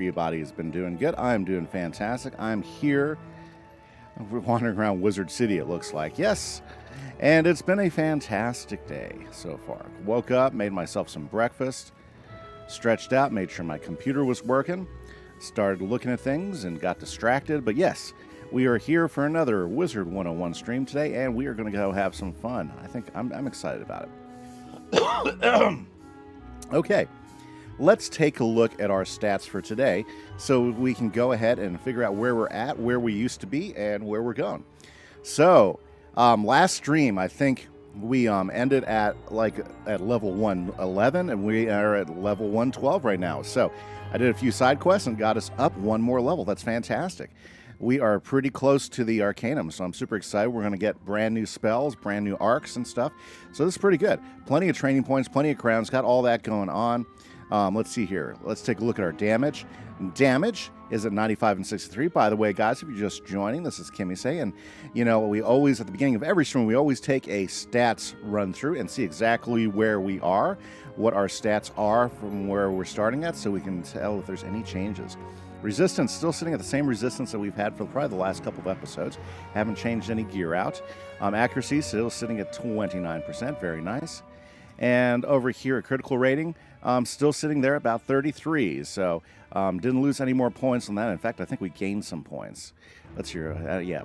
Everybody has been doing good. I'm doing fantastic. I'm here. We're wandering around Wizard City, it looks like. Yes. And it's been a fantastic day so far. Woke up, made myself some breakfast, stretched out, made sure my computer was working, started looking at things and got distracted. But yes, we are here for another Wizard101 stream today, and we are going to go have some fun. I think I'm excited about it. Okay. Let's take a look at our stats for today so we can go ahead and figure out where we're at, where we used to be, and where we're going. So, last stream, I think we ended at level 111, and we are at level 112 right now. So, I did a few side quests and got us up one more level. That's fantastic. We are pretty close to the Arcanum, so I'm super excited. We're going to get brand new spells, brand new arcs and stuff. So, this is pretty good. Plenty of training points, plenty of crowns, got all that going on. Let's see here. Let's take a look at our damage. Damage is at 95 and 63. By the way, guys, if you're just joining, this is Kimmy Say, and you know, we always, at the beginning of every stream, we always take a stats run through and see exactly where we are, what our stats are from where we're starting at, so we can tell if there's any changes. Resistance, still sitting at the same resistance that we've had for probably the last couple of episodes. Haven't changed any gear out. Accuracy, still sitting at 29%. Very nice. And over here at critical rating, still sitting there about 33. So didn't lose any more points on that. In fact, I think we gained some points. Let's hear. Yeah.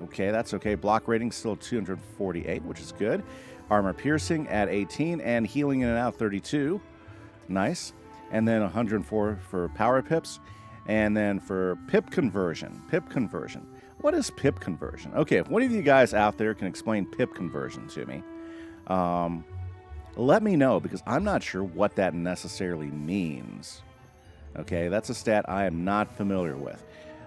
Okay, that's okay. Block rating still 248, which is good. Armor piercing at 18 and healing in and out 32. Nice. And then 104 for power pips. And then for pip conversion. Pip conversion. What is pip conversion? Okay, if one of you guys out there can explain pip conversion to me, let me know, because I'm not sure what that necessarily means. Okay, that's a stat I am not familiar with.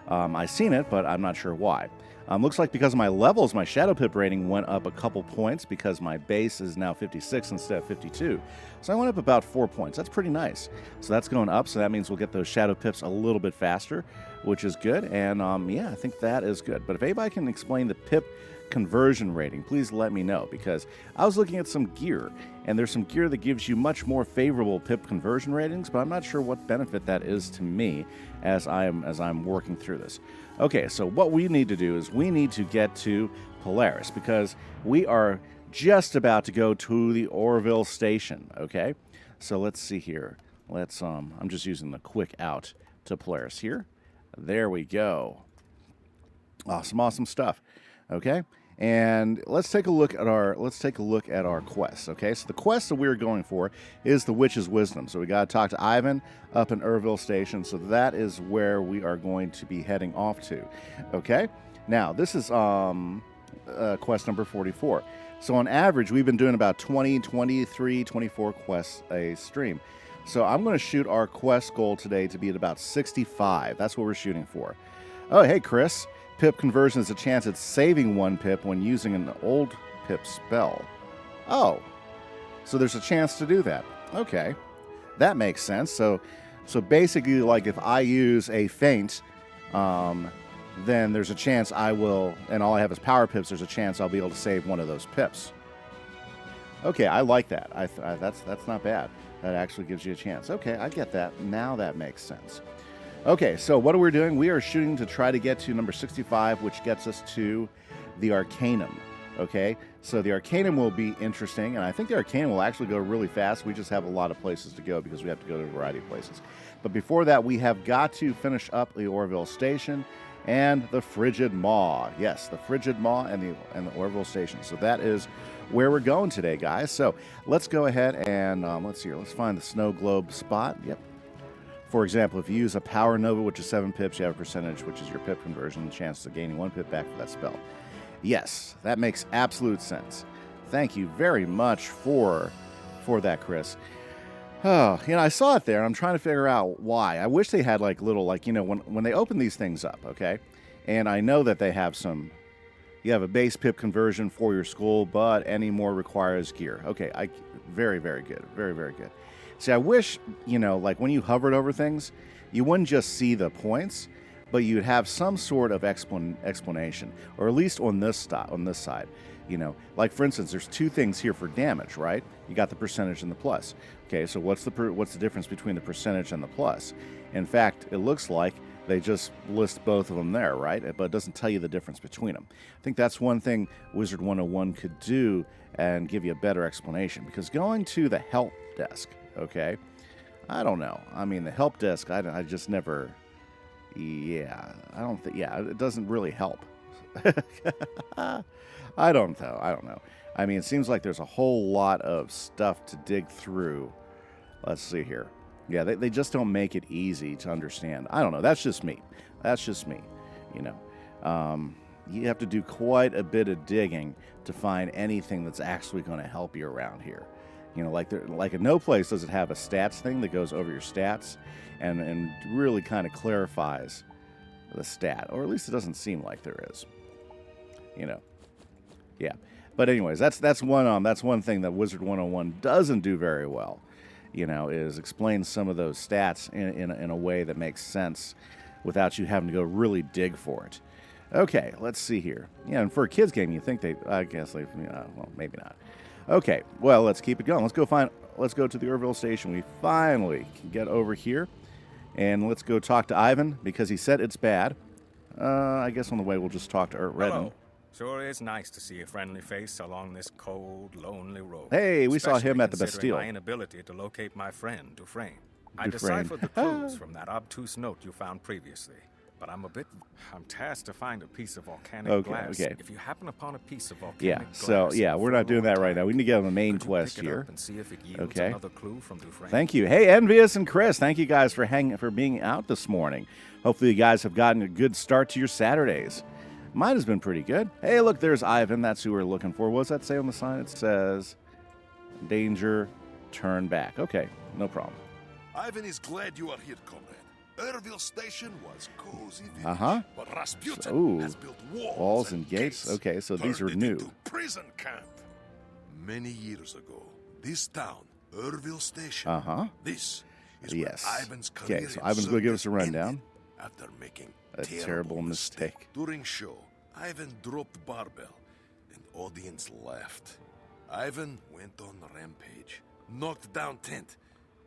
I've seen it, but I'm not sure why. Looks like because of my levels, my Shadow Pip rating went up a couple points because my base is now 56 instead of 52. So I went up about 4 points. That's pretty nice. So that's going up, so that means we'll get those Shadow Pips a little bit faster, which is good. And yeah, I think that is good. But if anybody can explain the Pip conversion rating, please let me know, because I was looking at some gear, and there's some gear that gives you much more favorable pip conversion ratings, but I'm not sure what benefit that is to me as I'm working through this. Okay, so what we need to do is we need to get to Polaris, because we are just about to go to the Orville station. Okay, so let's see here. Let's I'm just using the quick out to Polaris here. There we go. Awesome stuff. Okay. And let's take a look at our quests. Okay, so the quest that we're going for is the Witch's Wisdom. So we got to talk to Ivan up in Irville Station. So that is where we are going to be heading off to. Okay, now this is quest number 44. So on average, we've been doing about 20, 23, 24 quests a stream. So I'm going to shoot our quest goal today to be at about 65. That's what we're shooting for. Oh, hey, Chris. Pip conversion is a chance at saving one pip when using an old pip spell. Oh, so there's a chance to do that. Okay, that makes sense. So basically, like if I use a feint, then there's a chance I will, and all I have is power pips, there's a chance I'll be able to save one of those pips. Okay, I like that. That's not bad. That actually gives you a chance. Okay, I get that. Now that makes sense. Okay, so what are we doing? We are shooting to try to get to number 65, which gets us to the Arcanum. Okay, so the Arcanum will be interesting, and I think the Arcanum will actually go really fast. We just have a lot of places to go because we have to go to a variety of places. But before that, we have got to finish up the Orville Station and the Frigid Maw. Yes, the Frigid Maw and the Orville Station. So that is where we're going today, guys. So let's go ahead and let's see here. Let's find the snow globe spot. Yep. For example, if you use a Power Nova, which is 7 pips, you have a percentage, which is your pip conversion, chance of gaining 1 pip back for that spell. Yes, that makes absolute sense. Thank you very much for that, Chris. Oh, you know, I saw it there, and I'm trying to figure out why. I wish they had when they open these things up, okay? And I know that they have you have a base pip conversion for your school, but any more requires gear. Okay, very, very good. Very, very good. See, I wish, like when you hovered over things, you wouldn't just see the points, but you'd have some sort of explanation, or at least on this side. You know, like for instance, there's two things here for damage, right? You got the percentage and the plus. Okay, so what's the difference between the percentage and the plus? In fact, it looks like they just list both of them there, right? But it doesn't tell you the difference between them. I think that's one thing Wizard101 could do and give you a better explanation. Because going to the help desk, okay, I don't know. I mean, the help desk, I just never, yeah, I don't think, yeah, it doesn't really help. I don't know. I mean, it seems like there's a whole lot of stuff to dig through. Let's see here. Yeah, they just don't make it easy to understand. I don't know. That's just me. You know. You have to do quite a bit of digging to find anything that's actually going to help you around here. You know, like at no place does it have a stats thing that goes over your stats and really kind of clarifies the stat. Or at least it doesn't seem like there is. You know. Yeah. But anyways, that's one thing that Wizard101 doesn't do very well. You know, is explain some of those stats in a way that makes sense without you having to go really dig for it. Okay, let's see here. Yeah, and for a kids game, you think I guess well, maybe not. Okay, well, let's keep it going. Let's go to the Urville station. We finally can get over here, and let's go talk to Ivan because he said it's bad. I guess on the way we'll just talk to Redden. Hello. Sure is nice to see a friendly face along this cold, lonely road. Hey, we saw him at the Especially Bastille. My inability to locate my friend, Dufresne. I deciphered the clues from that obtuse note you found previously, but I'm tasked to find a piece of volcanic glass. Okay. If you happen upon a piece of volcanic Yeah, glass... so, yeah, we're not doing that right now. We need to get on the main quest here. And see if it yields Okay. another clue from Dufresne? Thank you. Hey, Envious and Chris, thank you guys for being out this morning. Hopefully you guys have gotten a good start to your Saturdays. Mine has been pretty good. Hey, look, there's Ivan. That's who we're looking for. What does that say on the sign? It says, danger, turn back. Okay, no problem. Ivan is glad you are here, comrade. Urville Station was cozy village, but Rasputin has built walls and gates. Okay, so these are turned it new. into prison camp. Many years ago, this town, Urville Station, this is where Ivan's career Okay, so Ivan's going to give us a rundown. ended after making A terrible mistake. During show, Ivan dropped barbell, and audience laughed. Ivan went on rampage, knocked down tent,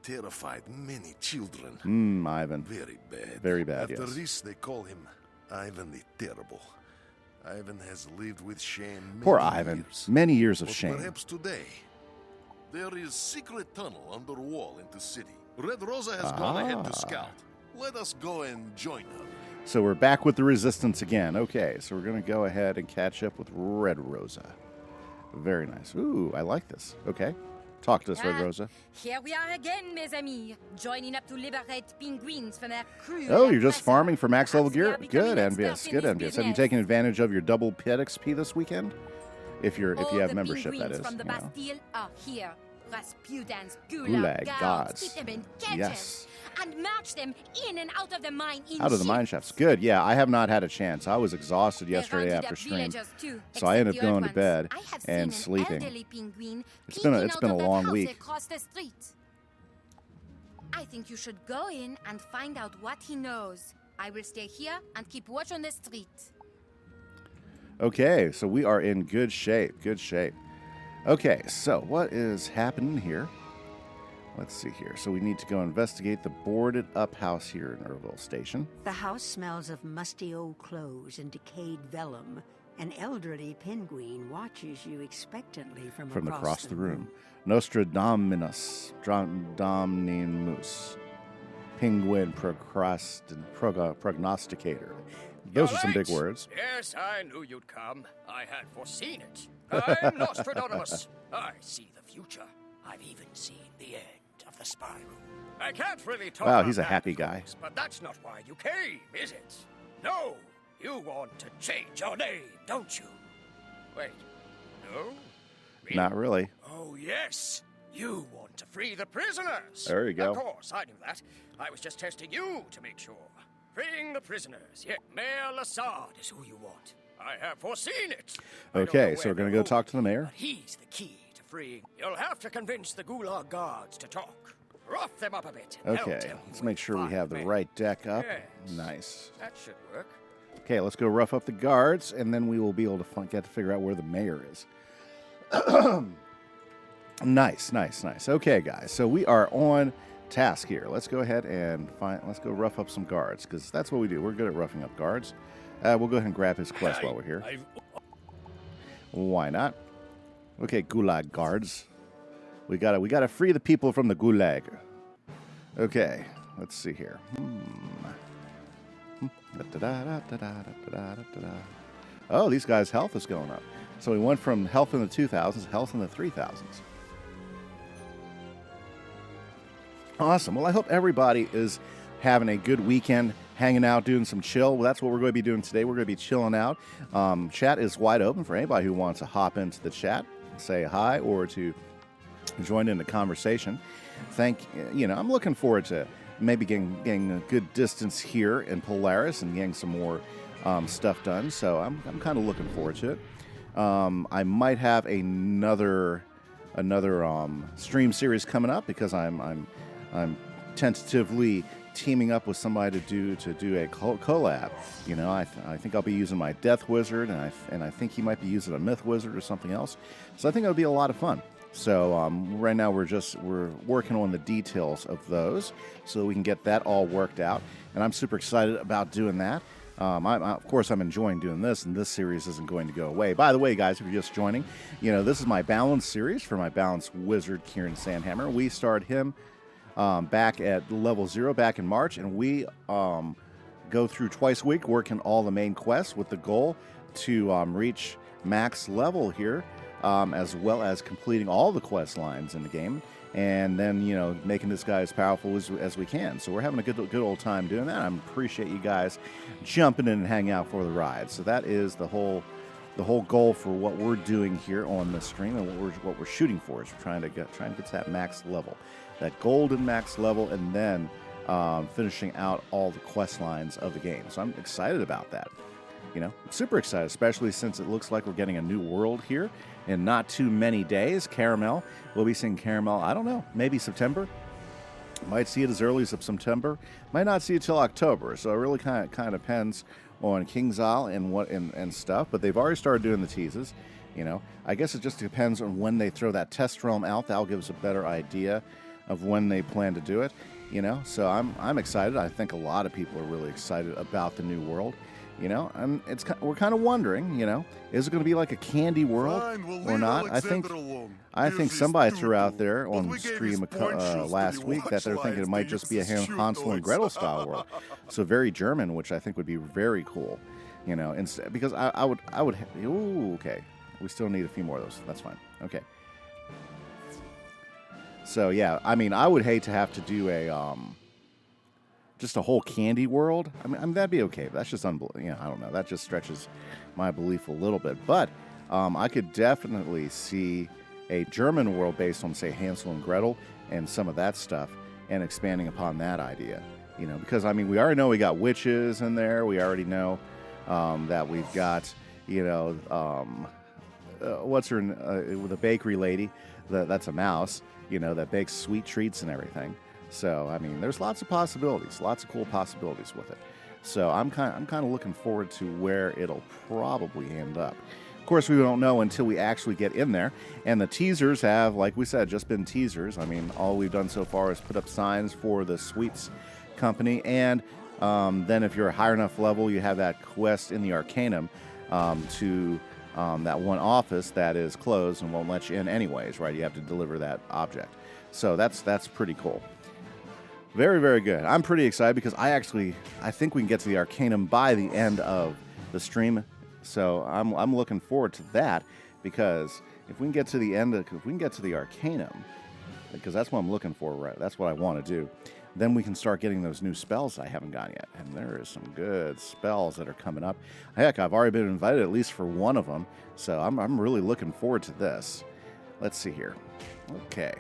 terrified many children. Ivan. Very bad. Very bad, After yes. this, they call him Ivan the Terrible. Ivan has lived with shame many Poor Ivan. years. Many years of But shame. perhaps today, there is secret tunnel under wall into city. Red Rosa has gone ahead to scout. Let us go and join her. So we're back with the Resistance again. Okay, so we're going to go ahead and catch up with Red Rosa. Very nice. Ooh, I like this. Okay. Talk to us, Red Rosa. Here we are again, mes amis, joining up to liberate penguins from their cruel... Oh, you're just farming for max level Perhaps gear? we are Good, becoming Envious. experts in Good, this Envious. Have you business. taken advantage of your double pet XP this weekend? If you All have the membership, that penguins is. from the you know. Bastille are here. Rasputin's Gulag gulag gods. guards keep them in cages Yes. and march them in and out of the mine in Out of the mine shafts. Good. Yeah, I have not had a chance. I was exhausted yesterday after stream, so I ended up going to bed and sleeping. It's been a long week. I think you should go in and find out what he knows. I will stay here and keep watch on the street. Okay, so we are in good shape. Good shape. Okay, so what is happening here? Let's see here. So we need to go investigate the boarded up house here in Urville Station. The house smells of musty old clothes and decayed vellum. An elderly penguin watches you expectantly from across the room. Nostradamus. Domnimus. Penguin prognosticator. Those are some big words. Yes, I knew you'd come. I had foreseen it. I'm Nostradamus. I see the future. I've even seen the end of the spy room. I can't really talk Wow, about he's a that, happy of guy. course, but that's not why you came, is it? No, you want to change your name, don't you? Wait, no? Really? Not really. Oh, yes. You want to free the prisoners. There you go. Of course, I knew that. I was just testing you to make sure. Freeing the prisoners. Yeah, Mayor Lassard is who you want. I have foreseen it. Okay, so we're going to go talk to the mayor. But he's the key to freeing. You'll have to convince the Gulag guards to talk. Rough them up a bit. And they'll Okay, tell you let's where make to sure we find have the men. right deck up. Yes. Nice. That should work. Okay, let's go rough up the guards, and then we will be able to get to figure out where the mayor is. Nice. Okay, guys, so we are on task here. Let's go ahead and let's go rough up some guards, because that's what we do. We're good at roughing up guards. We'll go ahead and grab his quest while we're here. Why not? Okay, Gulag guards. We gotta free the people from the Gulag. Okay, let's see here. Oh, these guys' health is going up. So we went from health in the 2000s to health in the 3000s. Awesome. Well, I hope everybody is having a good weekend, hanging out, doing some chill. Well, that's what we're going to be doing today. We're going to be chilling out. Chat is wide open for anybody who wants to hop into the chat, say hi, or to join in the conversation. I'm looking forward to maybe getting a good distance here in Polaris and getting some more stuff done. So I'm kind of looking forward to it. I might have another stream series coming up because I'm tentatively teaming up with somebody to do a collab. I think I'll be using my Death Wizard, and I think he might be using a Myth Wizard or something else. So I think it'll be a lot of fun. So right now we're working on the details of those so that we can get that all worked out, and I'm super excited about doing that. Of course, I'm enjoying doing this, and this series isn't going to go away. By the way, guys, if you're just joining, this is my Balance series for my Balance Wizard, Kieran Sandhammer. We started him back at level 0 back in March, and we go through twice a week working all the main quests with the goal to reach max level here, as well as completing all the quest lines in the game, and then making this guy as powerful as we can. So we're having a good old time doing that. I appreciate you guys jumping in and hanging out for the ride. So that is the whole goal for what we're doing here on the stream, and what we're shooting for is we're trying to get to that max level, that golden max level, and then finishing out all the quest lines of the game. So I'm excited about that. I'm super excited, especially since it looks like we're getting a new world here in not too many days. Caramel, we'll be seeing Caramel, I don't know, maybe September. Might see it as early as September. Might not see it till October. So it really kind of depends on King's Isle and stuff. But they've already started doing the teases. I guess it just depends on when they throw that test realm out. That'll give us a better idea of when they plan to do it. So I'm excited. I think a lot of people are really excited about the new world. And we're kind of wondering, is it going to be like a candy world or not? I think somebody threw out there on the stream last week that they're thinking it might just be a Hansel and Gretel style world. So very German, which I think would be very cool, because I would, ooh, okay. We still need a few more of those. That's fine. Okay. So yeah, I would hate to have to do just a whole candy world. I mean that'd be okay. But that's just I don't know. That just stretches my belief a little bit. But I could definitely see a German world based on, say, Hansel and Gretel and some of that stuff, and expanding upon that idea. Because we already know we got witches in there. We already know that we've got what's her the bakery lady. That's a mouse. That bakes sweet treats and everything. So, there's lots of possibilities, lots of cool possibilities with it. So I'm kind of looking forward to where it'll probably end up. Of course, we don't know until we actually get in there. And the teasers have, like we said, just been teasers. All we've done so far is put up signs for the Sweets Company. And then if you're a higher enough level, you have that quest in the Arcanum to that one office that is closed and won't let you in anyways, right? You have to deliver that object. So that's pretty cool. Very, very good. I'm pretty excited because I think we can get to the Arcanum by the end of the stream. So I'm looking forward to that, because if we can get to the Arcanum, because that's what I'm looking for, right? That's what I want to do. Then we can start getting those new spells I haven't gotten yet. And there is some good spells that are coming up. Heck, I've already been invited at least for one of them. So I'm really looking forward to this. Let's see here. Okay.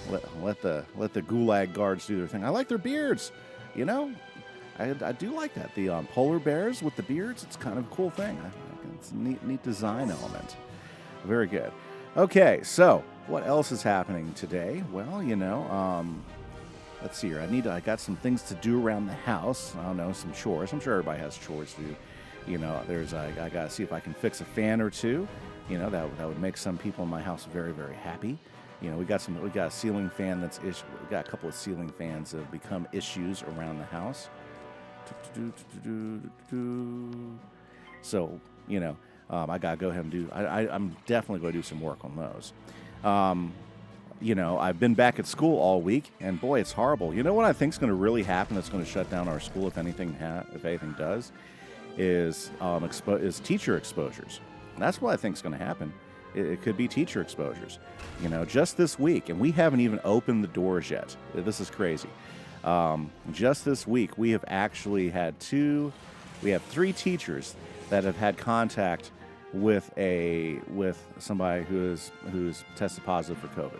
Let the Gulag guards do their thing. I like their beards. I do like that. The polar bears with the beards, it's kind of a cool thing. It's a neat design element. Very good. Okay, so what else is happening today? Well, let's see here. I got some things to do around the house. I don't know, some chores. I'm sure everybody has chores to do. You know, I got to see if I can fix a fan or two. You know, that would make some people in my house very, very happy. You know, we got a ceiling fan we got a couple of ceiling fans that have become issues around the house. So, you know, I got to go ahead and do, I'm definitely going to do some work on those. You know, I've been back at school all week, and boy, it's horrible. You know what I think is going to really happen that's going to shut down our school if anything does, is teacher exposures. That's what I think is going to happen. It could be teacher exposures. You know, just this week, and we haven't even opened the doors yet. This is crazy. Just this week, we have actually had we have 3 teachers that have had contact with somebody who's tested positive for COVID.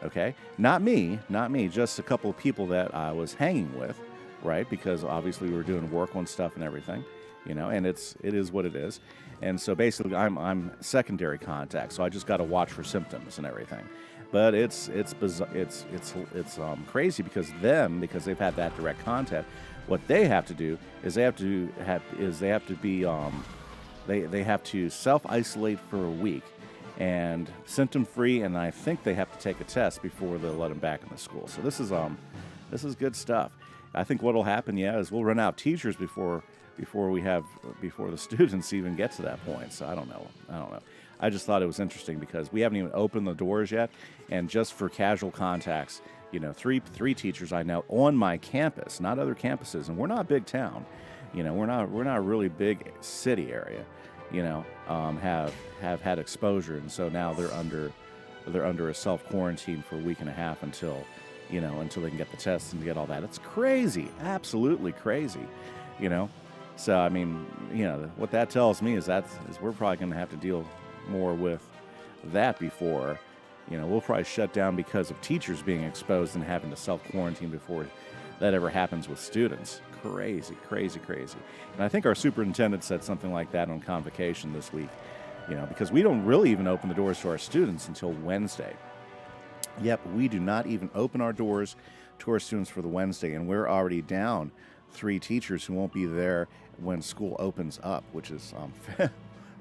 Okay, not me, just a couple of people that I was hanging with, right? Because obviously we were doing work on stuff and everything, you know, and it is what it is. And so basically, I'm secondary contact, so I just got to watch for symptoms and everything. But it's crazy because they've had that direct contact. What they have to do is they have to self-isolate for a week and symptom-free, and I think they have to take a test before they'll let them back in the school. So this is good stuff. I think what'll happen, is we'll run out of teachers before the students even get to that point. So I don't know. I just thought it was interesting because we haven't even opened the doors yet, and just for casual contacts, you know, three teachers I know on my campus, not other campuses, and we're not a big town, you know, we're not a really big city area, you know, have had exposure, and so now they're under a self quarantine for a week and a half until they can get the tests and get all that. It's crazy, absolutely crazy, you know. So I mean, you know, what that tells me is we're probably going to have to deal more with that before, you know, we'll probably shut down because of teachers being exposed and having to self-quarantine before that ever happens with students. Crazy. And I think our superintendent said something like that on convocation this week, you know, because we don't really even open the doors to our students until Wednesday. Yep, we do not even open our doors to our students for the Wednesday, and we're already down 3 teachers who won't be there when school opens up, which is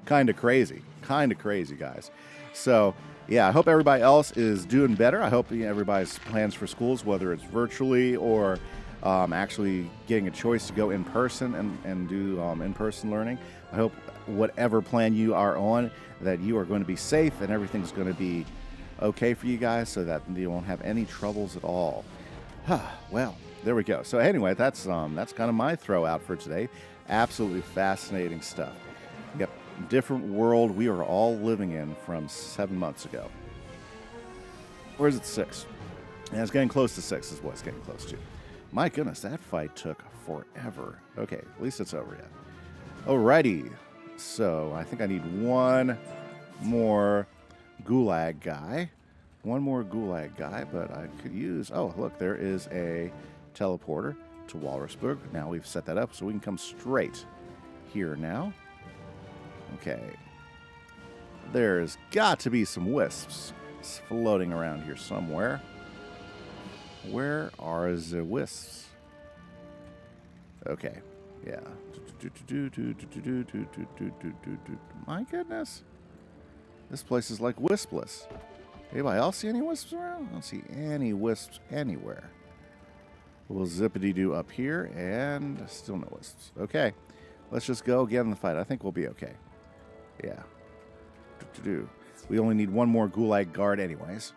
kind of crazy, guys. So, yeah, I hope everybody else is doing better. I hope everybody's plans for schools, whether it's virtually or actually getting a choice to go in person and do in-person learning. I hope whatever plan you are on, that you are going to be safe and everything's going to be okay for you guys so that you won't have any troubles at all. Well, there we go. So anyway, that's kind of my throw out for today. Absolutely fascinating stuff. Yep, different world we are all living in from 7 months ago. Or is it 6? Yeah, it's getting close to 6 is what it's getting close to. My goodness, that fight took forever. Okay, at least it's over yet. Alrighty, so I think I need one more gulag guy. But I could use... Oh, look, there is a teleporter to Walrusburg. Now we've set that up so we can come straight here now. Okay. There's got to be some wisps floating around here somewhere. Where are the wisps? Okay. Yeah. My goodness. This place is like wispless. Anybody else see any wisps around? I don't see any wisps anywhere. We'll zippity-doo up here, and still no wisps. Okay. Let's just go get in the fight. I think we'll be okay. Yeah. We only need one more gulag guard anyways.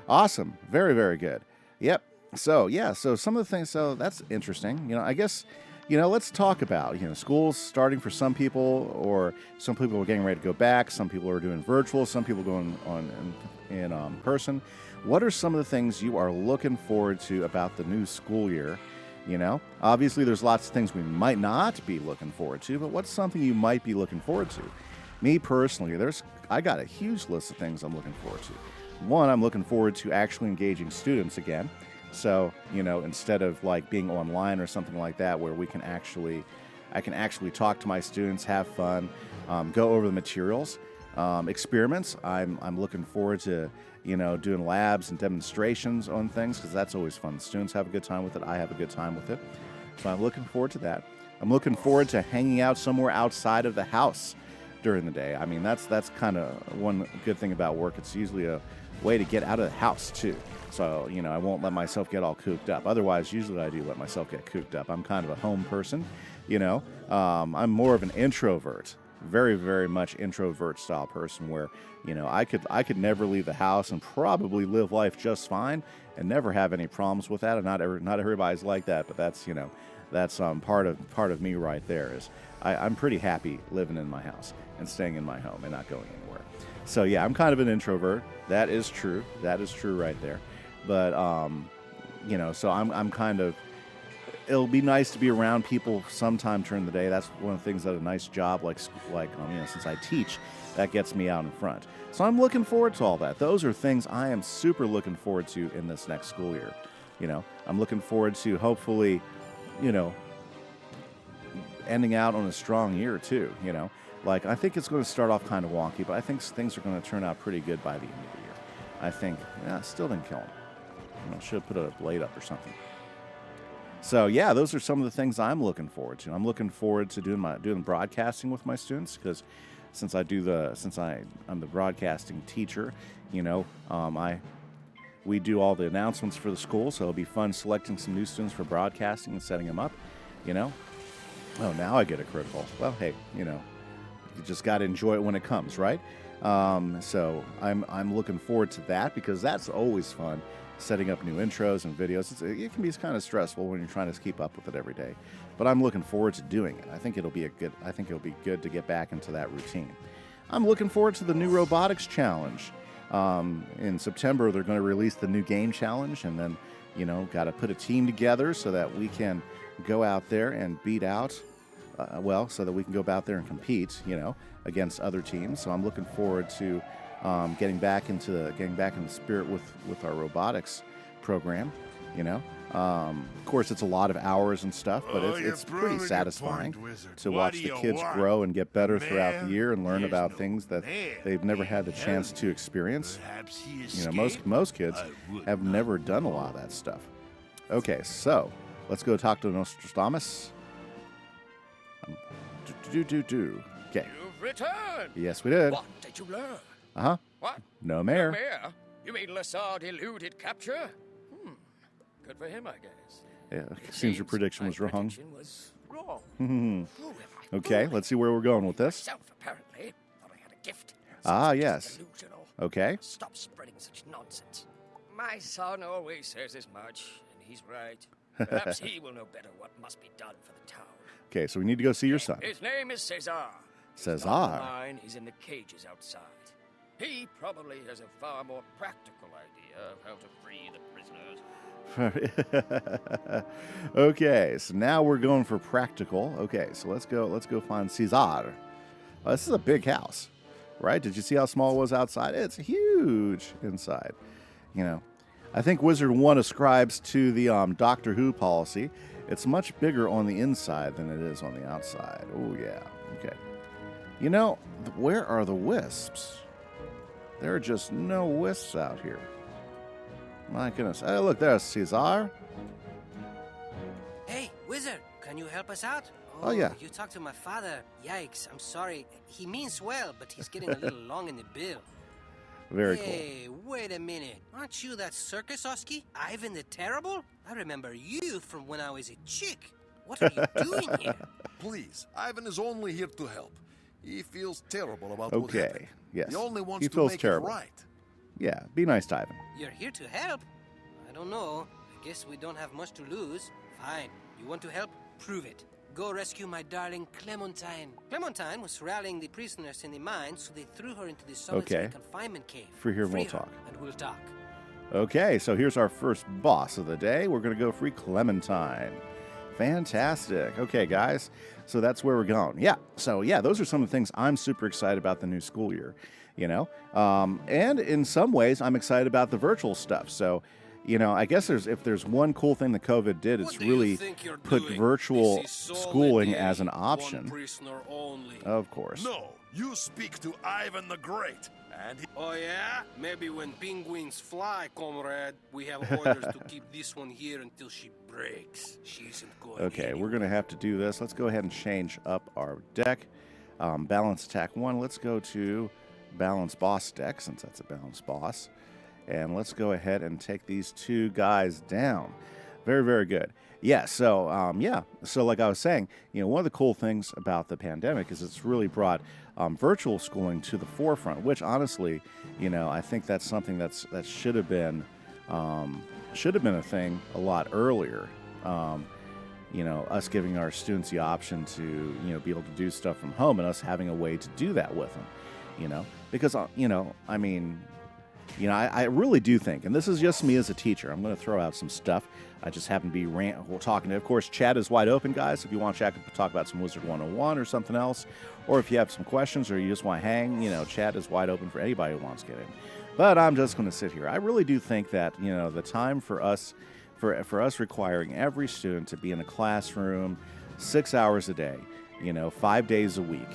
Awesome. Very, very good. Yep. So, yeah. So, some of the things, so that's interesting. You know, I guess, you know, let's talk about, you know, schools starting for some people, or some people are getting ready to go back. Some people are doing virtual. Some people going on in person. What are some of the things you are looking forward to about the new school year? You know, obviously there's lots of things we might not be looking forward to, but what's something you might be looking forward to? Me personally, I got a huge list of things I'm looking forward to. One, I'm looking forward to actually engaging students again. So, you know, instead of like being online or something like that, where I can actually talk to my students, have fun, go over the materials. experiments. I'm looking forward to, doing labs and demonstrations on things because that's always fun. The students have a good time with it. I have a good time with it. So I'm looking forward to that. I'm looking forward to hanging out somewhere outside of the house during the day. I mean, that's kind of one good thing about work. It's usually a way to get out of the house too. So, I won't let myself get all cooped up. Otherwise, usually I do let myself get cooped up. I'm kind of a home person, I'm more of an introvert. Very, very much introvert style person where, I could never leave the house and probably live life just fine and never have any problems with that. And not everybody's like that, but that's, that's part of me right there is I'm pretty happy living in my house and staying in my home and not going anywhere. So yeah, I'm kind of an introvert. That is true. That is true right there. But so I'm kind of. It'll be nice to be around people sometime during the day. That's one of the things that a nice job since I teach, that gets me out in front. So I'm looking forward to all that. Those are things I am super looking forward to in this next school year. I'm looking forward to hopefully, ending out on a strong year too. I think it's going to start off kind of wonky, but I think things are going to turn out pretty good by the end of the year. I think, still didn't kill him. Should have put a blade up or something. So yeah, those are some of the things I'm looking forward to. I'm looking forward to doing broadcasting with my students because since I'm the broadcasting teacher, we do all the announcements for the school, so it'll be fun selecting some new students for broadcasting and setting them up. Oh, now I get a critical. Well, hey, you just got to enjoy it when it comes, right? So I'm looking forward to that because that's always fun. Setting up new intros and videos. It can be kind of stressful when you're trying to keep up with it every day, but I'm looking forward to doing it. I think it'll be good to get back into that routine. I'm looking forward to the new robotics challenge. In September, they're going to release the new game challenge, and then, got to put a team together so that we can go out there and beat out, so that we can go out there and compete, against other teams. So I'm looking forward to getting back in the spirit with our robotics program. Of course, it's a lot of hours and stuff, but it's pretty satisfying to watch the kids grow and get better throughout the year and learn about things that they've never had the chance to experience. Most kids have never done a lot of that stuff. Okay, so let's go talk to Nostradamus. Okay. You've returned. Yes, we did. What did you learn? Uh-huh. What? No mayor. No mayor? You mean Lassard eluded capture? Good for him, I guess. Yeah, seems your prediction was wrong. Prediction was wrong. Who am I Okay, fooling? let's see where we're going with this. Myself, apparently. Thought I had a gift. Yes. Delusional. Okay. Stop spreading such nonsense. My son always says as much, and he's right. Perhaps he will know better what must be done for the town. Okay, so we need to go see your son. His name is Cesar. Cesar. Mine is in the cages outside. He probably has a far more practical idea of how to free the prisoners. Okay, so now we're going for practical. Okay, so let's go find Cesar. This is a big house, right? Did you see how small it was outside? It's huge inside. I think Wizard101 ascribes to the Doctor Who policy. It's much bigger on the inside than it is on the outside. Oh yeah. Okay. Where are the wisps? There are just no wisps out here. My goodness. Hey, look, there's Cesar. Hey, Wizard, can you help us out? Oh, yeah. You talked to my father. Yikes, I'm sorry. He means well, but he's getting a little long in the bill. Very cool. Hey, wait a minute. Aren't you that circus Oski? Ivan the Terrible? I remember you from when I was a chick. What are you doing here? Please, Ivan is only here to help. He feels terrible about what happened. Okay, yes. He only wants He to feels make terrible. it right. Yeah, be nice to Ivan. You're here to help? I don't know. I guess we don't have much to lose. Fine. You want to help? Prove it. Go rescue my darling Clementine. Clementine was rallying the prisoners in the mine, so they threw her into the solitary confinement cave. Free her and we'll her, talk. And we'll talk. Okay, so here's our first boss of the day. We're going to go free Clementine. Fantastic. Okay, guys. So that's where we're going. Yeah. So, yeah, those are some of the things I'm super excited about the new school year, And in some ways, I'm excited about the virtual stuff. So, I guess if there's one cool thing that COVID did, it's really put virtual schooling as an option. One prisoner only. Of course. No, You speak to Ivan the Great, and he... Oh yeah? Maybe when penguins fly, comrade, we have orders to keep this one here until she breaks. She isn't going Okay, anywhere. we're going to have to do this. Let's go ahead and change up our deck. Balance attack 1. Let's go to balance boss deck, since that's a balance boss. And let's go ahead and take these 2 guys down. Very, very good. Yeah, so, so like I was saying, one of the cool things about the pandemic is it's really brought virtual schooling to the forefront, which honestly, I think that's something that should have been a thing a lot earlier. Us giving our students the option to, be able to do stuff from home and us having a way to do that with them, because, I really do think, and this is just me as a teacher, I'm going to throw out some stuff. I just happen to be talking to, of course, chat is wide open, guys. If you want chat to talk about some Wizard101 or something else, or if you have some questions or you just want to hang, chat is wide open for anybody who wants to get in. But I'm just going to sit here. I really do think that, the time for us requiring every student to be in a classroom 6 hours a day, 5 days a week,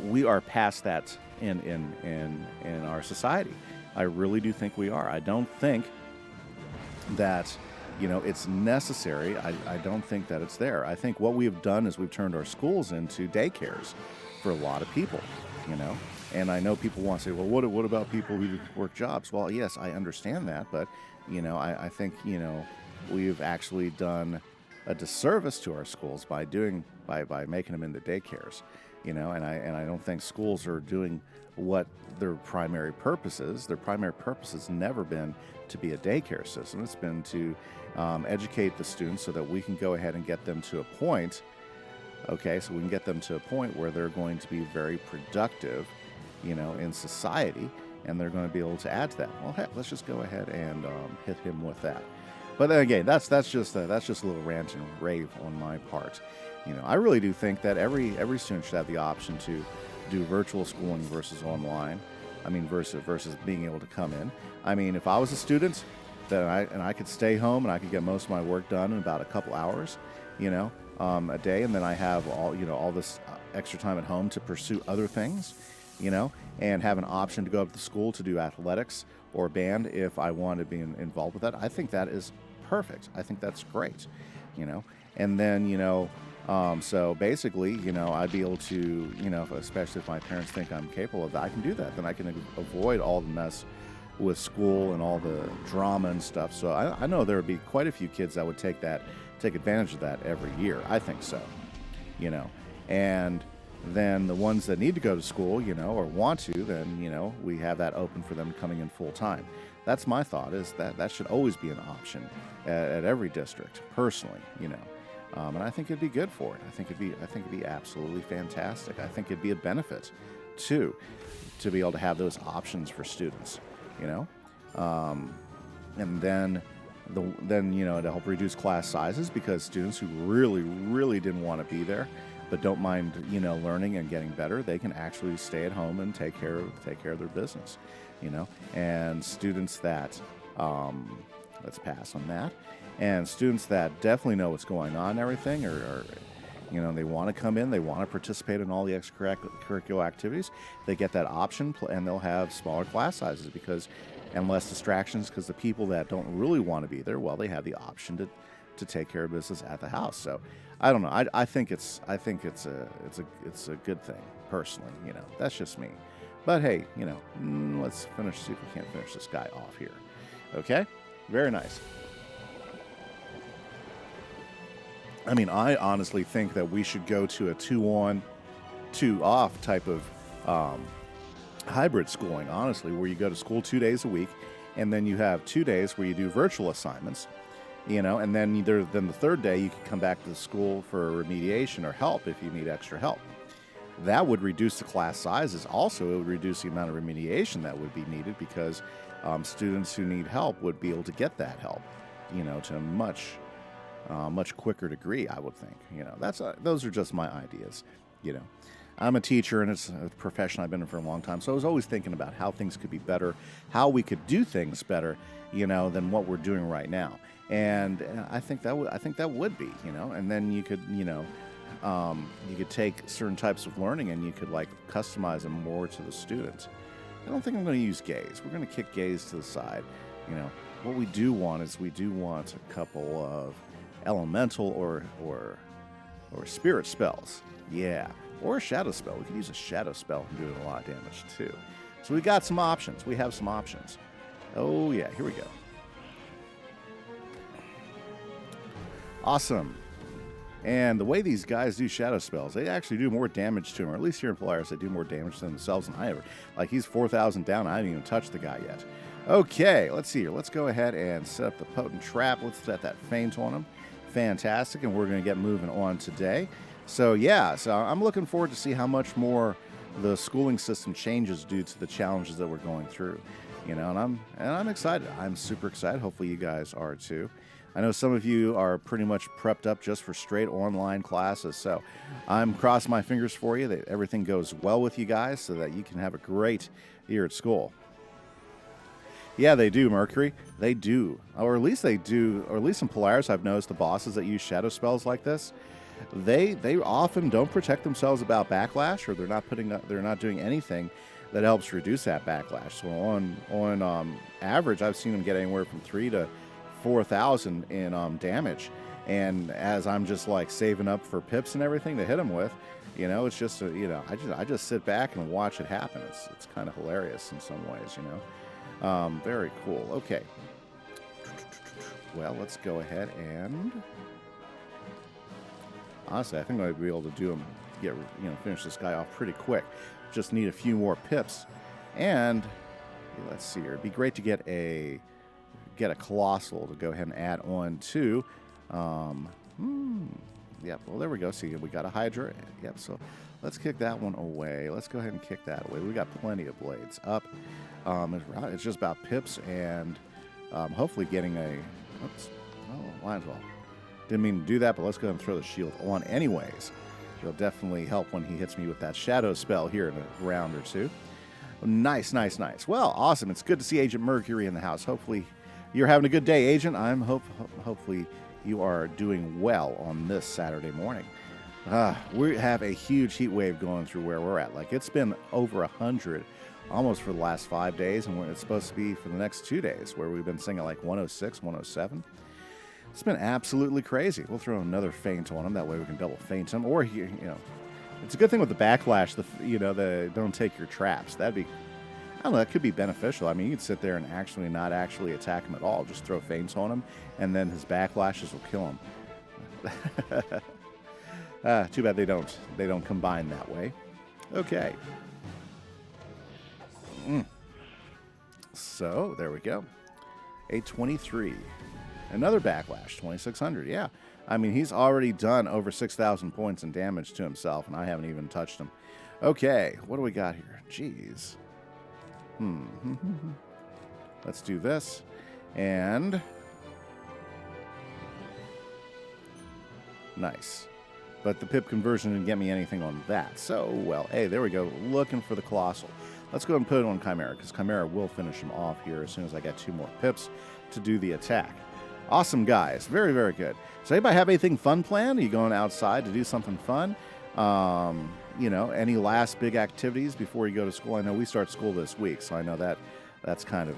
we are past that in our society. I really do think we are. I don't think that, it's necessary. I don't think that it's there. I think what we've done is we've turned our schools into daycares for a lot of people, And I know people want to say, well, what about people who work jobs? Well, yes, I understand that, but, I think, we've actually done a disservice to our schools by making them into daycares, and I don't think schools are doing what their primary purpose is. Their primary purpose has never been to be a daycare system. It's been to educate the students so that we can go ahead and get them to a point, so we can get them to a point where they're going to be very productive, in society, and they're going to be able to add to that. Well, heck, let's just go ahead and hit him with that. But then again, that's just a little rant and rave on my part. I really do think that every student should have the option to do virtual schooling versus online. Versus being able to come in. If I was a student, then I could stay home and I could get most of my work done in about a couple hours, a day, and then I have all this extra time at home to pursue other things, and have an option to go up to school to do athletics or band if I want to be involved with that. I think that is perfect. I think that's great, and then, so basically, I'd be able to, especially if my parents think I'm capable of that, I can do that. Then I can avoid all the mess with school and all the drama and stuff. So I know there would be quite a few kids that would take advantage of that every year. I think so, and then the ones that need to go to school, or want to, then, we have that open for them coming in full time. That's my thought, is that should always be an option at every district, personally, and I think it'd be good for it. I think it'd be absolutely fantastic. I think it'd be a benefit, too, to be able to have those options for students, and then to help reduce class sizes, because students who really, really didn't want to be there, but don't mind, learning and getting better, they can actually stay at home and take care of their business, and students that, let's pass on that. And students that definitely know what's going on and everything, or they want to come in, they want to participate in all the extracurricular activities, they get that option, and they'll have smaller class sizes and less distractions, because the people that don't really want to be there, well, they have the option to take care of business at the house. So I don't know. I think it's a good thing, personally. That's just me. But hey, let's see if we can't finish this guy off here. Okay, very nice. I honestly think that we should go to a 2-on, 2-off type of hybrid schooling, honestly, where you go to school 2 days a week, and then you have 2 days where you do virtual assignments, and then the third day you can come back to the school for remediation or help if you need extra help. That would reduce the class sizes. Also, it would reduce the amount of remediation that would be needed, because students who need help would be able to get that help, to a much quicker degree, I would think. Those are just my ideas. I'm a teacher, and it's a profession I've been in for a long time, so I was always thinking about how things could be better, how we could do things better, than what we're doing right now. And I think that would be, and then you could, you could take certain types of learning and you could like customize them more to the student. I don't think I'm going to use gaze. We're going to kick gaze to the side. You know, what we do want is we do want a couple of elemental or spirit spells. Yeah, or a shadow spell. We could use a shadow spell and do a lot of damage too. So we got some options. We have some options. Oh yeah, here we go. Awesome. And the way these guys do shadow spells, they actually do more damage to him, or at least here in Polaris, they do more damage to themselves than I ever. Like, he's 4,000 down, I haven't even touched the guy yet. Okay, let's see here. Let's go ahead and set up the potent trap. Let's set that feint on him. Fantastic, and we're going to get moving on today. So, yeah, so I'm looking forward to see how much more the schooling system changes due to the challenges that we're going through. You know, and I'm excited. I'm super excited. Hopefully you guys are too. I know some of you are pretty much prepped up just for straight online classes, so I'm crossing my fingers for you that everything goes well with you guys so that you can have a great year at school. Yeah, they do, Mercury. They do. Or at least they do, or at least in Polaris, I've noticed the bosses that use shadow spells like this, they often don't protect themselves about backlash, or they're not doing anything that helps reduce that backlash. So on average, I've seen them get anywhere from 3,000 to 4,000 in damage, and as I'm just like saving up for pips and everything to hit them with, you know, it's just you know, I just sit back and watch it happen. It's kind of hilarious in some ways, you know. Very cool. Okay, well, let's go ahead and honestly, I think I'll be able to do them, finish this guy off pretty quick. Just need a few more pips, and let's see here. It'd be great to get a colossal to go ahead and add on to. Yep. Well, there we go. See, we got a Hydra. Yep. So let's kick that one away. Let's go ahead and kick that away. We got plenty of blades up. It's just about pips and hopefully getting a. Oops. Oh, might as well. Didn't mean to do that, but let's go ahead and throw the shield on anyways. It'll definitely help when he hits me with that shadow spell here in a round or two. Nice, nice, nice. Well, awesome. It's good to see Agent Mercury in the house. Hopefully you're having a good day, Agent. Hopefully you are doing well on this Saturday morning. We have a huge heat wave going through where we're at. Like, it's been over 100 almost for the last 5 days, and it's supposed to be for the next 2 days, where we've been seeing like 106, 107. It's been absolutely crazy. We'll throw another feint on him. That way we can double feint him. Or, you know, it's a good thing with the backlash, the don't take your traps. That'd be, I don't know, that could be beneficial. I mean, you could sit there and actually not actually attack him at all. Just throw feints on him, and then his backlashes will kill him. Too bad they don't combine that way. Okay. So, there we go. 823. Another backlash, 2,600. Yeah. I mean, he's already done over 6,000 points in damage to himself, and I haven't even touched him. Okay, what do we got here? Jeez. Let's do this. And nice. But the pip conversion didn't get me anything on that. So, well, hey, there we go. Looking for the Colossal. Let's go ahead and put it on Chimera, because Chimera will finish him off here as soon as I get 2 more pips to do the attack. Awesome, guys. Very, very good. So anybody have anything fun planned? Are you going outside to do something fun? Any last big activities before you go to school? I know we start school this week, so I know that's kind of,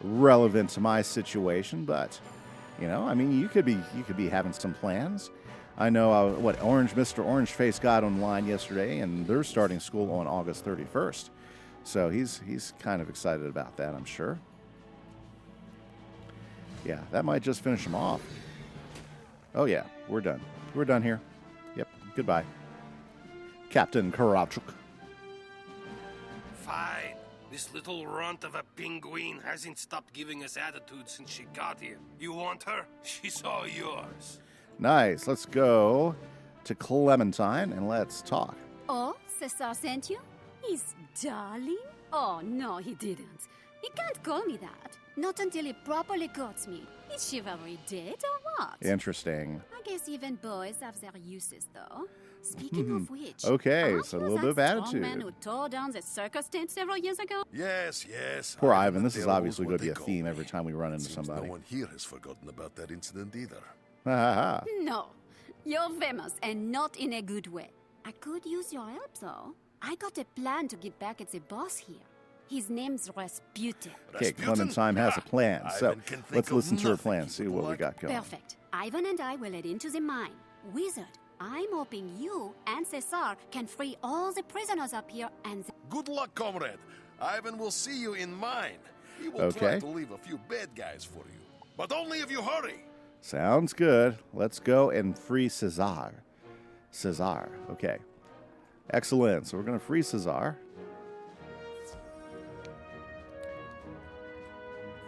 relevant to my situation. But, I mean, you could be having some plans. I know Mr. Orange Face got online yesterday, and they're starting school on August 31st. So he's kind of excited about that, I'm sure. Yeah, that might just finish him off. Oh, yeah, we're done. We're done here. Yep, goodbye. Captain Karachuk. Fine. This little runt of a penguin hasn't stopped giving us attitude since she got here. You want her? She's all yours. Nice. Let's go to Clementine and let's talk. Oh, Cesar sent you? His darling? Oh, no, he didn't. He can't call me that. Not until he properly courts me. Is chivalry dead or what? Interesting. I guess even boys have their uses, though. Speaking of which, okay, so a little bit of attitude. Man who tore down the circus tent several years ago? Yes. Poor Ivan. This is obviously going to be a theme every time we run into somebody. No one here has forgotten about that incident either. No. You're famous, and not in a good way. I could use your help, though. I got a plan to get back at the boss here. His name's Rasputin. Okay, Clementine has a plan, so let's listen to her plan, see what we got going. Perfect. Ivan and I will head into the mine. Wizard, I'm hoping you and Cesar can free all the prisoners up here and... Good luck, comrade. Ivan will see you in mine. He will try to leave a few bad guys for you, but only if you hurry. Sounds good. Let's go and free Cesar. Cesar, okay. Excellent. So we're going to free Cesar.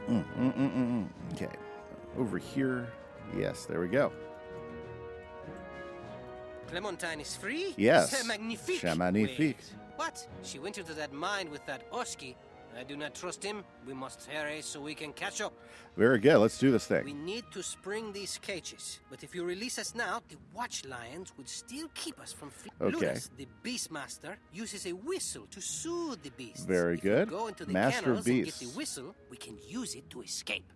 Okay. Over here. Yes, there we go. Clementine is free? Yes. C'est magnifique. C'est magnifique. Wait, what? She went into that mine with that Oski. I do not trust him. We must hurry so we can catch up. Very good. Let's do this We thing. need to spring these cages. But if you release us now, the watch lions would still keep us from free. Okay. Ludus, the Beastmaster, uses a whistle to soothe the beasts. Very if good. You go into the Master kennels and get Beasts. the whistle, we can use it to escape.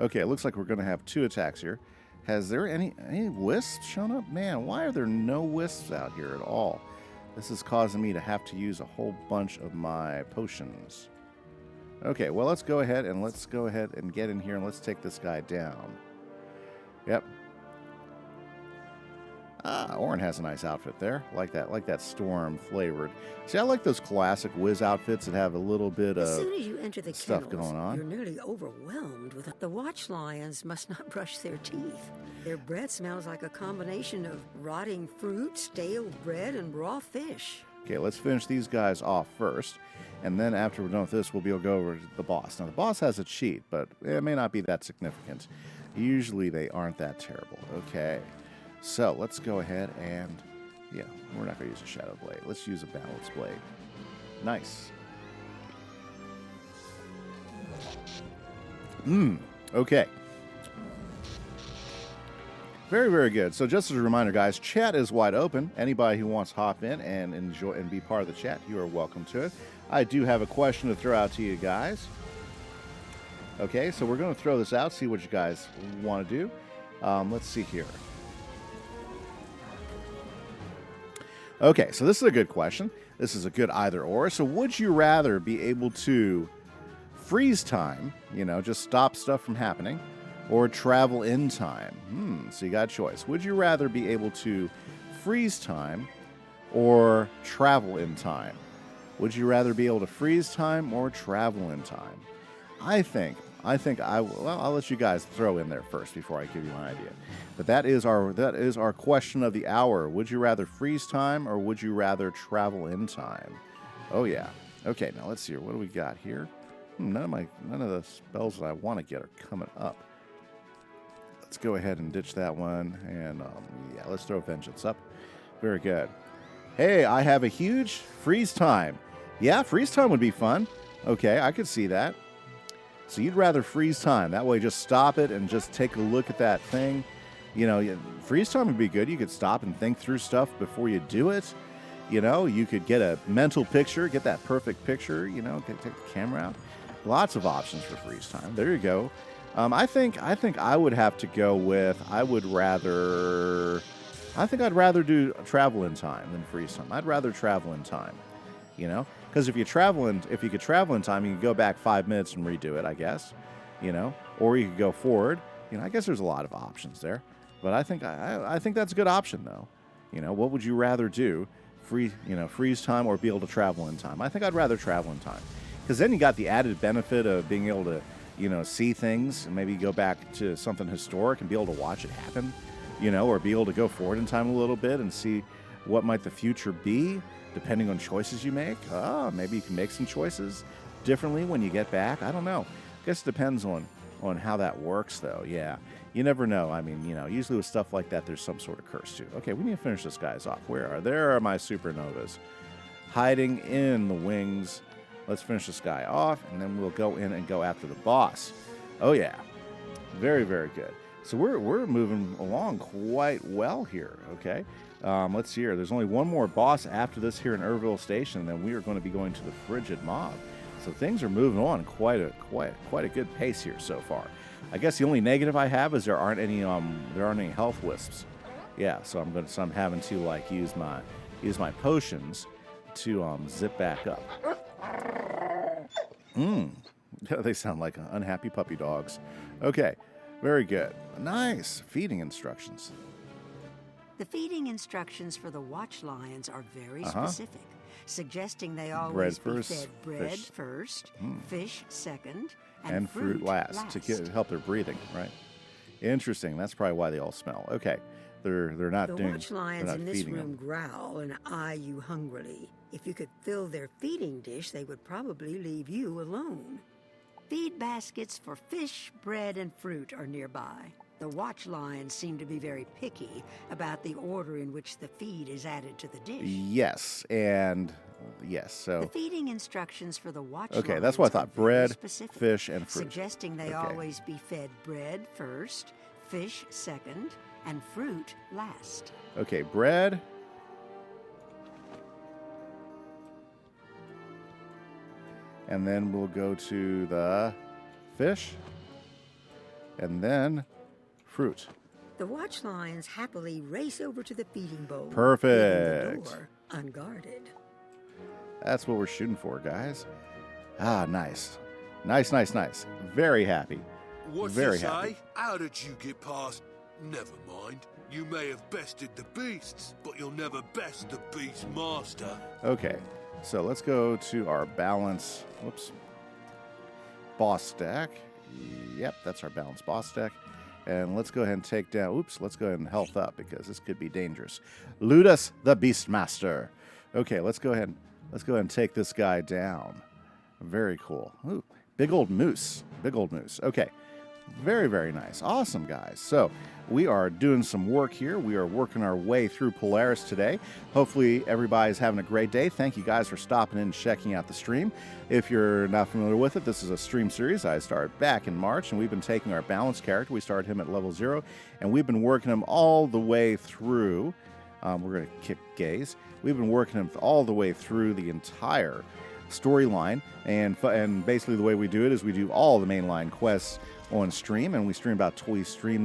Okay, it looks like we're going to have 2 attacks here. Has there any wisps shown up? Man, why are there no wisps out here at all? This is causing me to have to use a whole bunch of my potions. Okay, well, let's go ahead and get in here and let's take this guy down. Yep. Ah, Orin has a nice outfit there. Like that storm flavored. See, I like those classic Wiz outfits that have a little bit As of soon as you enter the stuff kennels, going on. you're nearly overwhelmed with the watch lions must not brush their teeth. Their breath smells like a combination of rotting fruit, stale bread, and raw fish. Okay, let's finish these guys off first. And then after we're done with this, we'll be able to go over to the boss. Now, the boss has a cheat, but it may not be that significant. Usually, they aren't that terrible. Okay, so let's go ahead and... Yeah, we're not going to use a Shadow Blade. Let's use a Balance Blade. Nice. Okay. Very, very good. So just as a reminder, guys, chat is wide open. Anybody who wants to hop in and enjoy and be part of the chat, you are welcome to it. I do have a question to throw out to you guys. Okay, so we're going to throw this out, see what you guys want to do. Let's see here. Okay, so this is a good question. This is a good either or. So would you rather be able to freeze time, just stop stuff from happening, or travel in time? So you got a choice. Would you rather be able to freeze time or travel in time? Would you rather be able to freeze time or travel in time? I think I will. Well, I'll let you guys throw in there first before I give you my idea. But that is our question of the hour. Would you rather freeze time or would you rather travel in time? Oh yeah. Okay, now let's see here. What do we got here? None of the spells that I want to get are coming up. Let's go ahead and ditch that one, and yeah, let's throw Vengeance up. Very good. Hey, I have a huge freeze time. Yeah, freeze time would be fun. Okay, I could see that. So you'd rather freeze time. That way just stop it and just take a look at that thing. Freeze time would be good. You could stop and think through stuff before you do it. You could get a mental picture, get that perfect picture, take the camera out. Lots of options for freeze time. There you go. I think I would have to go with, I'd rather do travel in time than freeze time. I'd rather travel in time, because if you could travel in time, you can go back 5 minutes and redo it, I guess, or you could go forward. I guess there's a lot of options there, but I think that's a good option though. What would you rather do? Freeze time or be able to travel in time? I think I'd rather travel in time, because then you got the added benefit of being able to, see things and maybe go back to something historic and be able to watch it happen, or be able to go forward in time a little bit and see what might the future be depending on choices you make. Maybe you can make some choices differently when you get back. I don't know. I guess it depends on how that works, though. Yeah, you never know. I mean, usually with stuff like that, there's some sort of curse, too. Okay, we need to finish this guys off. There are my supernovas hiding in the wings. Let's finish this guy off, and then we'll go in and go after the boss. Oh, yeah. Very, very good. So we're moving along quite well here, okay? Let's see here. There's only one more boss after this here in Irville Station, and then we are going to be going to the Frigid Mob. So things are moving on quite a good pace here so far. I guess the only negative I have is there aren't any health wisps. Yeah, so I'm having to like use my potions to zip back up. They sound like unhappy puppy dogs. Okay, very good. Nice feeding instructions. The feeding instructions for the watch lions are very specific, suggesting they always be fed bread first, fish second, and fruit last. To help their breathing, right? Interesting. That's probably why they all smell. Okay, they're not the doing. The watch lions in this room growl and eye you hungrily. If you could fill their feeding dish, they would probably leave you alone. Feed baskets for fish, bread, and fruit are nearby. The watch lions seem to be very picky about the order in which the feed is added to the dish. Yes, and yes, so... The feeding instructions for the watch okay, lions that's what I thought. Bread, specific, fish, and fruit. Suggesting they always be fed bread first, fish second, and fruit last. Okay, bread... and then we'll go to the fish, and then fruit. The watch lions happily race over to the feeding bowl. Perfect. Leaving the door unguarded. That's what we're shooting for, guys. Ah, nice. Nice, nice, nice. Very happy. What's very you happy. say? How did you get past? Never mind. You may have bested the beasts, but you'll never best the beast master. Okay. So let's go to our balance. Whoops. Boss stack. Yep, that's our balance boss stack. And let's go ahead and take down. Oops, let's go ahead and health up because this could be dangerous. Ludus the Beastmaster. Okay, let's go ahead and take this guy down. Very cool. Ooh, big old moose. Big old moose. Okay. Very, very nice. Awesome, guys. So we are doing some work here. We are working our way through Polaris today. Hopefully everybody's having a great day. Thank you guys for stopping in and checking out the stream. If you're not familiar with it, this is a stream series I started back in March, and we've been taking our balanced character. We started him at level 0, and we've been working him all the way through. We're going to kick gaze. We've been working him all the way through the entire storyline, and basically the way we do it is we do all the mainline quests on stream, and we stream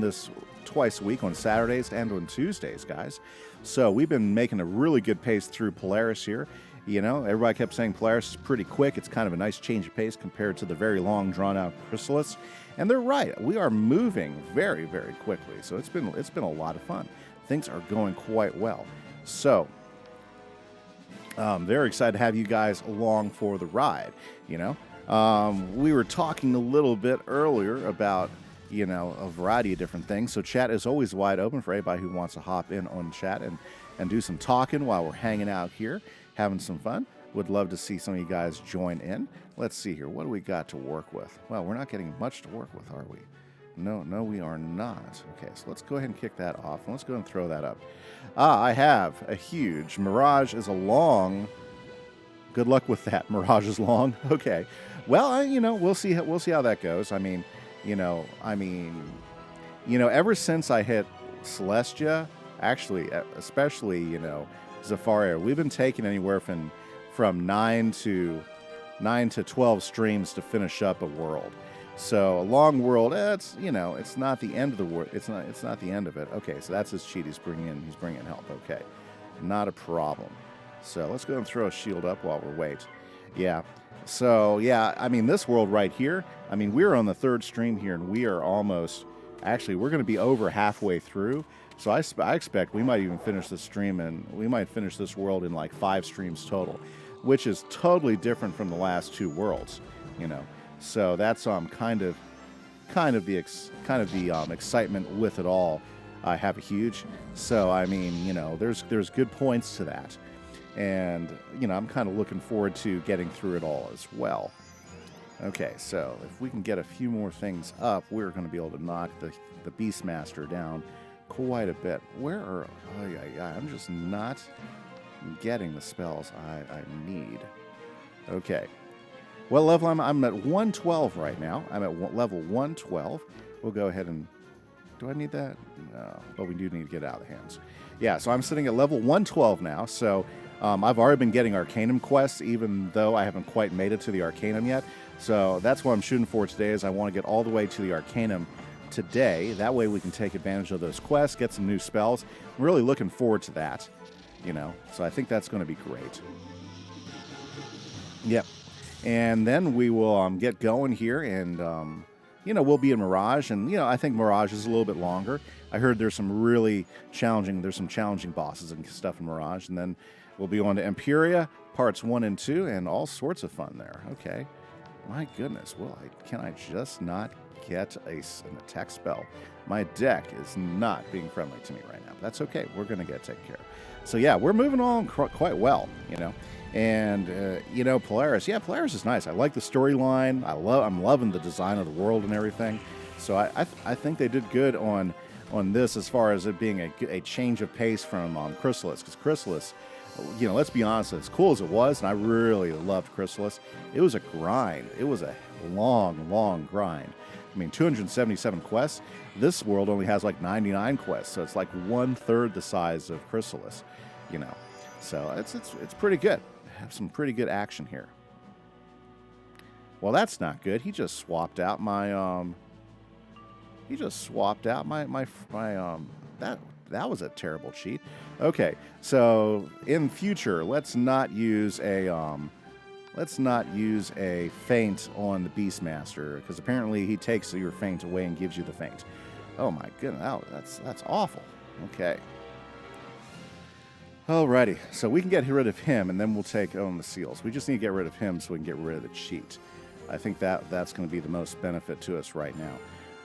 this twice a week on Saturdays and on Tuesdays, guys. So we've been making a really good pace through Polaris here. You know, everybody kept saying Polaris is pretty quick. It's kind of a nice change of pace compared to the very long, drawn-out Chrysalis, and they're right. We are moving very, very quickly. So it's been a lot of fun. Things are going quite well. So very excited to have you guys along for the ride. You know. We were talking a little bit earlier about, you know, a variety of different things. So chat is always wide open for anybody who wants to hop in on chat and do some talking while we're hanging out here, having some fun. Would love to see some of you guys join in. Let's see here. What do we got to work with? Well, we're not getting much to work with, are we? No, we are not. Okay, so let's go ahead and kick that off. And let's go ahead and throw that up. I have a huge. Mirage is a long. Good luck with that. Mirage is long. Okay. Well, you know, we'll see how that goes. I mean, ever since I hit Celestia, actually, especially, you know, Zafaria, we've been taking anywhere from 9 to 12 streams to finish up a world. So a long world, it's not the end of the world. It's not the end of it. Okay, so that's his cheat. He's bringing in help. Okay, not a problem. So let's go and throw a shield up while we wait. Yeah. So, yeah, I mean, this world right here, I mean, we're on the 3rd stream here, and we are almost, actually, we're going to be over halfway through. So I expect we might even finish this stream, and we might finish this world in like 5 streams total, which is totally different from the last 2 worlds, you know. So that's kind of the excitement with it all. I have a huge. So, I mean, you know, there's good points to that. And, you know, I'm kind of looking forward to getting through it all as well. Okay, so if we can get a few more things up, we're going to be able to knock the Beastmaster down quite a bit. I'm just not getting the spells I need. Okay. Well, level I'm at 112 right now. I'm at level 112. We'll go ahead and... Do I need that? No, but we do need to get out of the hands. Yeah, so I'm sitting at level 112 now, so... I've already been getting Arcanum quests, even though I haven't quite made it to the Arcanum yet. So that's what I'm shooting for today, is I want to get all the way to the Arcanum today. That way we can take advantage of those quests, get some new spells. I'm really looking forward to that, you know. So I think that's going to be great. Yep. And then we will get going here, and, you know, we'll be in Mirage. And, you know, I think Mirage is a little bit longer. I heard there's some really challenging, bosses and stuff in Mirage. And then we'll be on to Imperia, parts 1 and 2, and all sorts of fun there. Okay. My goodness. Well, can I just not get an attack spell? My deck is not being friendly to me right now. That's okay. We're going to get taken care of. So, yeah, we're moving on quite well, you know. And, you know, Polaris. Yeah, Polaris is nice. I like the storyline. I'm loving the design of the world and everything. So I think they did good on this as far as it being a change of pace from Chrysalis. Because Chrysalis, you know, let's be honest, as cool as it was, and I really loved Chrysalis, it was a grind. It was a long grind. I mean, 277 quests. This world only has like 99 quests, so it's like 1/3 the size of Chrysalis, you know. So it's pretty good. Have some pretty good action here. Well, that's not good. He just swapped out my that was a terrible cheat. Okay, so in future, let's not use a feint on the Beastmaster, because apparently he takes your feint away and gives you the feint. Oh my goodness, that's awful. Okay. Alrighty, so we can get rid of him, and then we'll take on the seals. We just need to get rid of him so we can get rid of the cheat. I think that's going to be the most benefit to us right now.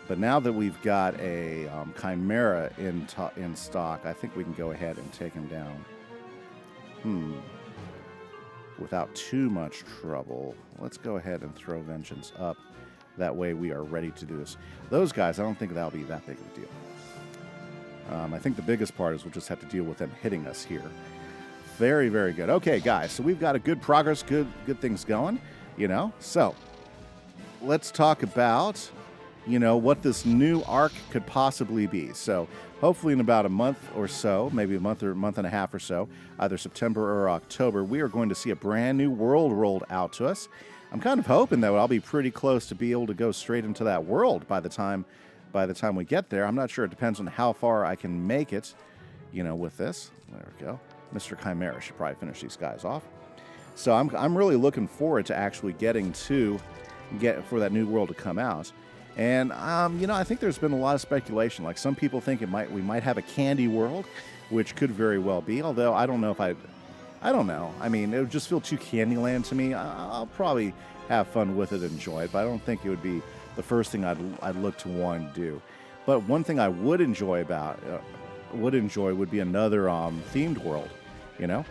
But now that we've got a Chimera in stock, I think we can go ahead and take him down. Without too much trouble. Let's go ahead and throw Vengeance up. That way we are ready to do this. Those guys, I don't think that'll be that big of a deal. I think the biggest part is we'll just have to deal with them hitting us here. Very, very good. Okay, guys, so we've got a good progress, good things going, you know. So let's talk about, you know, what this new arc could possibly be. So hopefully in about a month or so, maybe a month or a month and a half or so, either September or October, we are going to see a brand new world rolled out to us. I'm kind of hoping that I'll be pretty close to be able to go straight into that world by the time we get there. I'm not sure. It depends on how far I can make it, you know, with this. There we go. Mr. Chimera should probably finish these guys off. So I'm really looking forward to actually getting for that new world to come out. And, you know, I think there's been a lot of speculation. Like, some people think we might have a candy world, which could very well be. Although I don't know if I don't know. I mean, it would just feel too Candyland to me. I'll probably have fun with it, enjoy it, but I don't think it would be the first thing I'd look to want to do. But one thing I would enjoy would be another themed world, you know?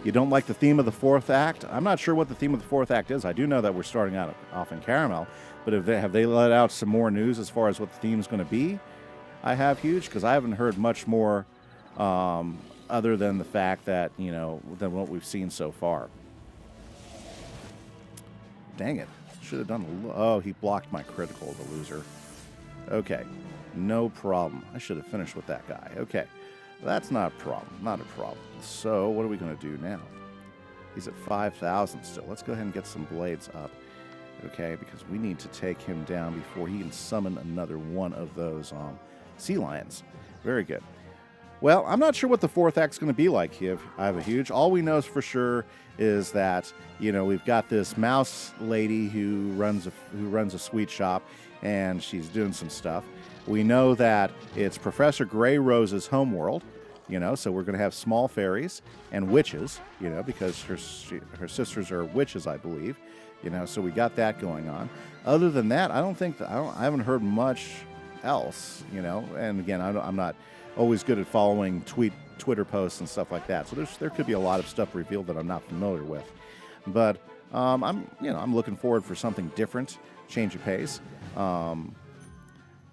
You don't like the theme of the fourth act? I'm not sure what the theme of the fourth act is. I do know that we're starting off in Caramel, but have they let out some more news as far as what the theme's going to be? I have huge, because I haven't heard much more other than the fact that, you know, than what we've seen so far. Dang it. Should have done oh, he blocked my critical, the loser. Okay. No problem. I should have finished with that guy. Okay. That's not a problem. Not a problem. So, what are we going to do now? He's at 5,000 still. Let's go ahead and get some blades up. Okay, because we need to take him down before he can summon another one of those sea lions. Very good. Well, I'm not sure what the fourth act's going to be like here. I have a huge. All we know for sure is that, you know, we've got this mouse lady who runs a sweet shop, and she's doing some stuff. We know that it's Professor Grey Rose's homeworld, you know, so we're going to have small fairies and witches, you know, because her sisters are witches, I believe, you know. So we got that going on. Other than that, I haven't heard much else, you know. And again, I'm not always good at following Twitter posts and stuff like that. So there could be a lot of stuff revealed that I'm not familiar with. But I'm looking forward for something different, change of pace,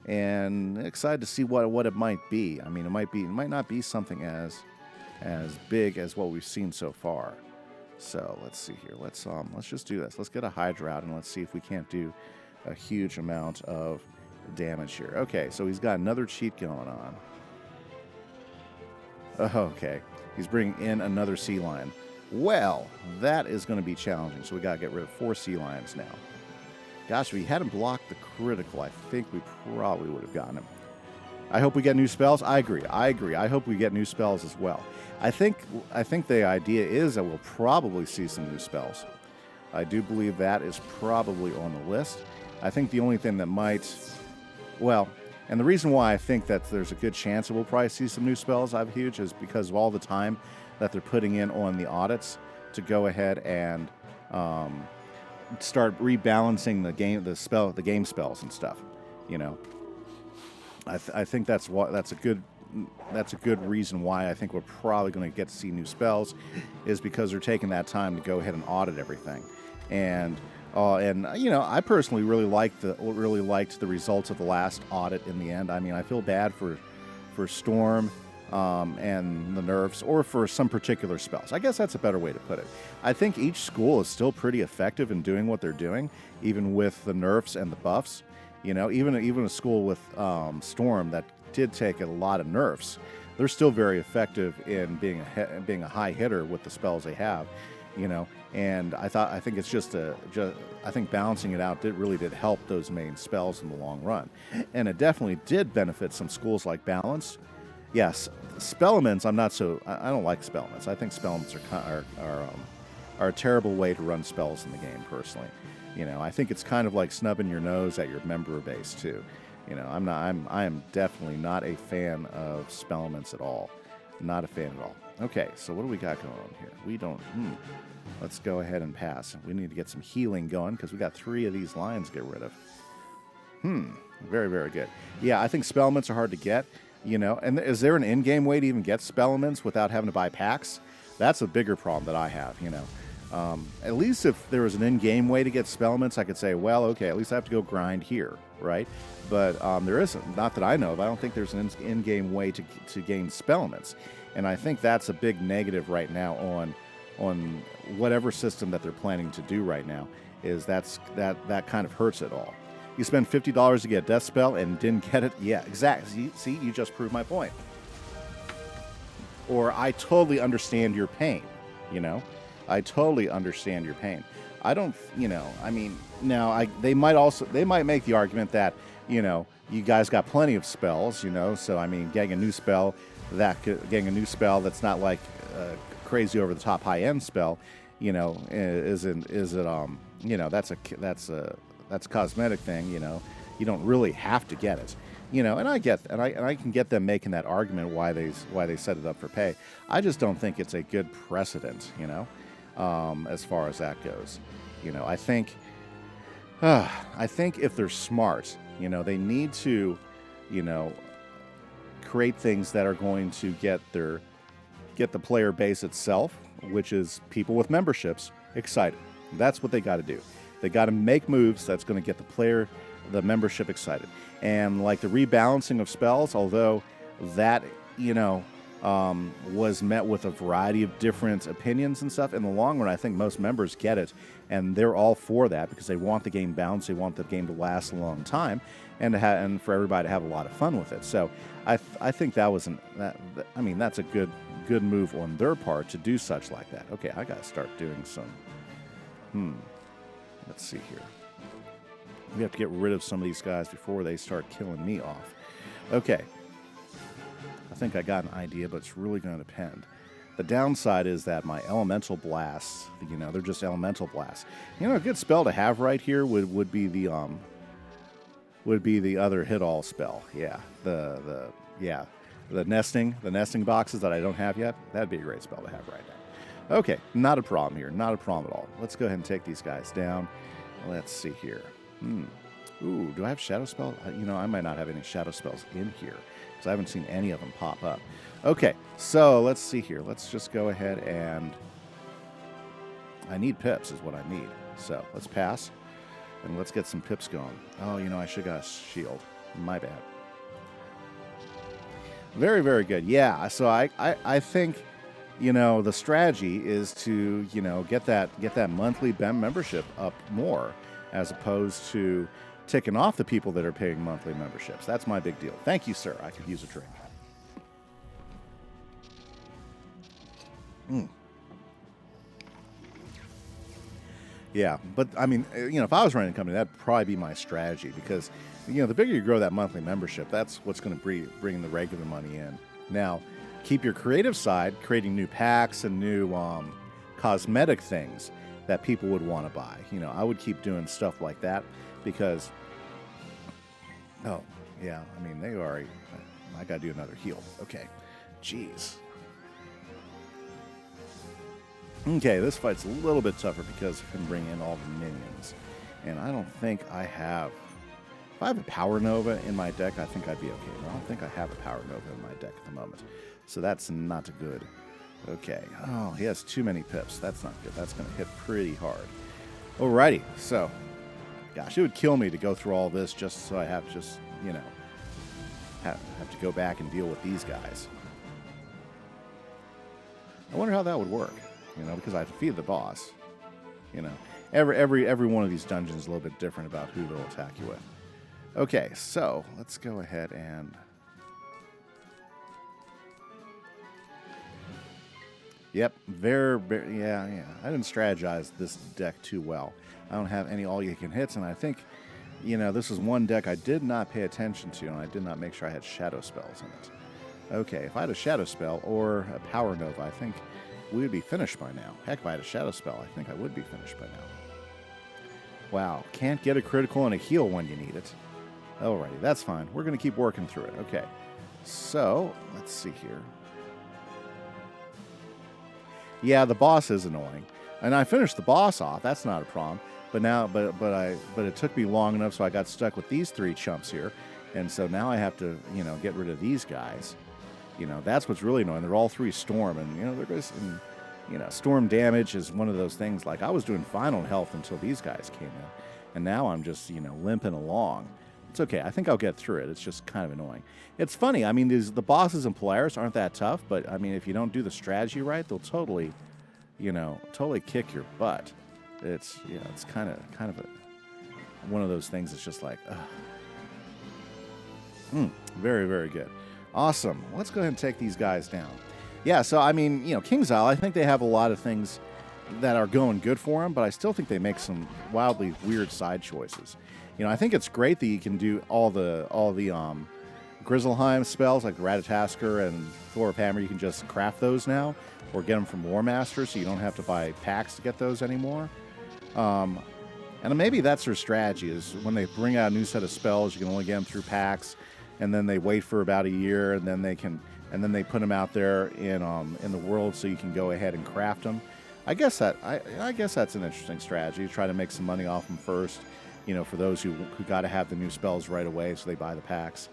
and excited to see what it might be. I mean, it might not be something as big as what we've seen so far. So let's see here. Let's just do this. Let's get a Hydra out and let's see if we can't do a huge amount of damage here. Okay, so he's got another cheat going on. Okay, he's bringing in another sea lion. Well, that is going to be challenging, so we got to get rid of 4 sea lions now. Gosh, if he hadn't blocked the critical, I think we probably would have gotten him. I hope we get new spells. I agree. I hope we get new spells as well. I think the idea is that we'll probably see some new spells. I do believe that is probably on the list. I think the only thing that might, well, and the reason why I think that there's a good chance that we'll probably see some new spells, I've huge, is because of all the time that they're putting in on the audits to go ahead and start rebalancing the game spells and stuff. You know, I think that's a good reason why I think we're probably going to get to see new spells, is because they're taking that time to go ahead and audit everything. And you know, I personally really liked the results of the last audit in the end. I mean, I feel bad for Storm and the nerfs, or for some particular spells. I guess that's a better way to put it. I think each school is still pretty effective in doing what they're doing, even with the nerfs and the buffs. You know, even a school with Storm that did take a lot of nerfs, they're still very effective in being a high hitter with the spells they have. You know, and I think it's I think balancing it out really did help those main spells in the long run, and it definitely did benefit some schools like Balance. Yes, Spellements. I don't like Spellements. I think Spellements are a terrible way to run spells in the game. Personally, you know, I think it's kind of like snubbing your nose at your member base too. You know, I am definitely not a fan of Spellements at all. Not a fan at all. Okay, so what do we got going on here? We don't... Let's go ahead and pass. We need to get some healing going, because we got 3 of these lions to get rid of. Very, very good. Yeah, I think Spellements are hard to get, you know. And is there an in-game way to even get Spellements without having to buy packs? That's a bigger problem that I have, you know. At least if there was an in-game way to get Spellements, I could say, well, okay, at least I have to go grind here, right? But there isn't. Not that I know of. I don't think there's an in-game way to gain Spellements. And I think that's a big negative right now on whatever system that they're planning to do right now, is that kind of hurts it all. You spend $50 to get a death spell and didn't get it? Yeah, exactly. See, you just proved my point. Or I totally understand your pain, you know? I totally understand your pain. I don't, you know, I mean, now they might make the argument that, you know, you guys got plenty of spells, you know, so I mean, getting a new spell that's not like crazy over the top high end spell, you know, you know, that's a cosmetic thing, you know. You don't really have to get it, you know. And I can get them making that argument why they set it up for pay. I just don't think it's a good precedent, you know, as far as that goes. You know, I think if they're smart, you know, they need to, you know, create things that are going to get the player base itself, which is people with memberships, excited. That's what they got to do. They got to make moves that's going to get the membership excited. And like the rebalancing of spells, although that, you know, was met with a variety of different opinions and stuff, in the long run, I think most members get it, and they're all for that because they want the game balanced. They want the game to last a long time, and for everybody to have a lot of fun with it. So I think that's a good move on their part to do such like that. Okay, I got to start doing some. Let's see here. We have to get rid of some of these guys before they start killing me off. Okay. I think I got an idea, but it's really going to depend. The downside is that my elemental blasts, you know, they're just elemental blasts. You know, a good spell to have right here would be the other hit all spell. Yeah, the nesting boxes that I don't have yet. That'd be a great spell to have right now. Okay, not a problem here. Not a problem at all. Let's go ahead and take these guys down. Let's see here. Ooh, do I have shadow spell? You know, I might not have any shadow spells in here because I haven't seen any of them pop up. Okay, so let's see here. Let's just go ahead and... I need pips is what I need. So let's pass and let's get some pips going. Oh, you know, I should have got a shield. My bad. Very, very good. Yeah, so I think... You know, the strategy is to, you know, get that monthly BEM membership up more, as opposed to ticking off the people that are paying monthly memberships. That's my big deal. Thank you, sir. I could use a drink. Yeah, but I mean, if I was running a company, that'd probably be my strategy because, the bigger you grow that monthly membership, that's what's going to bring the regular money in. Now, keep your creative side, creating new packs and new cosmetic things that people would want to buy. I would keep doing stuff like that because, oh, yeah, I mean, they already, I got to do another heal. Okay, jeez. Okay, this fight's a little bit tougher because of him bringing in all the minions. And I don't think I have... If I have a Power Nova in my deck, I think I'd be okay. But I don't think I have a Power Nova in my deck at the moment. So that's not good. Okay. Oh, he has too many pips. That's not good. That's going to hit pretty hard. Alrighty. So, gosh, it would kill me to go through all this just so I have just, have to go back and deal with these guys. I wonder how that would work. Because I defeated the boss. Every one of these dungeons is a little bit different about who they'll attack you with. Okay, so let's go ahead and... Yep, yeah. I didn't strategize this deck too well. I don't have any all-you-can-hits, and I think, this is one deck I did not pay attention to, and I did not make sure I had shadow spells in it. Okay, if I had a shadow spell or a Power Nova, I think we would be finished by now. Heck, if I had a shadow spell, I think I would be finished by now. Wow, can't get a critical and a heal when you need it. Alrighty, that's fine. We're going to keep working through it. Okay, so let's see here. Yeah, the boss is annoying, and I finished the boss off. That's not a problem. But it took me long enough, so I got stuck with these three chumps here, and so now I have to get rid of these guys. That's what's really annoying. They're all three storm, and they're just, storm damage is one of those things. Like I was doing fine on health until these guys came in, and now I'm just limping along. It's okay. I think I'll get through it. It's just kind of annoying. It's funny. I mean, the bosses in Polaris aren't that tough, but I mean, if you don't do the strategy right, they'll totally kick your butt. It's kind of one of those things. It's just like, very, very good. Awesome. Let's go ahead and take these guys down. Yeah, so, I mean, King's Isle, I think they have a lot of things that are going good for them, but I still think they make some wildly weird side choices. I think it's great that you can do all the Grizzleheim spells, like Ratatasker and Thorpe Hammer. You can just craft those now, or get them from War Master, so you don't have to buy packs to get those anymore. And maybe that's their strategy, is when they bring out a new set of spells, you can only get them through packs, and then they wait for about a year, and then they put them out there in the world, so you can go ahead and craft them. I guess that's an interesting strategy. Try to make some money off them first, for those who got to have the new spells right away, so they buy the packs.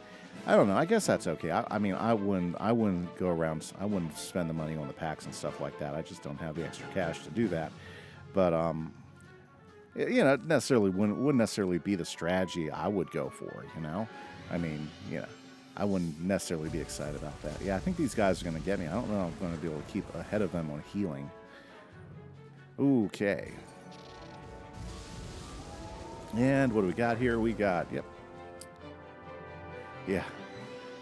I don't know. I guess that's okay. I mean, I wouldn't go around. I wouldn't spend the money on the packs and stuff like that. I just don't have the extra cash to do that. But it necessarily wouldn't necessarily be the strategy I would go for. I mean, I wouldn't necessarily be excited about that. Yeah, I think these guys are going to get me. I don't know if I'm going to be able to keep ahead of them on healing. Okay. And what do we got here? Yeah,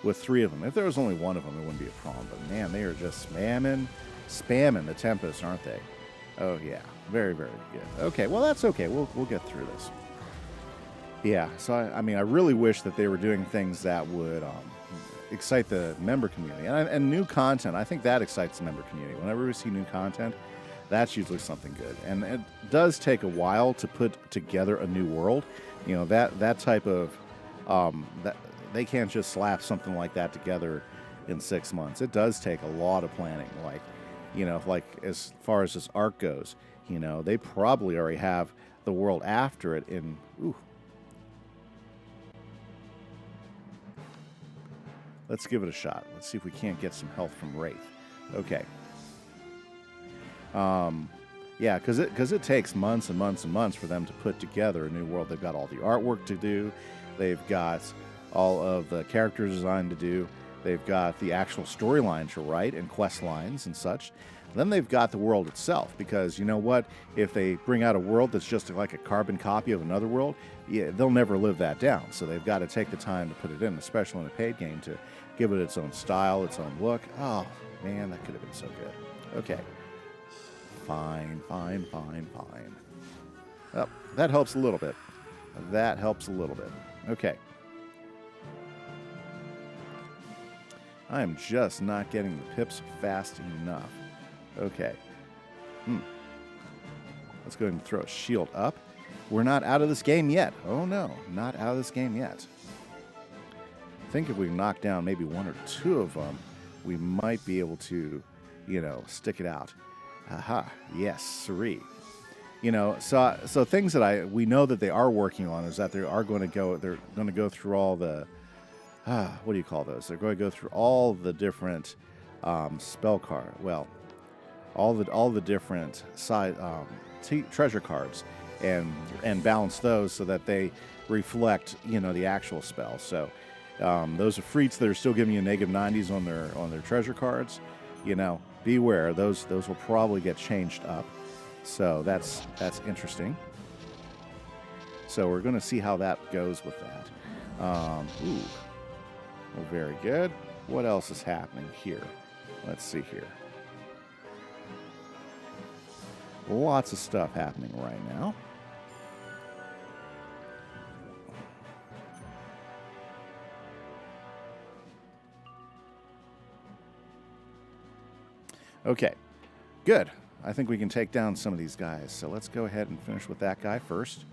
with three of them. If there was only one of them, it wouldn't be a problem. But man, they are just spamming the Tempest, aren't they? Oh yeah, very, very good. Okay, well that's okay. We'll get through this. Yeah, so I mean, I really wish that they were doing things that would excite the member community and new content. I think that excites the member community. Whenever we see new content, that's usually something good. And it does take a while to put together a new world. That type of that. They can't just slap something like that together in 6 months. It does take a lot of planning. Like as far as this arc goes, they probably already have the world after it in. Ooh. Let's give it a shot. Let's see if we can't get some health from Wraith. Okay. Yeah, because it takes months and months and months for them to put together a new world. They've got all the artwork to do. They've got all of the character design to do. They've got the actual storyline to write and quest lines and such. Then they've got the world itself, because you know what? If they bring out a world that's just like a carbon copy of another world, yeah, they'll never live that down. So they've got to take the time to put it in, especially in a paid game, to give it its own style, its own look. Oh, man, that could have been so good. Okay. Fine. Oh, that helps a little bit. That helps a little bit. Okay. I am just not getting the pips fast enough. Okay. Let's go ahead and throw a shield up. We're not out of this game yet. Oh, no. Not out of this game yet. I think if we knock down maybe one or two of them, we might be able to, stick it out. Aha. Yes, siree. So things that we know that they are working on is that they're going to go through all the, what do you call those? They're going to go through all the different spell card. Well, all the different treasure cards and balance those so that they reflect, the actual spell. So those are freaks that are still giving you negative 90s on their treasure cards. Beware. Those will probably get changed up. So that's interesting. So we're going to see how that goes with that. Well, very good. What else is happening here? Let's see here. Lots of stuff happening right now. Okay, good. I think we can take down some of these guys. So let's go ahead and finish with that guy first.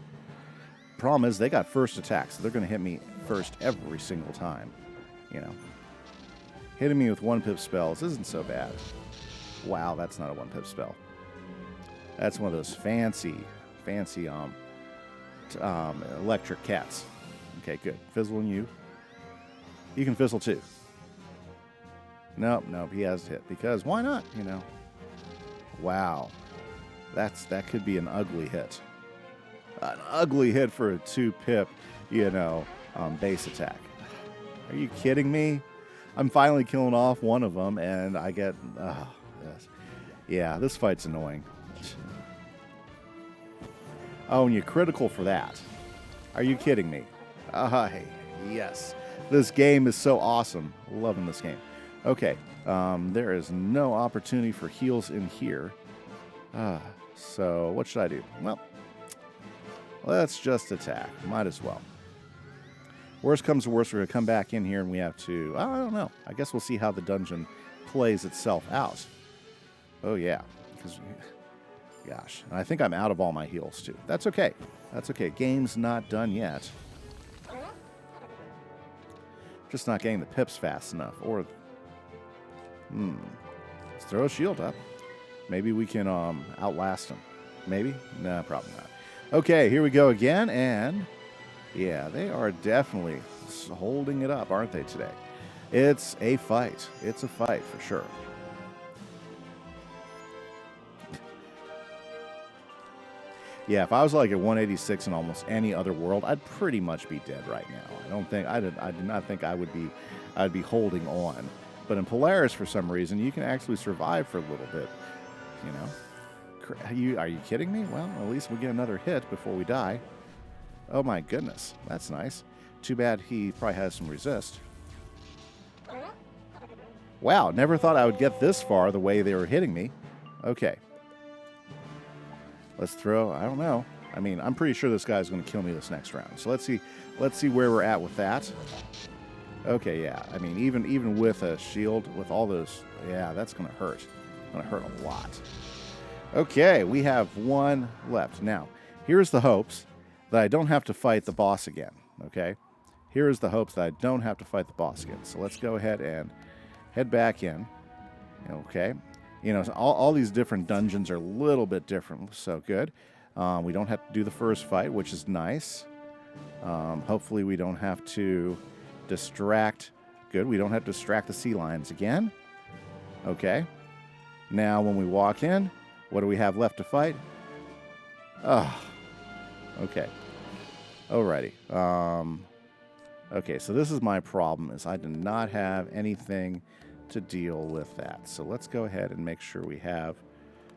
Problem is, they got first attack, so they're going to hit me first every single time. Hitting me with 1-pip spells isn't so bad. Wow, that's not a 1-pip spell. That's one of those fancy electric cats. Okay, good. Fizzle and you. You can fizzle too. Nope, he has hit. Because why not, Wow. That could be an ugly hit. An ugly hit for a 2-pip, base attack. Are you kidding me? I'm finally killing off one of them, and I get... yes. Yeah, this fight's annoying. Oh, and you're critical for that. Are you kidding me? Yes. This game is so awesome. Loving this game. Okay, there is no opportunity for heals in here. So what should I do? Well, let's just attack. Might as well. Worst comes to worst, we're going to come back in here and we have to... I don't know. I guess we'll see how the dungeon plays itself out. Oh, yeah. Because, gosh, I think I'm out of all my heals, too. That's okay. That's okay. Game's not done yet. Just not getting the pips fast enough. Or... Let's throw a shield up. Maybe we can outlast them. Maybe? Nah, probably not. Okay, here we go again, and yeah, they are definitely holding it up, aren't they, today? It's a fight. It's a fight for sure. Yeah, if I was like at 186 in almost any other world, I'd pretty much be dead right now. I did not think I'd be holding on. But in Polaris, for some reason, you can actually survive for a little bit. Are you kidding me? Well, at least we get another hit before we die. Oh my goodness, that's nice. Too bad he probably has some resist. Wow, never thought I would get this far the way they were hitting me. Okay. Let's throw, I don't know. I mean, I'm pretty sure this guy's going to kill me this next round. So let's see where we're at with that. Okay, yeah. I mean, even with a shield, with all those, yeah, that's going to hurt. It's going to hurt a lot. Okay, we have one left. Now, here's the hopes that I don't have to fight the boss again, okay? Here's the hopes that I don't have to fight the boss again. So let's go ahead and head back in, okay? All these different dungeons are a little bit different, so good. We don't have to do the first fight, which is nice. Hopefully we don't have to distract. Good, we don't have to distract the sea lions again. Okay. Now, when we walk in, what do we have left to fight? Okay. Alrighty. Okay, so this is my problem, is I do not have anything to deal with that. So let's go ahead and make sure we have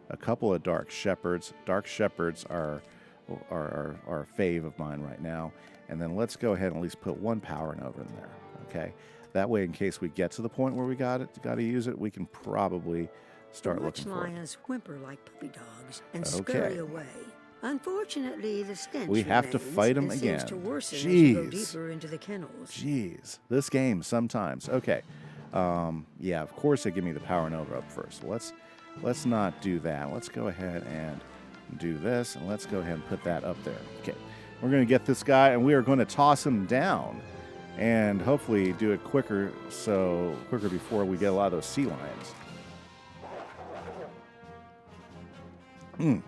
a couple of Dark Shepherds. Dark Shepherds are a fave of mine right now. And then let's go ahead and at least put one power nova in there, okay? That way, in case we get to the point where we got to use it, we can probably start looking for it. Lions whimper like puppy dogs and scurry away. Unfortunately, the stench We have to remains fight him and again. seems to worsen as you go Jeez. deeper into the kennels. Jeez. This game sometimes. Okay. Yeah, of course they give me the Power Nova up first. Let's not do that. Let's go ahead and do this, and let's go ahead and put that up there. Okay. We're going to get this guy, and we are going to toss him down and hopefully do it quicker before we get a lot of those sea lions.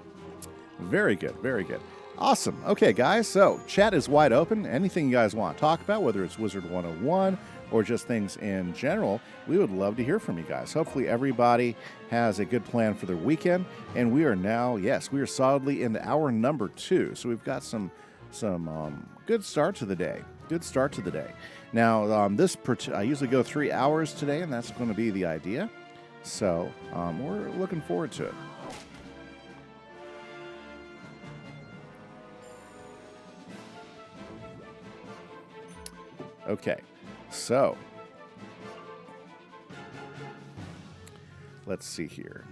Very good, very good. Awesome. Okay, guys, so chat is wide open. Anything you guys want to talk about, whether it's Wizard101 or just things in general, we would love to hear from you guys. Hopefully everybody has a good plan for their weekend. And we are now, yes, we are solidly in hour number 2. So we've got some good start to the day. Good start to the day. Now, I usually go 3 hours today, and that's going to be the idea. So we're looking forward to it. Okay, so let's see here.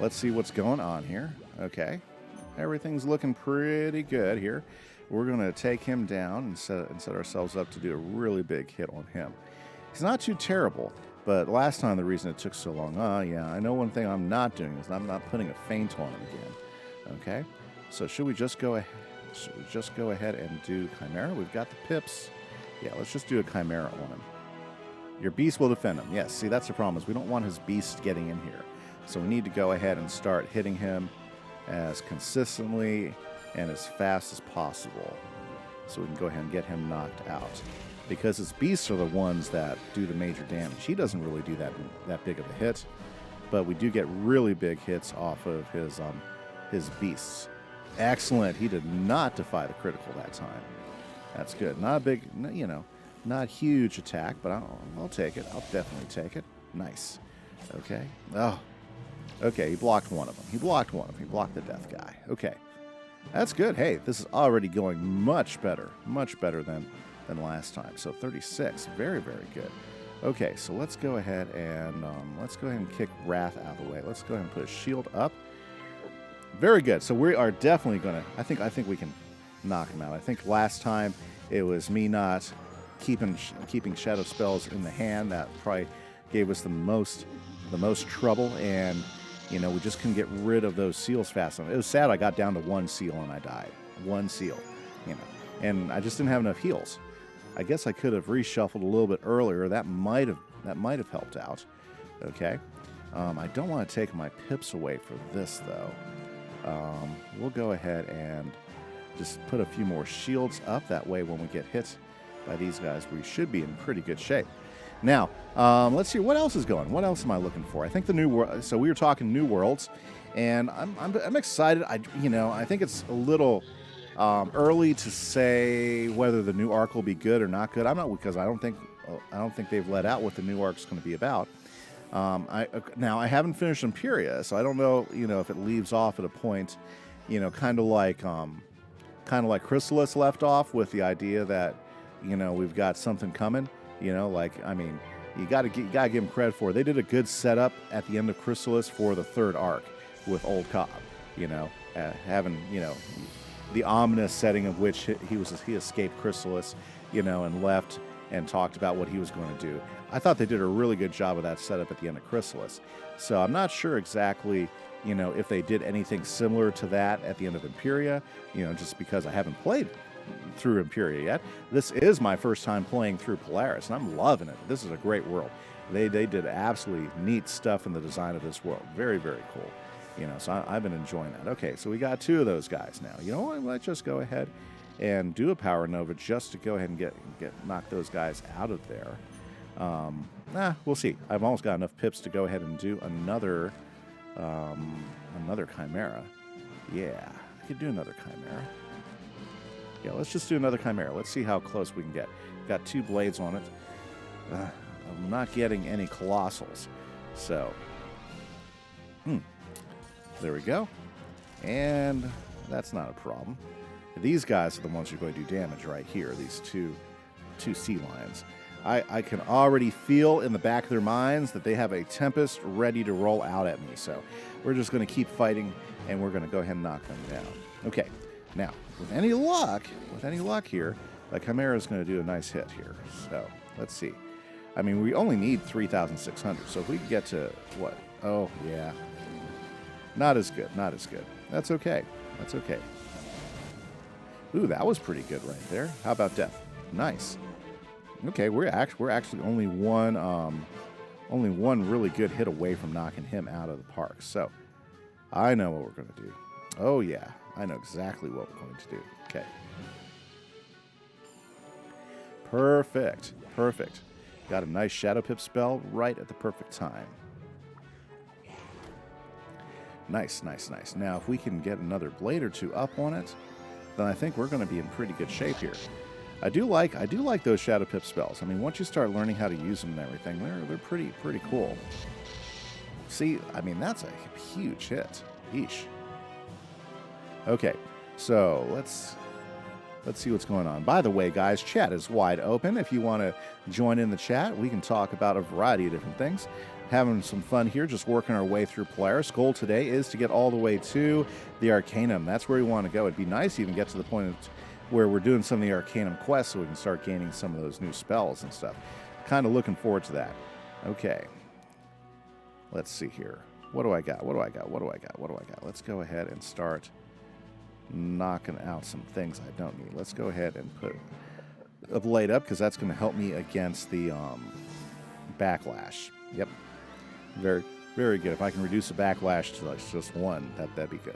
Let's see what's going on here. Okay, everything's looking pretty good here. We're going to take him down and set ourselves up to do a really big hit on him. He's not too terrible, but last time the reason it took so long, yeah, I know one thing I'm not doing is I'm not putting a feint on him again. Okay. So should we just go ahead and do Chimera? We've got the pips. Yeah, let's just do a Chimera on him. Your beast will defend him. Yes, see, that's the problem is we don't want his beast getting in here. So we need to go ahead and start hitting him as consistently and as fast as possible. So we can go ahead and get him knocked out. Because his beasts are the ones that do the major damage. He doesn't really do that big of a hit. But we do get really big hits off of his beasts. Excellent. He did not defy the critical that time. That's good. Not a big, not huge attack, but I'll take it. I'll definitely take it. Nice. Okay. Oh. Okay, he blocked one of them. He blocked the death guy. Okay. That's good. Hey, this is already going much better than last time. So 36. Very, very good. Okay, so let's go ahead and kick Wrath out of the way. Let's go ahead and put a shield up. Very good. So we are definitely going to... I think we can knock him out. I think last time it was me not keeping shadow spells in the hand. That probably gave us the most trouble, and we just couldn't get rid of those seals fast enough. It was sad I got down to 1 seal and I died. 1 seal. And I just didn't have enough heals. I guess I could have reshuffled a little bit earlier. That might have helped out. Okay. I don't want to take my pips away for this though. We'll go ahead and just put a few more shields up. That way when we get hit by these guys, we should be in pretty good shape. Now, let's see what else is going. What else am I looking for? I think the new world. So we were talking new worlds, and I'm excited. I think it's a little early to say whether the new arc will be good or not good. I'm not, because I don't think they've let out what the new arc is going to be about. Now I haven't finished Imperia, so I don't know, if it leaves off at a point, kind of like Chrysalis left off with the idea that, we've got something coming. You gotta give them credit for it. They did a good setup at the end of Chrysalis for the 3rd arc with Old Cobb. Having the ominous setting of which he escaped Chrysalis, and left and talked about what he was going to do. I thought they did a really good job of that setup at the end of Chrysalis. So I'm not sure exactly, if they did anything similar to that at the end of Imperia, just because I haven't played through Imperia yet. This is my first time playing through Polaris, and I'm loving it. This is a great world. They did absolutely neat stuff in the design of this world. Very, very cool. So I've been enjoying that. Okay, so we got 2 of those guys now. You know what? Let's just go ahead and do a Power Nova just to go ahead and knock those guys out of there. We'll see. I've almost got enough pips to go ahead and do another Chimera. Yeah, I could do another Chimera. Yeah, let's just do another Chimera. Let's see how close we can get. Got 2 blades on it. I'm not getting any Colossals. So, there we go. And that's not a problem. These guys are the ones who are going to do damage right here, these two sea lions. I can already feel in the back of their minds that they have a Tempest ready to roll out at me. So we're just going to keep fighting, and we're going to go ahead and knock them down. Okay, now, with any luck here, the Chimera is going to do a nice hit here. So let's see. I mean, we only need 3,600, so if we get to, what? Oh, yeah. Not as good, not as good. That's okay. That's okay. Ooh, that was pretty good right there. How about death? Nice. Okay, we're actually only one really good hit away from knocking him out of the park. So I know what we're going to do. Oh yeah, I know exactly what we're going to do. Okay. Perfect. Perfect. Got a nice Shadow Pip spell right at the perfect time. Nice, nice, nice. Now, if we can get another blade or two up on it, then I think we're going to be in pretty good shape here. I do like those Shadow Pip spells. I mean, once you start learning how to use them and everything, they're pretty cool. See, I mean, that's a huge hit. Yeesh. Okay, so let's see what's going on. By the way, guys, chat is wide open. If you want to join in the chat, we can talk about a variety of different things. Having some fun here, just working our way through Polaris. Goal today is to get all the way to the Arcanum. That's where we want to go. It'd be nice to even get to the point where we're doing some of the Arcanum quests so we can start gaining some of those new spells and stuff. Kind of looking forward to that. Okay. Let's see here. What do I got? What do I got? What do I got? What do I got? Let's go ahead and start knocking out some things I don't need. Let's go ahead and put a blade up because that's going to help me against the backlash. Yep. Very, very good. If I can reduce the backlash to like just one, that'd be good.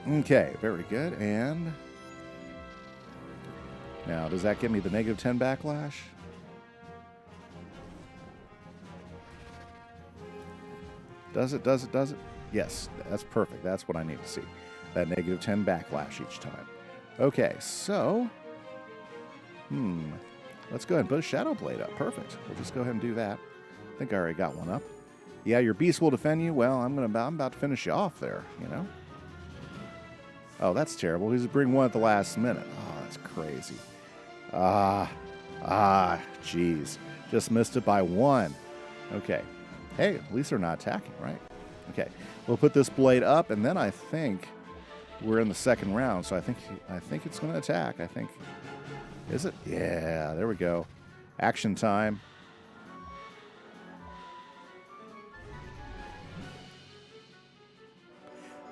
Okay, very good. And now, does that give me the -10 backlash? Does it? Does it? Does it? Yes, that's perfect. That's what I need to see. That -10 backlash each time. Okay, so let's go ahead and put a Shadow Blade up. Perfect. We'll just go ahead and do that. I think I already got one up. Yeah, your beast will defend you. Well, I'm about to finish you off there, you know. Oh, that's terrible. He's bring one at the last minute. Oh, that's crazy. Jeez. Just missed it by one. Okay. Hey, at least they're not attacking, right? Okay. We'll put this blade up, and then I think we're in the second round, so I think it's going to attack. I think. Is it? Yeah, there we go. Action time.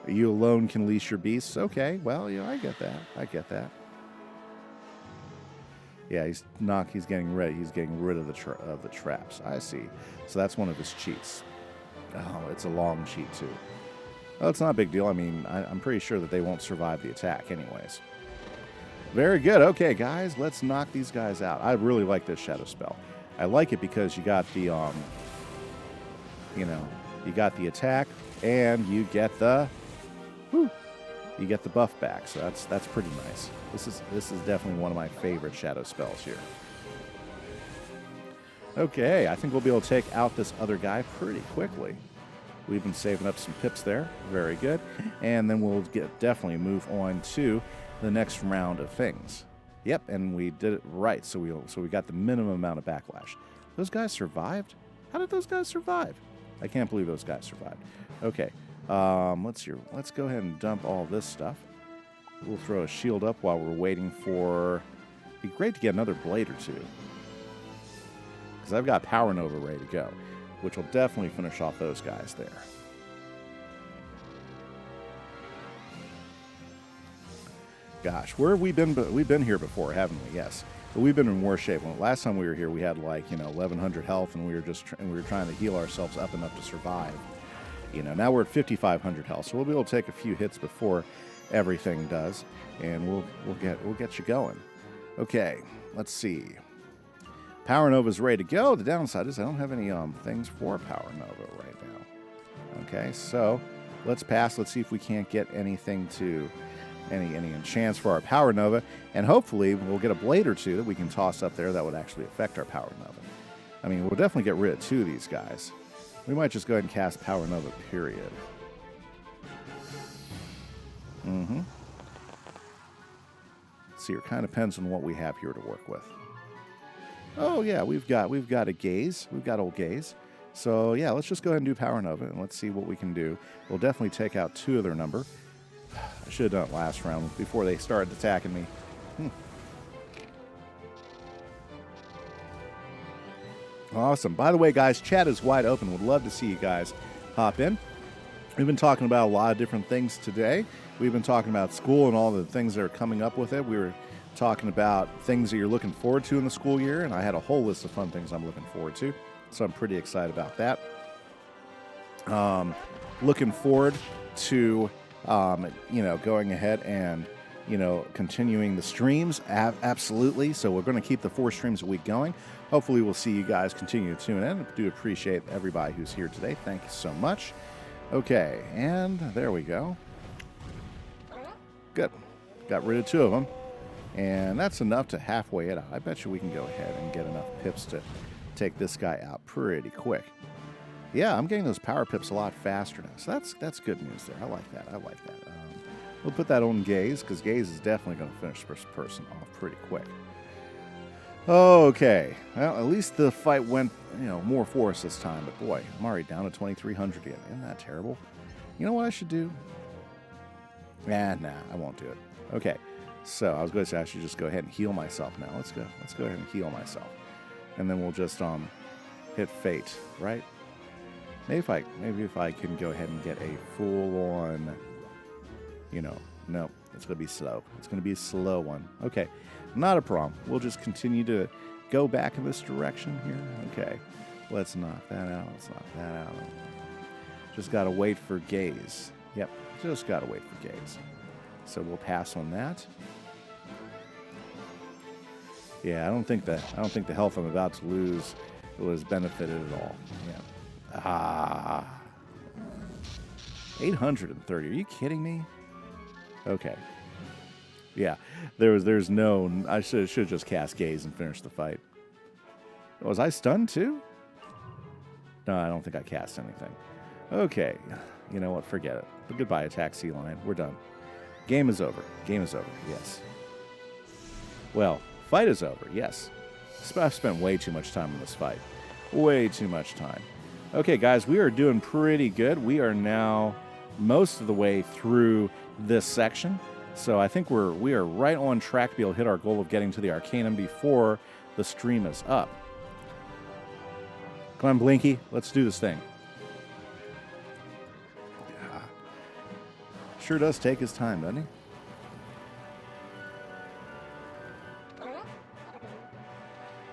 You alone can leash your beasts. Okay, well, I get that. I get that. Yeah, he's getting rid of the traps. I see. So that's one of his cheats. Oh, it's a long cheat too. Well, it's not a big deal. I mean, I'm pretty sure that they won't survive the attack anyways. Very good. Okay, guys, let's knock these guys out. I really like this shadow spell. I like it because you got the you got the attack and you get the buff back, so that's pretty nice. This is definitely one of my favorite shadow spells here. Okay, I think we'll be able to take out this other guy pretty quickly. We've been saving up some pips there. Very good. And then we'll definitely move on to the next round of things. Yep, and we did it right, so we got the minimum amount of backlash. Those guys survived? How did those guys survive? I can't believe those guys survived. Okay. Let's go ahead and dump all this stuff. We'll throw a shield up while we're waiting for... It'd be great to get another blade or two. Because I've got Power Nova ready to go, which will definitely finish off those guys there. Gosh, where have we been? We've been here before, haven't we? Yes. But we've been in worse shape. When last time we were here, we had 1,100 health, and we were trying to heal ourselves up enough to survive. Now we're at 5,500 health, so we'll be able to take a few hits before everything does, and we'll get you going. Okay, let's see. Power Nova's ready to go. The downside is I don't have any things for Power Nova right now. Okay, so let's pass. Let's see if we can't get anything to any enchants for our Power Nova, and hopefully we'll get a blade or two that we can toss up there that would actually affect our Power Nova. I mean, we'll definitely get rid of two of these guys. We might just go ahead and cast Power Nova, period. See, it kind of depends on what we have here to work with. Oh yeah, we've got a gaze. We've got old gaze. So yeah, let's just go ahead and do Power Nova and let's see what we can do. We'll definitely take out 2 of their number. I should have done it last round before they started attacking me. Awesome. By the way, guys, chat is wide open. Would love to see you guys hop in. We've been talking about a lot of different things today. We've been talking about school and all the things that are coming up with it. We were talking about things that you're looking forward to in the school year, and I had a whole list of fun things I'm looking forward to. So I'm pretty excited about that. Looking forward to, going ahead and, continuing the streams. Absolutely. So we're going to keep the 4 streams a week going. Hopefully we'll see you guys continue to tune in. I do appreciate everybody who's here today. Thank you so much. Okay, and there we go. Good. Got rid of 2 of them. And that's enough to halfway it out. I bet you we can go ahead and get enough pips to take this guy out pretty quick. Yeah, I'm getting those power pips a lot faster now. So that's good news there. I like that. We'll put that on Gaze, because Gaze is definitely going to finish this person off pretty quick. Okay. Well, at least the fight went, more for us this time. But boy, I'm already down to 2,300 again. Isn't that terrible? You know what I should do? Nah, I won't do it. Okay. So I was going to say I should just go ahead and heal myself now. Let's go ahead and heal myself. And then we'll just hit Fate, right? Maybe if I can go ahead and get a full on, no, it's going to be slow. It's going to be a slow one. Okay, not a problem. We'll just continue to go back in this direction here. Okay, let's knock that out. Just got to wait for Gaze. Yep, just got to wait for Gaze. So we'll pass on that. Yeah, I don't think the health I'm about to lose was benefited at all. Yeah. 830. Are you kidding me? Okay. Yeah. There's no. I should just cast Gaze and finish the fight. Was I stunned too? No, I don't think I cast anything. Okay. You know what? Forget it. But goodbye, Attack Sea Lion. We're done. Game is over. Yes. Well, fight is over. Yes. I've spent way too much time in this fight. Way too much time. Okay, guys, we are doing pretty good. We are now most of the way through this section. So I think we are right on track to be able to hit our goal of getting to the Arcanum before the stream is up. Come on, Blinky. Let's do this thing. Yeah. Sure does take his time, doesn't he?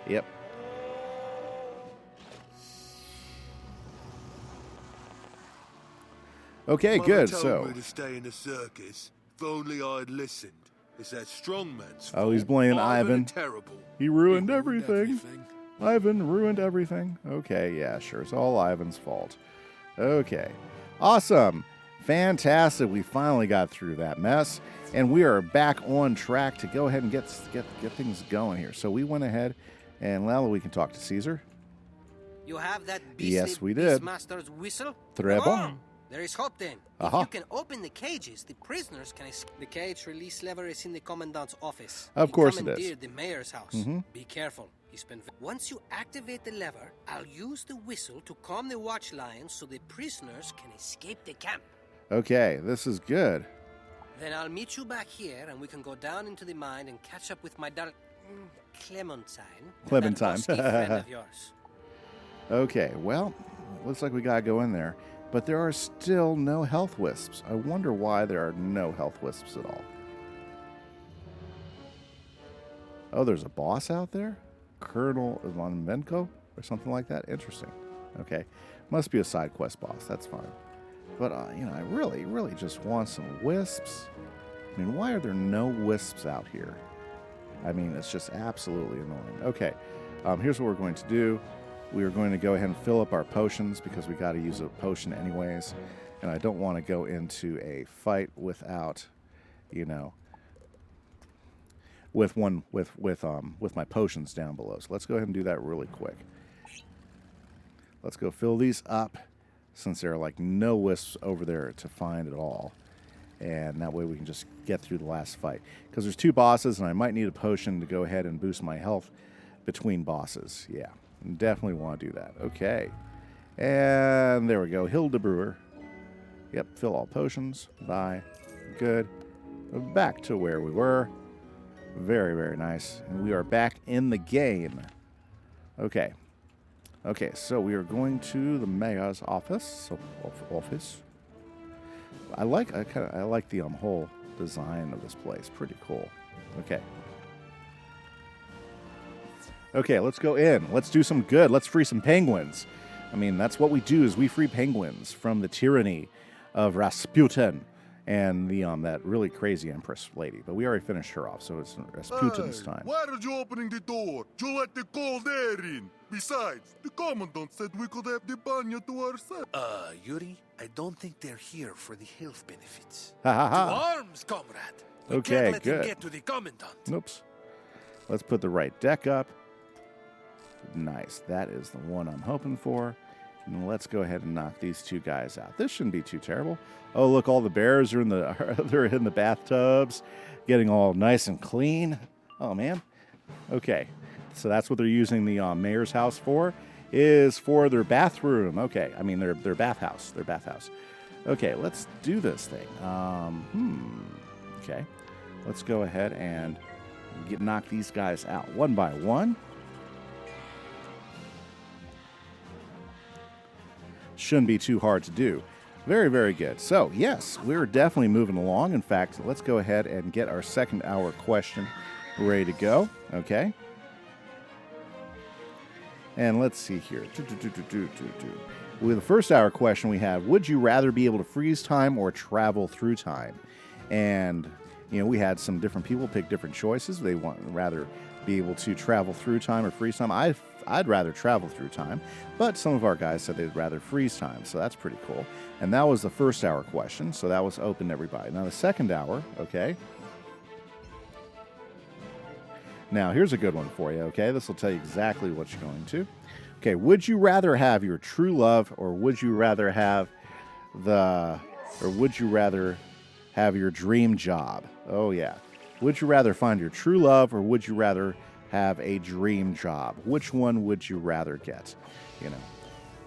Yep. Okay, Mama good. told So, me to stay in the circus. If only I'd listened. It's that strong man's oh, he's blaming Ivan. Terrible. He ruined everything. Ivan ruined everything. Okay, yeah, sure. It's all Ivan's fault. Okay. Awesome. Fantastic. We finally got through that mess, and we are back on track to go ahead and get things going here. So we went ahead, and now we can talk to Caesar. You have that beastly Yes, we did. Beastmaster's whistle? Très bon. There is hope then. Aha. If you can open the cages, the prisoners can escape. The cage release lever is in the commandant's office. Of course it is. Commandeered the mayor's house. Be careful. Once you activate the lever, I'll use the whistle to calm the watch lions so the prisoners can escape the camp. Okay, this is good. Then I'll meet you back here and we can go down into the mine and catch up with my Clementine. Clementine. That friend of yours. Okay, well, looks like we gotta go in there. But there are still no health wisps. I wonder why there are no health wisps at all. Oh, there's a boss out there? Colonel Ivanenko or something like that? Interesting. Okay. Must be a side quest boss. That's fine. But, I really just want some wisps. I mean, why are there no wisps out here? I mean, it's just absolutely annoying. Okay. Here's what we're going to do. We are going to go ahead and fill up our potions because we got to use a potion anyways. And I don't want to go into a fight without, with my potions down below. So let's go ahead and do that really quick. Let's go fill these up since there are like no wisps over there to find at all. And that way we can just get through the last fight. Because there's 2 bosses and I might need a potion to go ahead and boost my health. between bosses. Yeah, definitely want to do that. Okay. And there we go. Hilda Brewer. Yep, fill all potions. Bye. Good. Back to where we were. Very, very nice. And we are back in the game. Okay. Okay, so we are going to the mayor's office. I like the whole design of this place. Pretty cool. Okay. Okay, let's go in. Let's do some good. Let's free some penguins. I mean, that's what we do, is we free penguins from the tyranny of Rasputin and the that really crazy Empress lady. But we already finished her off, so it's Rasputin's time. Why are you opening the door? You let the cold air in. Besides, the commandant said we could have the banyo to ourselves. Yuri, I don't think they're here for the health benefits. Ha ha To ha. arms, comrade. We Okay, can't let good. him get to the commandant. Oops. Let's put the right deck up. Nice. That is the one I'm hoping for. And let's go ahead and knock these two guys out. This shouldn't be too terrible. Oh, look, all the bears are in they're in the bathtubs, getting all nice and clean. Oh, man. Okay. So that's what they're using the mayor's house for, is for their bathroom. Okay. I mean, their bathhouse. Their bathhouse. Okay, let's do this thing. Okay. Let's go ahead and knock these guys out one by one. Shouldn't be too hard to do. Very, very good. So, yes, we're definitely moving along. In fact, let's go ahead and get our second hour question ready to go. Okay. And let's see here. With the first hour question we have, would you rather be able to freeze time or travel through time? And, you know, we had some different people pick different choices. They want rather be able to travel through time or freeze time. I'd rather travel through time, but some of our guys said they'd rather freeze time, so that's pretty cool. And that was the first hour question, so that was open to everybody. Now the second hour, okay. Now here's a good one for you, okay? This will tell you exactly what you're going to. Okay, would you rather have your true love, or would you rather have your dream job? Oh yeah. Would you rather find your true love, or would you rather have a dream job? Which one would you rather get? You know,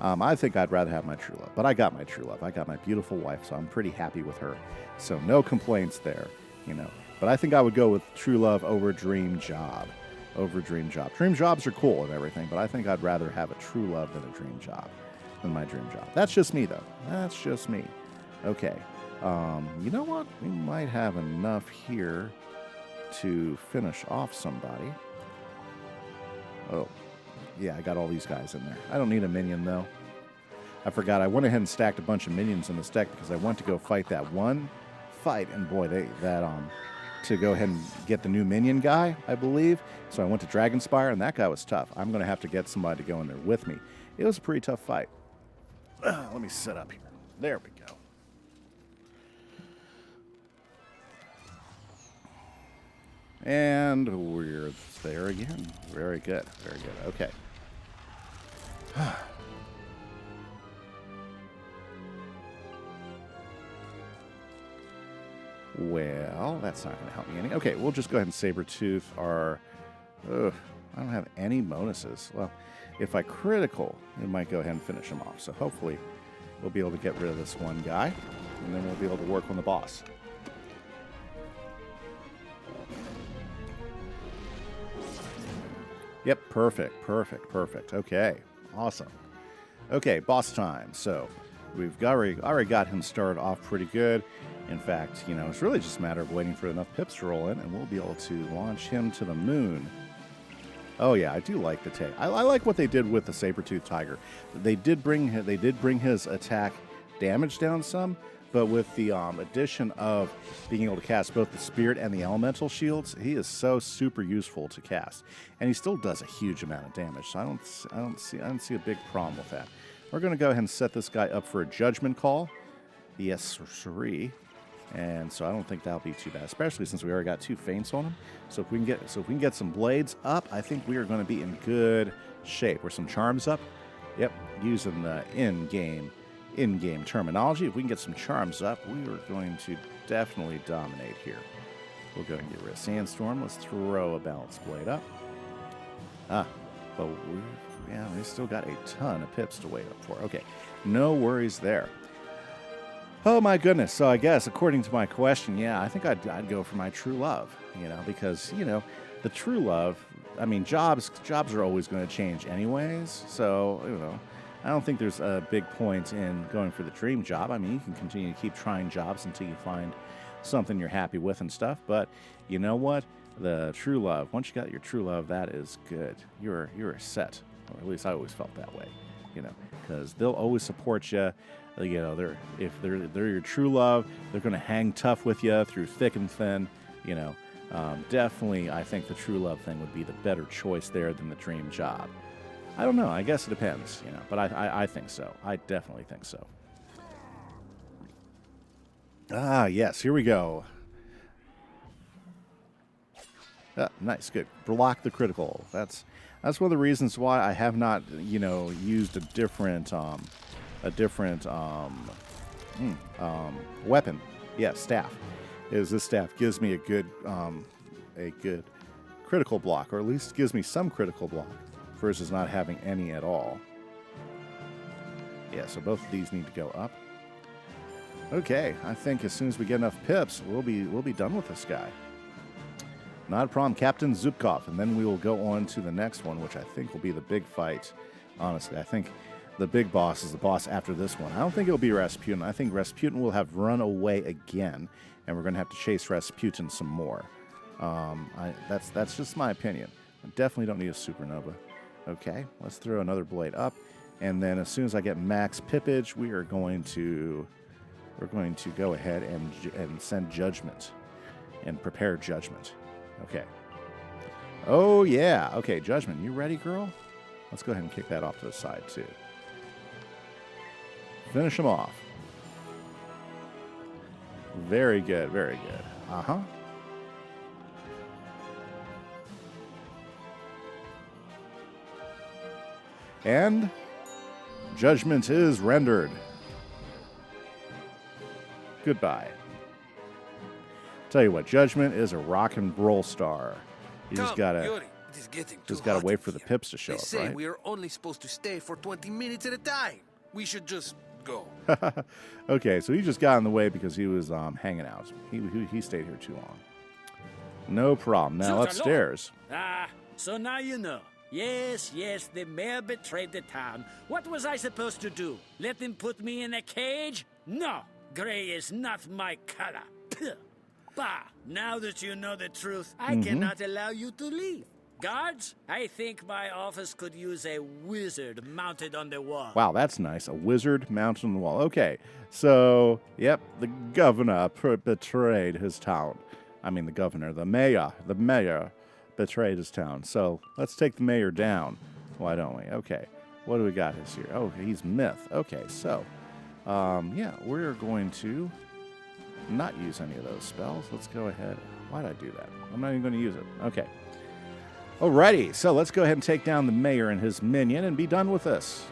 I think I'd rather have my true love, but I got my true love. I got my beautiful wife, so I'm pretty happy with her. So no complaints there, you know. But I think I would go with true love over dream job. Over dream job. Dream jobs are cool and everything, but I think I'd rather have a true love than a dream job, than my dream job. That's just me, though. That's just me. Okay. You know what? We might have enough here to finish off somebody. Oh, yeah, I got all these guys in there. I don't need a minion, though. I forgot. I went ahead and stacked a bunch of minions in this deck because I went to go fight that one fight, and boy, to go ahead and get the new minion guy, I believe. So I went to Dragonspire, and that guy was tough. I'm going to have to get somebody to go in there with me. It was a pretty tough fight. Let me set up here. There we go. And we're there again. Very good. Very good. Okay. Well, that's not going to help me any. Okay, we'll just go ahead and Sabertooth our... I don't have any bonuses. Well, if I critical, it might go ahead and finish him off. So hopefully we'll be able to get rid of this one guy, and then we'll be able to work on the boss. Yep, perfect, perfect, perfect. Okay, awesome. Okay, boss time. So we've already got him started off pretty good. In fact, you know, it's really just a matter of waiting for enough pips to roll in, and we'll be able to launch him to the moon. Oh yeah, I do like the take. I like what they did with the Sabertooth Tiger. They did bring his attack damage down some, but with the addition of being able to cast both the Spirit and the Elemental shields, he is so super useful to cast, and he still does a huge amount of damage. So I don't see a big problem with that. We're going to go ahead and set this guy up for a Judgment Call. Yes, sirree. And so I don't think that'll be too bad, especially since we already got 2 feints on him. So if we can get some blades up, I think we are going to be in good shape. Or some charms up. Yep, using the in-game terminology. If we can get some charms up, we are going to definitely dominate here. We'll go and get rid of Sandstorm. Let's throw a Balance Blade up. But we still got a ton of pips to wait up for. Okay, no worries there. Oh my goodness. So I guess according to my question, yeah, I think I'd go for my true love, because, the true love, I mean, jobs are always going to change anyways. So, I don't think there's a big point in going for the dream job. I mean, you can continue to keep trying jobs until you find something you're happy with and stuff. But you know what? The true love, once you got your true love, that is good. You're set. Or at least I always felt that way, because they'll always support you. If they're your true love, they're going to hang tough with you through thick and thin. Definitely, I think the true love thing would be the better choice there than the dream job. I don't know. I guess it depends, but I think so. I definitely think so. Ah, yes. Here we go. Nice, good. Block the critical. That's one of the reasons why I have not, used a different weapon. Yeah, staff. This staff gives me a good critical block, or at least gives me some critical block, versus not having any at all. Yeah, so both of these need to go up. Okay, I think as soon as we get enough pips, we'll be done with this guy. Not a problem, Captain Zubkov, and then we will go on to the next one, which I think will be the big fight. Honestly, I think the big boss is the boss after this one. I don't think it'll be Rasputin. I think Rasputin will have run away again, and we're going to have to chase Rasputin some more. That's just my opinion. I definitely don't need a supernova. Okay, let's throw another blade up, and then as soon as I get max pippage, we're going to go ahead and send judgment and prepare judgment. Okay. Oh yeah. Okay, judgment. You ready, girl? Let's go ahead and kick that off to the side too. Finish him off. Very good. Very good. Uh-huh. And judgment is rendered. Goodbye. Tell you what, judgment is a rock and roll star. You just gotta wait for the pips to show up, right? We are only supposed to stay for 20 minutes at a time. We should just go. Okay, so he just got in the way because he was hanging out. He stayed here too long. No problem. Now upstairs. So now you know. Yes, the mayor betrayed the town. What was I supposed to do? Let him put me in a cage? No, gray is not my color. Puh. Bah, now that you know the truth, I cannot allow you to leave. Guards, I think my office could use a wizard mounted on the wall. Wow, that's nice. A wizard mounted on the wall. Okay, so, yep, the governor betrayed his town. I mean, the mayor betrayed his town. So, let's take the mayor down. Why don't we? Okay, what do we got here? Oh, he's myth. Okay, so, yeah, we're going to not use any of those spells. Let's go ahead. Why did I do that? I'm not even going to use it. Okay. Alrighty, so let's go ahead and take down the mayor and his minion and be done with this.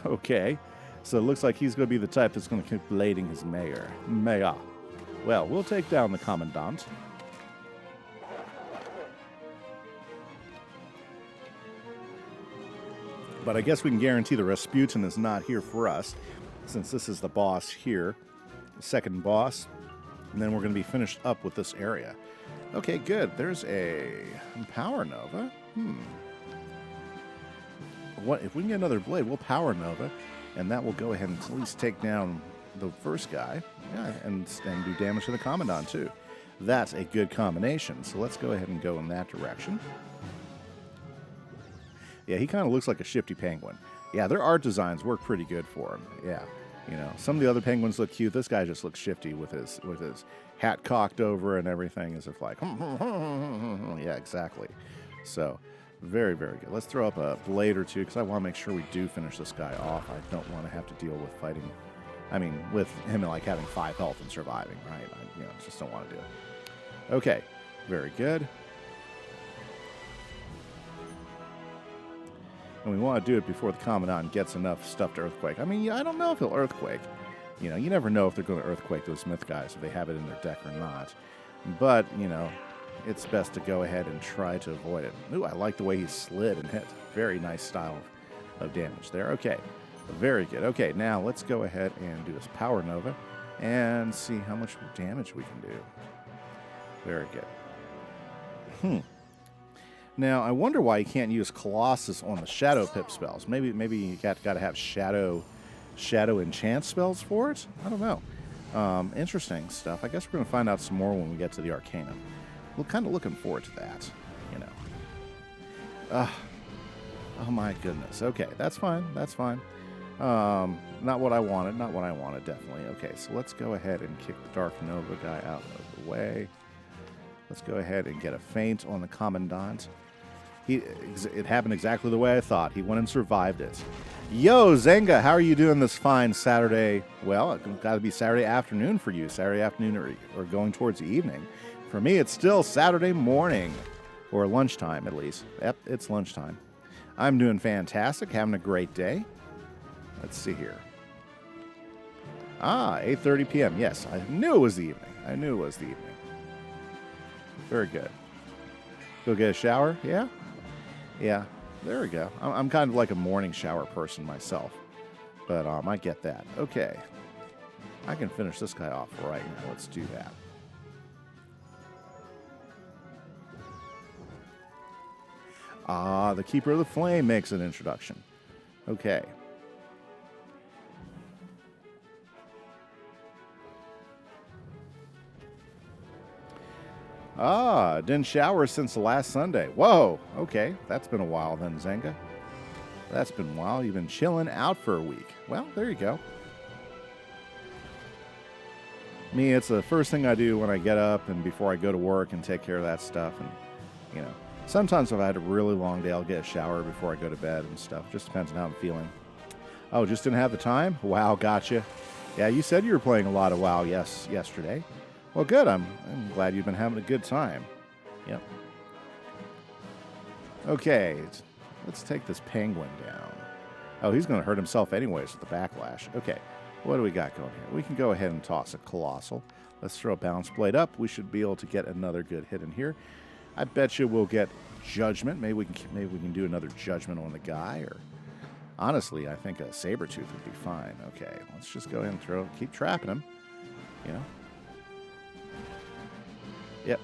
Okay, so it looks like he's going to be the type that's going to keep blading his mayor. Mayor. Well, we'll take down the commandant. But I guess we can guarantee the Rasputin is not here for us, since this is the boss here, the second boss, and then we're going to be finished up with this area. Okay, good. There's a Power Nova. What if we can get another blade? We'll Power Nova, and that will go ahead and at least take down the first guy, and do damage to the Commandant too. That's a good combination. So let's go ahead and go in that direction. Yeah, he kind of looks like a shifty penguin. Yeah, their art designs work pretty good for him. Yeah, some of the other penguins look cute. This guy just looks shifty with his hat cocked over and everything, as if like, yeah, exactly. So, very, very good. Let's throw up a blade or two because I want to make sure we do finish this guy off. I don't want to have to deal with fighting. I mean, with him like having 5 health and surviving, right? I just don't want to do it. Okay, very good. And we want to do it before the Commandant gets enough stuff to Earthquake. I mean, I don't know if he'll Earthquake. You never know if they're going to Earthquake those Myth guys, if they have it in their deck or not. But, it's best to go ahead and try to avoid it. Ooh, I like the way he slid and hit. Very nice style of damage there. Okay, very good. Okay, now let's go ahead and do this Power Nova and see how much damage we can do. Very good. Now, I wonder why you can't use Colossus on the Shadow Pip spells. Maybe you got to have Shadow enchant spells for it? I don't know. Interesting stuff. I guess we're going to find out some more when we get to the Arcanum. We're kind of looking forward to that, you know. Oh my goodness. Okay, that's fine. That's fine. Not what I wanted. Not what I wanted, definitely. Okay, so let's go ahead and kick the Dark Nova guy out of the way. Let's go ahead and get a feint on the Commandant. It happened exactly the way I thought. He went and survived it. Yo, Zenga, how are you doing this fine Saturday? Well, it's got to be Saturday afternoon for you. Saturday afternoon or going towards the evening. For me, it's still Saturday morning. Or lunchtime, at least. Yep, it's lunchtime. I'm doing fantastic. Having a great day. Let's see here. 8:30 p.m. Yes, I knew it was the evening. I knew it was the evening. Very good. Go get a shower? Yeah? Yeah. There we go. I'm kind of like a morning shower person myself. But I get that. Okay. I can finish this guy off right now. Let's do that. The Keeper of the Flame makes an introduction. Okay. Didn't shower since the last Sunday. Whoa, okay. That's been a while then, Zenga. That's been a while. You've been chilling out for a week. Well, there you go. Me, it's the first thing I do when I get up and before I go to work and take care of that stuff. And, you know, sometimes if I had a really long day, I'll get a shower before I go to bed and stuff. Just depends on how I'm feeling. Oh, just didn't have the time? WoW, gotcha. Yeah, you said you were playing a lot of WoW yesterday. Well, good. I'm glad you've been having a good time. Yep. Okay, let's take this penguin down. Oh, he's going to hurt himself anyways with the backlash. Okay, what do we got going here? We can go ahead and toss a Colossal. Let's throw a Balance Blade up. We should be able to get another good hit in here. I bet you we'll get Judgment. Maybe we can do another Judgment on the guy. Or honestly, I think a Sabertooth would be fine. Okay, let's just go ahead and keep trapping him. You know. Yep,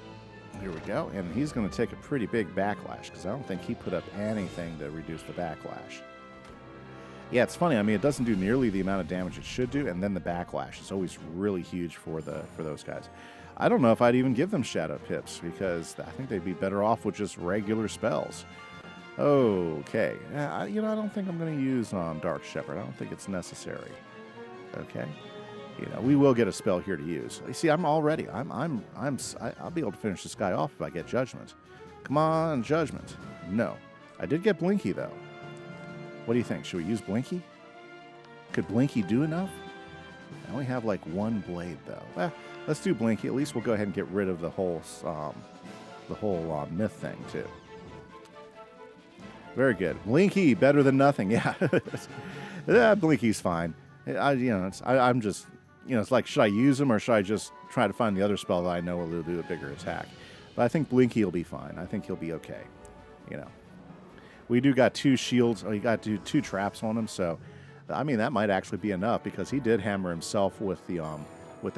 here we go. And he's going to take a pretty big backlash because I don't think he put up anything to reduce the backlash. Yeah, it's funny. I mean, it doesn't do nearly the amount of damage it should do, and then the backlash is always really huge for those guys. I don't know if I'd even give them Shadow Pips because I think they'd be better off with just regular spells. Okay. I don't think I'm going to use Dark Shepherd. I don't think it's necessary. Okay. You know, we will get a spell here to use. You see, I'm all ready. I'll be able to finish this guy off if I get Judgment. Come on, Judgment. No. I did get Blinky, though. What do you think? Should we use Blinky? Could Blinky do enough? I only have like one blade, though. Let's do Blinky. At least we'll go ahead and get rid of the whole myth thing, too. Very good. Blinky, better than nothing. Yeah. Blinky's fine. I'm just... You know, it's like, should I use him or should I just try to find the other spell that I know will do a bigger attack? But I think Blinky will be fine. I think he'll be okay. You know, we do got 2 shields. Oh, you got to do 2 traps on him. So, I mean, that might actually be enough because he did hammer himself with the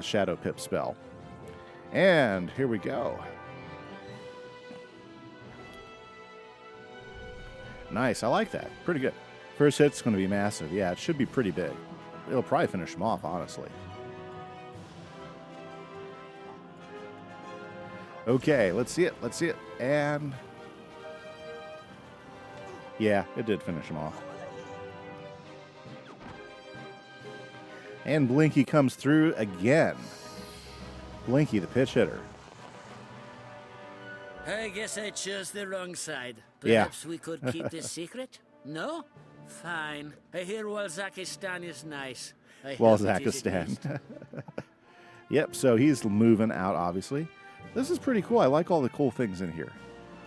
Shadow Pip spell. And here we go. Nice. I like that. Pretty good. First hit's going to be massive. Yeah, it should be pretty big. It'll probably finish him off, honestly. Okay, let's see it. Let's see it. And yeah, it did finish him off. And Blinky comes through again. Blinky, the pitch hitter. I guess I chose the wrong side. Yeah. Perhaps we could keep this secret? No? Fine. I hear Walzakistan is nice. Walzakistan. Yep, so he's moving out, obviously. This is pretty cool. I like all the cool things in here.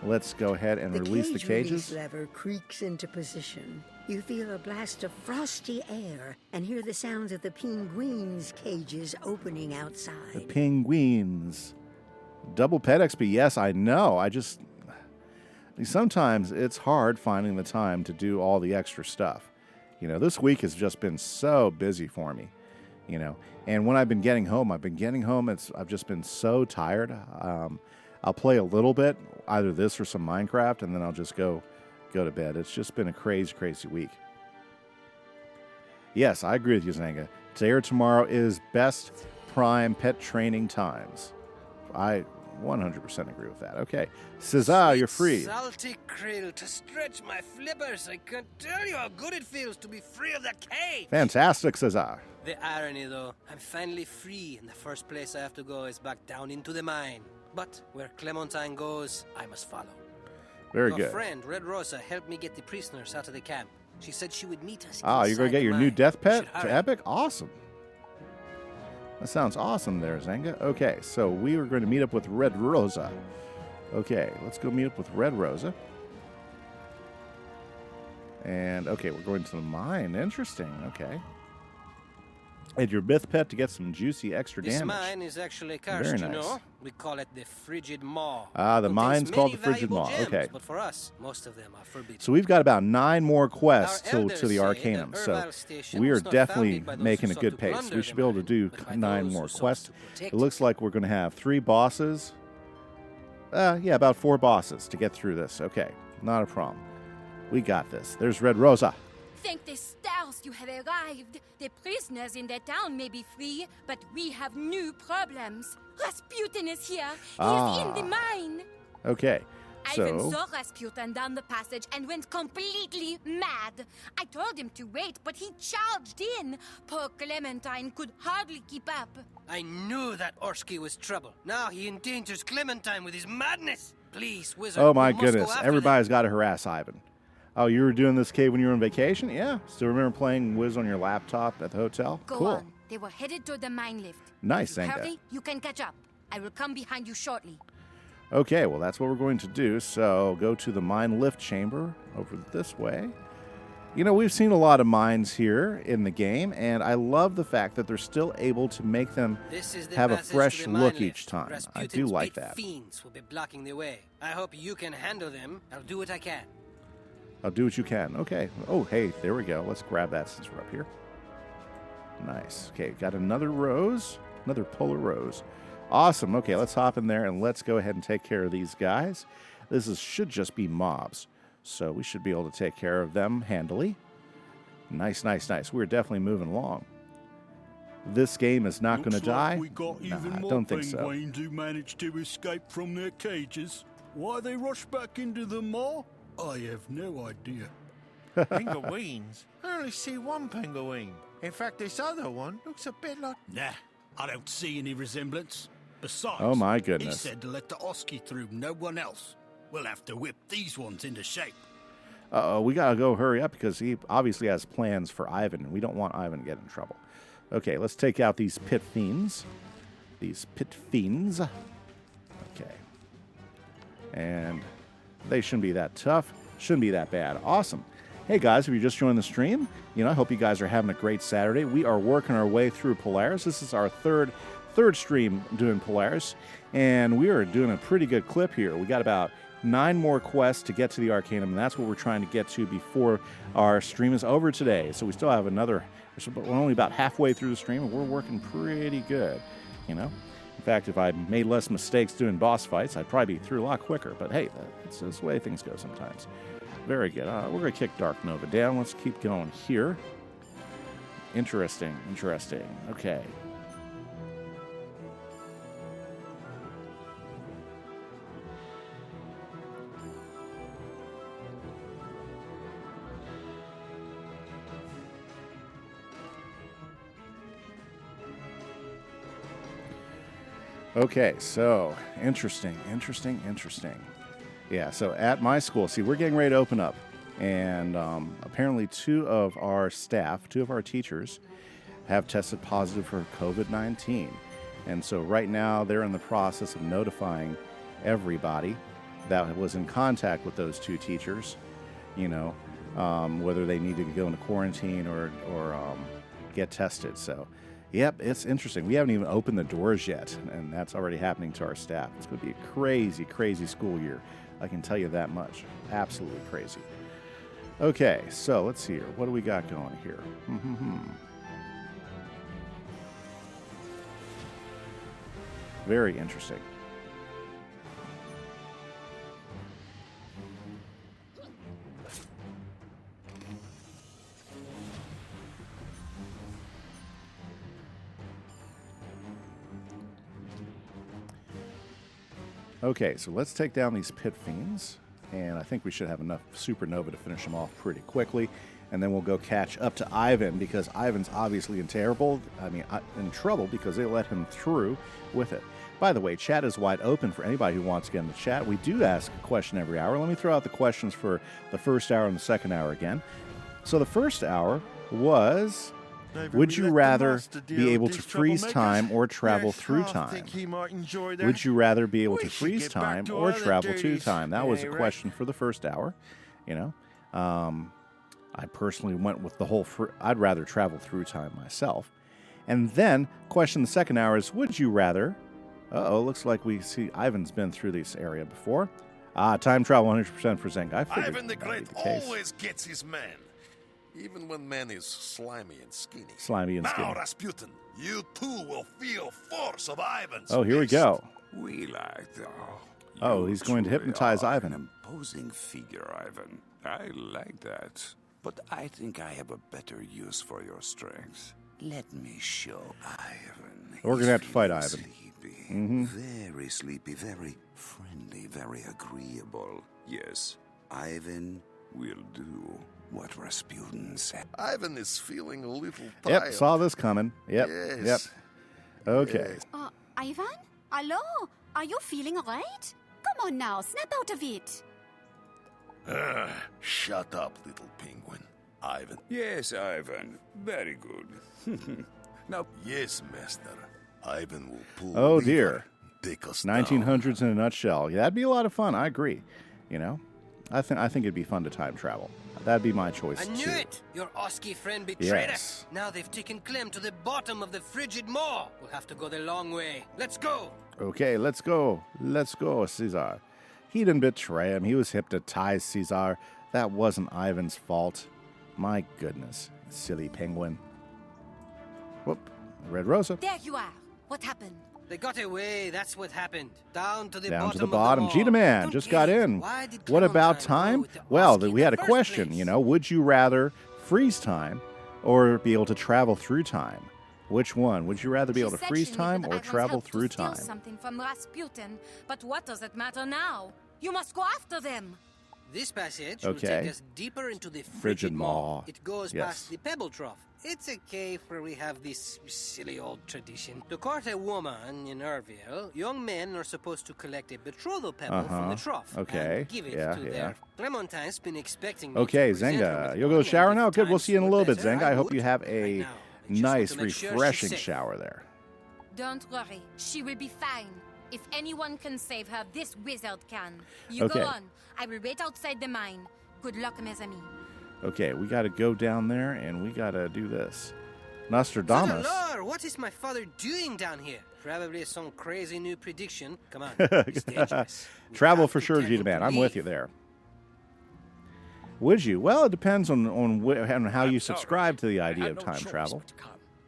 Let's go ahead and release the cages. The lever creaks into position. You feel a blast of frosty air and hear the sounds of the penguins' cages opening outside. The penguins. Double pet XP. Yes, I know. Sometimes it's hard finding the time to do all the extra stuff. This week has just been so busy for me, And when I've been getting home, I've just been so tired. I'll play a little bit, either this or some Minecraft, and then I'll just go to bed. It's just been a crazy, crazy week. Yes, I agree with you, Zanga. Today or tomorrow is best prime pet training times. I 100% agree with that. Okay. Cesar, you're free. Salty krill to stretch my flippers. I can't tell you how good it feels to be free of the cage. Fantastic, Cesar. The irony, though, I'm finally free, and the first place I have to go is back down into the mine. But where Clementine goes, I must follow. Very Your good. friend, Red Rosa, helped me get the prisoners out of the camp. She said she would meet us. You're going to get your new death pet to hurry. Epic? Awesome. That sounds awesome there, Zanga. Okay, so we are going to meet up with Red Rosa. Okay, let's go meet up with Red Rosa. And, okay, we're going to the mine. Interesting. Okay. And your myth pet to get some juicy extra damage. This mine is actually cursed, Very you nice. know. We call it the Frigid Maw. The mine's called the Frigid Maw. Gems, Okay. But for us, most of them are forbidden. So we've got about 9 more quests Our to elders the say Arcanum. that So Erval Station we are was not definitely founded by those making who a sought good to pace. plunder We should the be able to mine, do but by 9 those more who sought quests. to protect It looks like we're going to have 3 bosses. About 4 bosses to get through this. Okay, not a problem. We got this. There's Red Rosa. Thank the stars you have arrived. The prisoners in the town may be free, but we have new problems. Rasputin is here. He is in the mine. Okay, Ivan so saw Rasputin down the passage and went completely mad. I told him to wait, but he charged in. Poor Clementine could hardly keep up. I knew that Orsky was trouble. Now he endangers Clementine with his madness. Please, Wizard. oh my we must go goodness, after everybody's got to harass Ivan. Oh, you were doing this cave when you were on vacation? Yeah. Still remember playing Wiz on your laptop at the hotel? Go Cool. on. They were headed to the mine lift. Nice, If you Zanga. hurry, you can catch up. I will come behind you shortly. Okay, well, that's what we're going to do. So go to the mine lift chamber over this way. We've seen a lot of mines here in the game, and I love the fact that they're still able to make them This is the have a passage fresh to the mine look lift. each time. I Rasputin's do like pit that. Fiends will be blocking the way. I hope you can handle them. I'll do what I can. I'll do what you can. Okay. Oh, hey, there we go. Let's grab that since we're up here. Nice. Okay, got another rose, another polar rose. Awesome. Okay, let's hop in there and let's go ahead and take care of these guys. Should just be mobs, so we should be able to take care of them handily. Nice, nice, nice. We're definitely moving along. This game is not going to die. We got even I more don't think so. penguins who managed to escape from their cages. Why they rushed back into the maw? I have no idea. Penguins? I only see one penguin. In fact, this other one looks a bit like... Nah, I don't see any resemblance. Besides, Oh my he goodness. said to let the Oski through, no one else. We'll have to whip these ones into shape. Uh-oh, we got to go hurry up because he obviously has plans for Ivan, and we don't want Ivan to get in trouble. Okay, let's take out these pit fiends. These pit fiends. Okay. And they shouldn't be that tough. Shouldn't be that bad. Awesome. Hey, guys, if you just joined the stream, I hope you guys are having a great Saturday. We are working our way through Polaris. This is our third stream doing Polaris, and we are doing a pretty good clip here. We got about 9 more quests to get to the Arcanum, and that's what we're trying to get to before our stream is over today. So we still have we're only about halfway through the stream, and we're working pretty good, In fact, if I made less mistakes doing boss fights, I'd probably be through a lot quicker. But hey, that's the way things go sometimes. Very good. We're going to kick Dark Nova down. Let's keep going here. Interesting. Okay. Okay, so interesting. Yeah, so at my school, see, we're getting ready to open up, and apparently 2 of our staff, 2 of our teachers, have tested positive for COVID-19. And so right now they're in the process of notifying everybody that was in contact with those 2 teachers, whether they need to go into quarantine or get tested. So Yep, it's interesting. We haven't even opened the doors yet, and that's already happening to our staff. It's going to be a crazy, crazy school year. I can tell you that much. Absolutely crazy. Okay, so let's see here. What do we got going here? Very interesting. Okay, so let's take down these pit fiends, and I think we should have enough supernova to finish them off pretty quickly, and then we'll go catch up to Ivan, because Ivan's obviously in trouble because they let him through with it. By the way, chat is wide open for anybody who wants to get in the chat. We do ask a question every hour. Let me throw out the questions for the first hour and the second hour again. So the first hour was, would you rather be able to freeze time or travel through time? Would you rather be able to freeze time or travel to time? That was a question for the first hour. You know, I personally went with the whole, I'd rather travel through time myself. And then, question the second hour is, would you rather, looks like we see Ivan's been through this area before. Time travel 100% for Zenga. I figured Ivan the Great the case. always gets his man. Even when man is slimy and skinny. Slimy and skinny. Now, Rasputin, you too will feel force of Ivan's. Oh, here we go. We like that. Oh, he's going to hypnotize Ivan. An imposing figure, Ivan. I like that. But I think I have a better use for your strength. Let me show Ivan. We're going to have to fight Ivan. Sleepy. Very sleepy, very friendly, very agreeable. Yes, Ivan will do what Rasputin said. Ivan is feeling a little tired. Yep, saw this coming. Yep, yep. Okay. Ivan? Hello? Are you feeling alright? Come on now, snap out of it. Shut up, little penguin. Ivan. Yes, Ivan. Very good. Now, yes, master. Ivan will pull. Oh dear. Take us 1900s in a nutshell. Yeah, that'd be a lot of fun. I agree. You know, I think it'd be fun to time travel. That'd be my choice I knew too. it! Your Oski friend betrayed Yes. us. Now they've taken Clem to the bottom of the frigid maw. We'll have to go the long way. Let's go! Okay, let's go. Let's go, Caesar. He didn't betray him. He was hypnotized, Caesar. That wasn't Ivan's fault. My goodness, silly penguin. Whoop, Red Rosa. There you are. What happened? They got away, that's what happened. Down to the Down bottom to the of bottom. the Cheetah Man Don't just get got it. in. Why did What about Clementine time? go with the Well, Oski in we had a the first question, place? you know. Would you rather freeze time or be able to travel through time? Which one? Would you rather be able to She said freeze she needed time or Ivan's travel help to through steal time? something from Rasputin, but what does it matter now? You must go after them. This passage will Okay. take us deeper into the Frigid frigid maw. maw. It goes Yes. past the pebble trough. It's a cave where we have this silly old tradition. To court a woman in Irville, young men are supposed to collect a betrothal pebble from the trough Okay. and give it Yeah, to yeah. their... Clementine's been expecting me Okay, to present her Zenga, with you'll go one, shower and now? if Good, we'll see you in a times little were bit, better, Zenga. I hope you would. have Right a now, I just want nice, to make sure she's refreshing safe. shower there. Don't worry, she will be fine. If anyone can save her, this wizard can. You Okay. go on. I will wait outside the mine. Good luck, mes amis. Okay, we got to go down there and we got to do this. Nostradamus. Lord, what is my father doing down here? Probably some crazy new prediction. Come on, it's dangerous. We Travel have for to sure, tell him Gita Man. to I'm with leave. you there. Would you? Well, it depends on how you subscribe to the idea of time travel.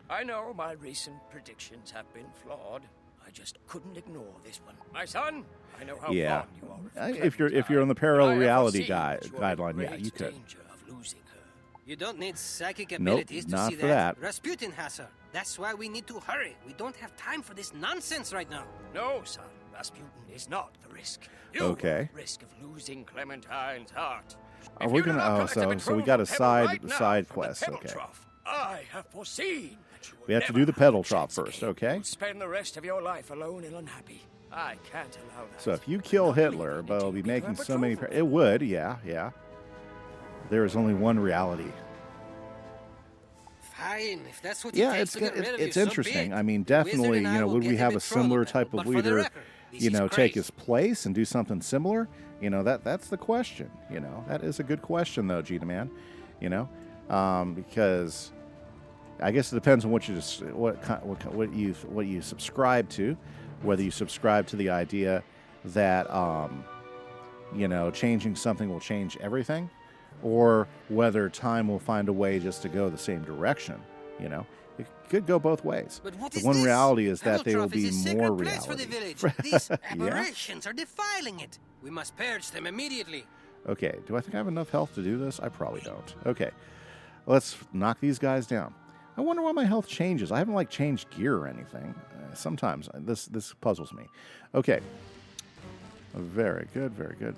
I know my recent predictions have been flawed. I just couldn't ignore this one. My son, I know how Yeah. fond you are of If you're on the Clementine, parallel but I have reality foreseen that you are in guideline, yeah, great you could. danger of losing her. You don't need psychic Nope, abilities to not see for that. that. Rasputin has her. That's why we need to hurry. We don't have time for this nonsense right now. No, son, Rasputin is not the risk. You Okay. are at risk of losing Clementine's heart. Oh, If we're you do gonna. not Oh, collect so we betrothal got a pebble side right now side from the quest. pebble Okay. trough, I have foreseen that you will We have to never do the pedal a drop chance first, again. okay? You'll spend the rest of your life alone and unhappy. I can't allow that. So if you kill Not leaving Hitler, it but I'll to be give her making so many. betrothal. It would, yeah. There is only one reality. Fine, if that's what Yeah, it it's takes to get rid of you, it's so be interesting. it. I mean, The Wizard definitely, and I will would get we a have a betrothal similar pebble, type but of for the leader, record, this take is crazy. his place and do something similar? That's the question. That is a good question, though, Gita Man. Because I guess it depends on what you subscribe to, whether you subscribe to the idea that changing something will change everything, or whether time will find a way just to go the same direction. It could go both ways. But what the is one this? reality is that there will Helltrough be is a more sacred place for the reality. village. These Yeah? aberrations are defiling it. We must purge them immediately. Okay, do I think I have enough health to do this? I probably don't. Okay, let's knock these guys down. I wonder why my health changes. I haven't changed gear or anything. Sometimes this puzzles me. Okay, very good, very good.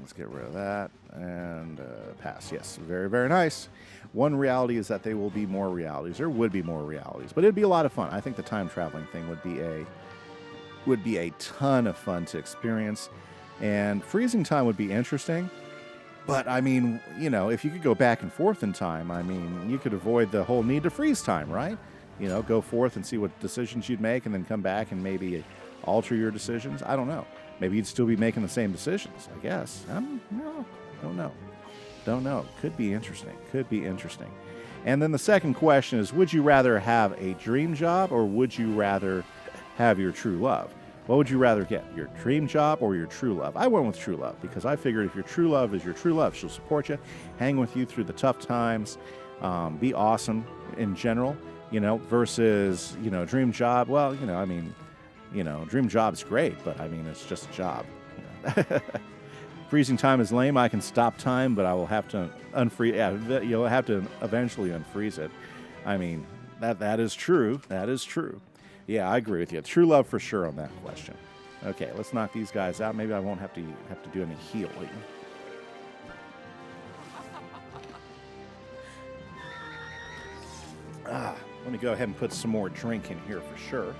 Let's get rid of that and pass. Yes, very, very nice. One reality is that there will be more realities. There would be more realities, but it'd be a lot of fun. I think the time traveling thing would be a ton of fun to experience, and freezing time would be interesting. But I mean, if you could go back and forth in time, I mean, you could avoid the whole need to freeze time, right? Go forth and see what decisions you'd make, and then come back and maybe alter your decisions. I don't know. Maybe you'd still be making the same decisions, I guess. No, don't know. Could be interesting. And then the second question is, would you rather have a dream job, or would you rather have your true love? What would you rather get, your dream job or your true love? I went with true love because I figured if your true love is your true love, she'll support you, hang with you through the tough times, be awesome in general, versus, dream job. Well, dream job's great, but I mean, it's just a job. Freezing time is lame. I can stop time, but I will have to unfreeze. Yeah, you'll have to eventually unfreeze it. I mean, that is true. That is true. Yeah, I agree with you. True love for sure on that question. Okay, let's knock these guys out. Maybe I won't have to do any healing. Let me go ahead and put some more drink in here for sure.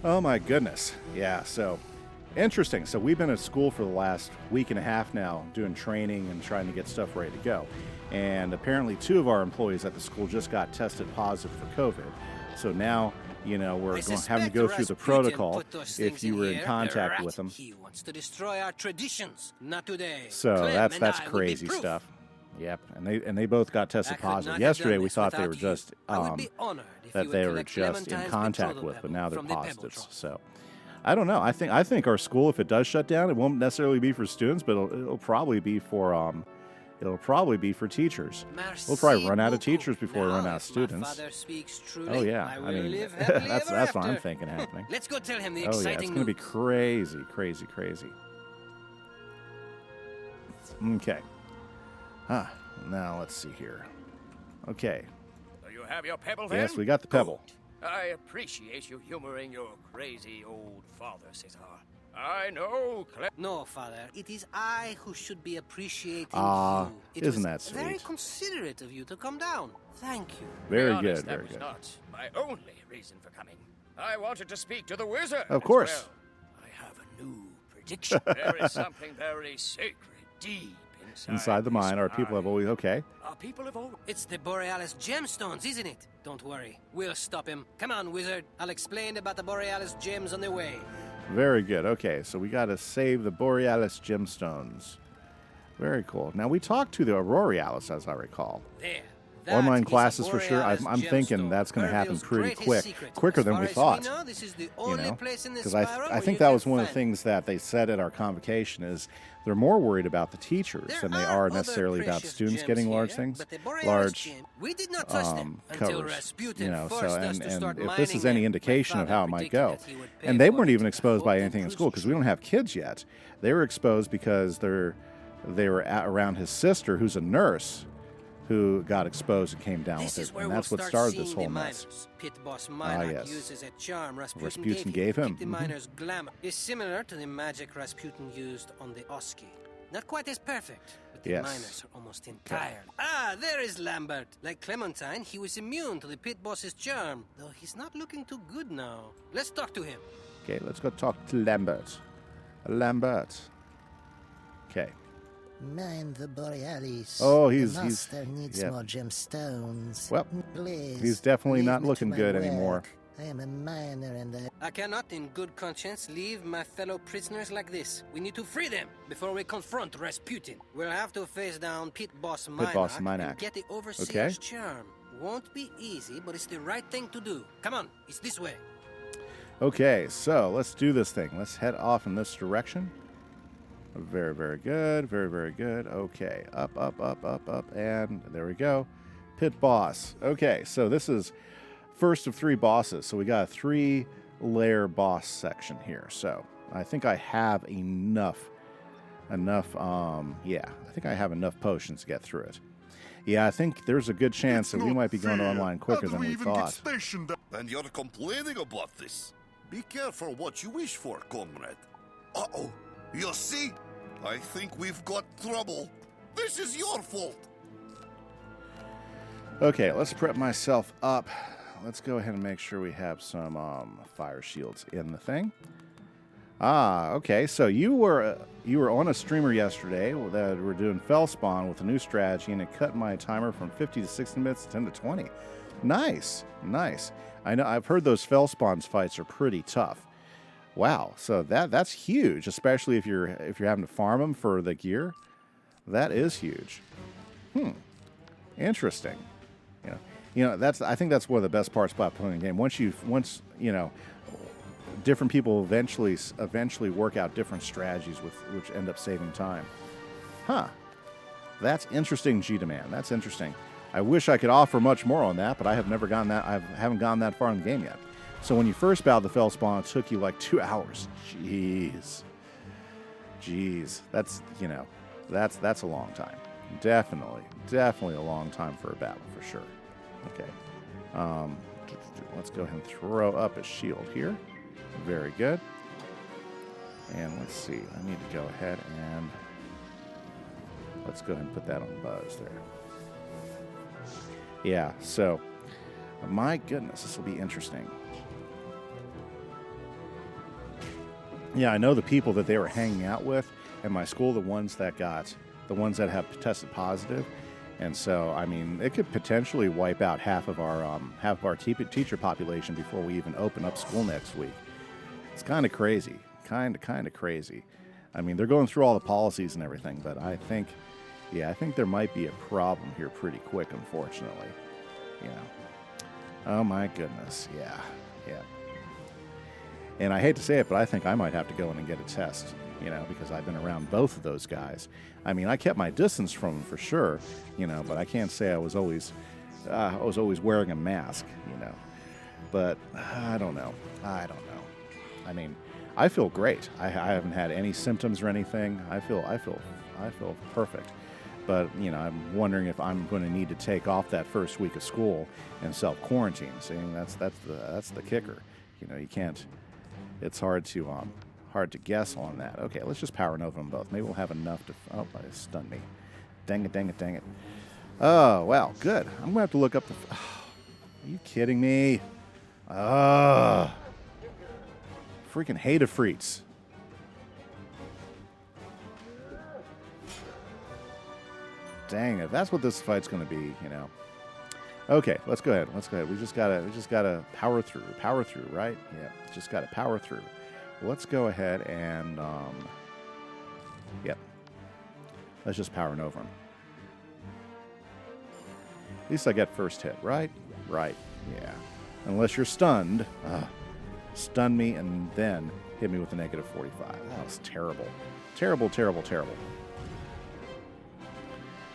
Oh my goodness. Yeah, so interesting. So we've been at school for the last week and a half now doing training and trying to get stuff ready to go. And apparently 2 of our employees at the school just got tested positive for COVID. So now, we're having to go through the protocol if you were in contact with them. He wants to destroy our traditions. Not today. So Clem that's and I crazy will be stuff. Yep, and they both got tested positive. Yesterday we thought they were just in contact with, but now they're positives. So I don't know. I think our school, if it does shut down, it won't necessarily be for students, but it'll probably be for teachers. We'll probably run out of teachers before we run out of students. Oh yeah, I mean that's what I'm thinking happening. Let's go tell him the exciting exciting it's going to be crazy. Okay. Now let's see here. Okay. Do you have your pebble then? Yes, we got the pebble. Good. I appreciate you humoring your crazy old father, Cesar. I know, No, Father. It is I who should be appreciating you. Isn't that sweet? Very considerate of you to come down. Thank you. Very good. That was not my only reason for coming. I wanted to speak to the wizard. Of course. Well. I have a new prediction. There is something very sacred deep inside the mine. Our people have always Our people have always. It's the Borealis gemstones, isn't it? Don't worry. We'll stop him. Come on, wizard. I'll explain about the Borealis gems on the way. Very good. Okay, so we got to save the Borealis gemstones. Very cool. Now, we talked to the Aurorealis, as I recall. There. Online classes for sure. I'm thinking that's going to happen pretty quicker than we thought. Because I think that was one of the things that they said at our convocation is they're more worried about the teachers than they are necessarily about students getting large things, large covers. So and if this is any indication of how it might go, and they weren't even exposed by anything in school because we don't have kids yet. They were exposed because they were around his sister, who's a nurse, who got exposed and came down with it, and that's what started this whole mess. Pit boss Minot uses a charm Rasputin gave him. The miner's glamour is similar to the magic Rasputin used on the Oski. Not quite as perfect, but the miners are almost entire. There is Lambert. Like Clementine, he was immune to the pit boss's charm, though he's not looking too good now. Let's talk to him. Okay, let's go talk to Lambert. Lambert. Okay. Mind the Borealis. Oh, the master needs more gemstones. Well, please, he's definitely not looking good anymore. I am a miner and I cannot in good conscience leave my fellow prisoners like this. We need to free them before we confront Rasputin. We'll have to face down Pit Boss Minak and get the Overseer's charm. Won't be easy, but it's the right thing to do. Come on, it's this way. Okay, so let's do this thing. Let's head off in this direction. Very, very good. Very, very good. Okay, up, and there we go. Pit Boss. Okay, so this is first of 3 bosses. So we got a 3-layer boss section here. So I think I have enough, yeah, I think I have enough potions to get through it. Yeah, I think there's a good chance that we might be going online quicker than we thought. And you're complaining about this. Be careful what you wish for, comrade. Uh-oh, you see? I think we've got trouble. This is your fault. Okay, let's prep myself up. Let's go ahead and make sure we have some fire shields in the thing. Ah, okay. So you were on a streamer yesterday that were doing Fellspawn with a new strategy, and it cut my timer from 50 to 60 minutes to 10 to 20. Nice, nice. I know I've heard those Fellspawns fights are pretty tough. Wow. So that's huge, especially if you're having to farm them for the gear. That is huge. Interesting. You know, I think that's one of the best parts about playing the game. Once you know, different people eventually work out different strategies which end up saving time. Huh. That's interesting, G-Demand. That's interesting. I wish I could offer much more on that, but I haven't gone that far in the game yet. So when you first battled the Fellspawn, it took you like 2 hours. Jeez. That's, you know, that's a long time. Definitely a long time for a battle, for sure. Okay. Let's go ahead and throw up a shield here. Very good. And let's see. I need to go ahead and let's go ahead and put that on Buzz there. Yeah, so my goodness, this will be interesting. Yeah, I know the people that they were hanging out with in my school, the ones that have tested positive. And so, I mean, it could potentially wipe out half of our teacher population before we even open up school next week. It's kind of crazy, kind of crazy. I mean, they're going through all the policies and everything, but I think there might be a problem here pretty quick, unfortunately. You know. Oh my goodness, yeah. And I hate to say it, but I think I might have to go in and get a test. You know, because I've been around both of those guys. I mean, I kept my distance from them for sure, you know, but I can't say I was always wearing a mask, you know. But I don't know. I mean, I feel great. I haven't had any symptoms or anything. I feel perfect. But, you know, I'm wondering if I'm going to need to take off that first week of school and self-quarantine. So, you know, that's the kicker. You know, you can't. It's hard to guess on that. Okay, let's just power nova them both. Maybe we'll have enough to... Oh, it stunned me. Dang it. Oh, wow, good. I'm going to have to look up the... Are you kidding me? Freaking hate of Freets. Dang it, that's what this fight's going to be, you know. Okay, let's go ahead. We just gotta power through, right? Yeah, just gotta power through. Let's go ahead and, yep. Let's just power over him. At least I get first hit, right? Right, yeah. Unless you're stunned. Stun me and then hit me with a negative 45. That was terrible. Terrible.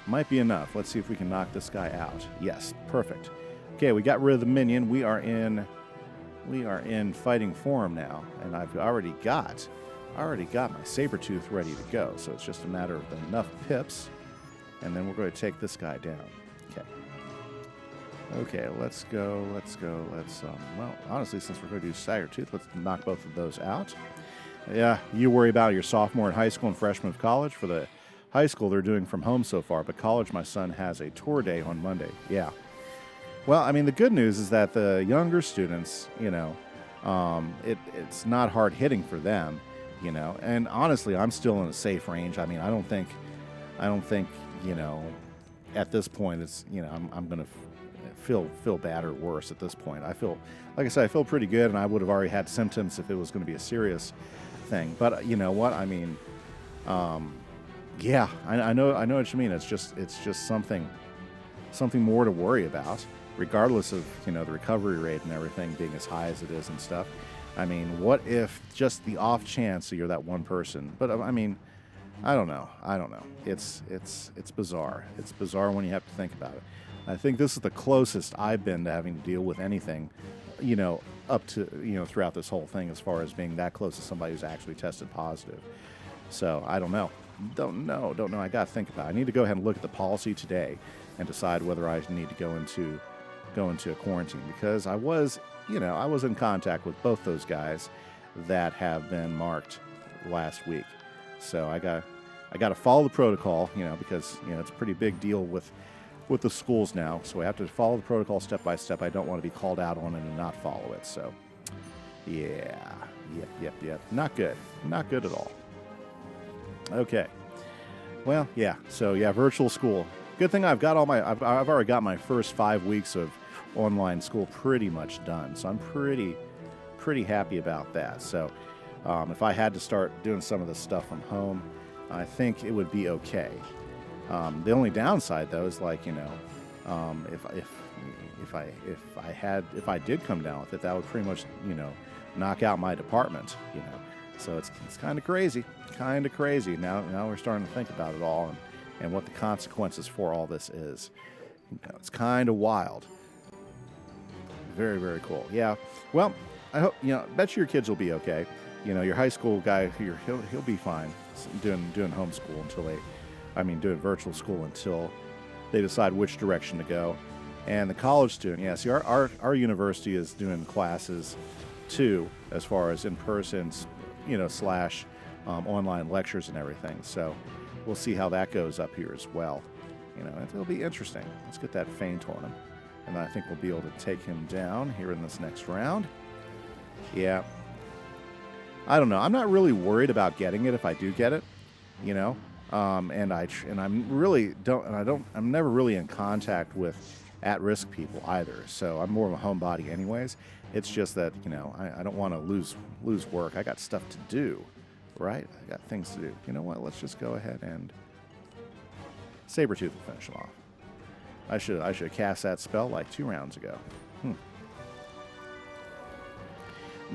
Might be enough. Let's see if we can knock this guy out. Yes, perfect. Okay, we got rid of the minion. We are in fighting form now, and I've already got my Sabertooth ready to go. So it's just a matter of enough pips, and then we're going to take this guy down. Okay, let's go. Well, honestly, since we're going to do Sabertooth, let's knock both of those out. Yeah, you worry about your sophomore in high school and freshman of college. For the high school, they're doing from home so far, but college, my son has a tour day on Monday. Yeah. Well, I mean, the good news is that the younger students, you know, it's not hard hitting for them, you know. And honestly, I'm still in a safe range. I mean, I don't think, you know, at this point, it's, you know, I'm gonna, feel bad or worse at this point. I feel, like I said, I feel pretty good, and I would have already had symptoms if it was going to be a serious thing. But you know what? I mean, yeah, I know what you mean. It's just something more to worry about, regardless of, you know, the recovery rate and everything being as high as it is and stuff. I mean, what if just the off chance that you're that one person? But I mean, I don't know. It's bizarre. It's bizarre when you have to think about it. I think this is the closest I've been to having to deal with anything, you know, up to, you know, throughout this whole thing, as far as being that close to somebody who's actually tested positive. So I don't know. Don't know. I got to think about it. I need to go ahead and look at the policy today and decide whether I need to go into a quarantine, because I was in contact with both those guys that have been marked last week. So I got to follow the protocol, you know, because, you know, it's a pretty big deal with the schools now. So I have to follow the protocol step by step. I don't want to be called out on it and not follow it. So yeah, yep. Not good at all. Okay. Well, yeah. So yeah, virtual school. Good thing I've already got my first 5 weeks of online school pretty much done. So I'm pretty happy about that. So if I had to start doing some of this stuff from home, I think it would be okay. The only downside, though, is, like, you know, if I did come down with it, that would pretty much, you know, knock out my department, you know. So it's kind of crazy. Now we're starting to think about it all and what the consequences for all this is. You know, it's kind of wild. Very, very cool. Yeah. Well, I hope, you know, bet your kids will be okay. You know, your high school guy, he'll be fine doing homeschool doing virtual school until they decide which direction to go. And the college student, yeah, see, our university is doing classes too, as far as in person, you know, / online lectures and everything. So we'll see how that goes up here as well. You know, it'll be interesting. Let's get that feint on him, and I think we'll be able to take him down here in this next round. Yeah. I don't know. I'm not really worried about getting it if I do get it, you know. I'm never really in contact with at-risk people either. So I'm more of a homebody anyways. It's just that, you know, I don't want to lose work. I got stuff to do, right? I got things to do. You know what? Let's just go ahead and Sabretooth will finish him off. I should have cast that spell like 2 rounds ago. The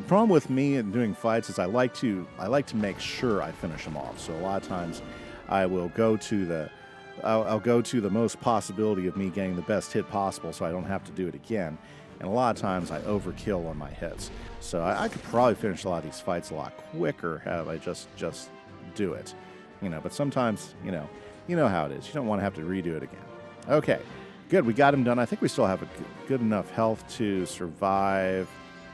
problem with me in doing fights is I like to make sure I finish them off. So a lot of times I will go to the most possibility of me getting the best hit possible, so I don't have to do it again. And a lot of times I overkill on my hits. So I could probably finish a lot of these fights a lot quicker had I just do it. You know, but sometimes, you know how it is. You don't want to have to redo it again. Okay, good. We got him done. I think we still have a good enough health to survive.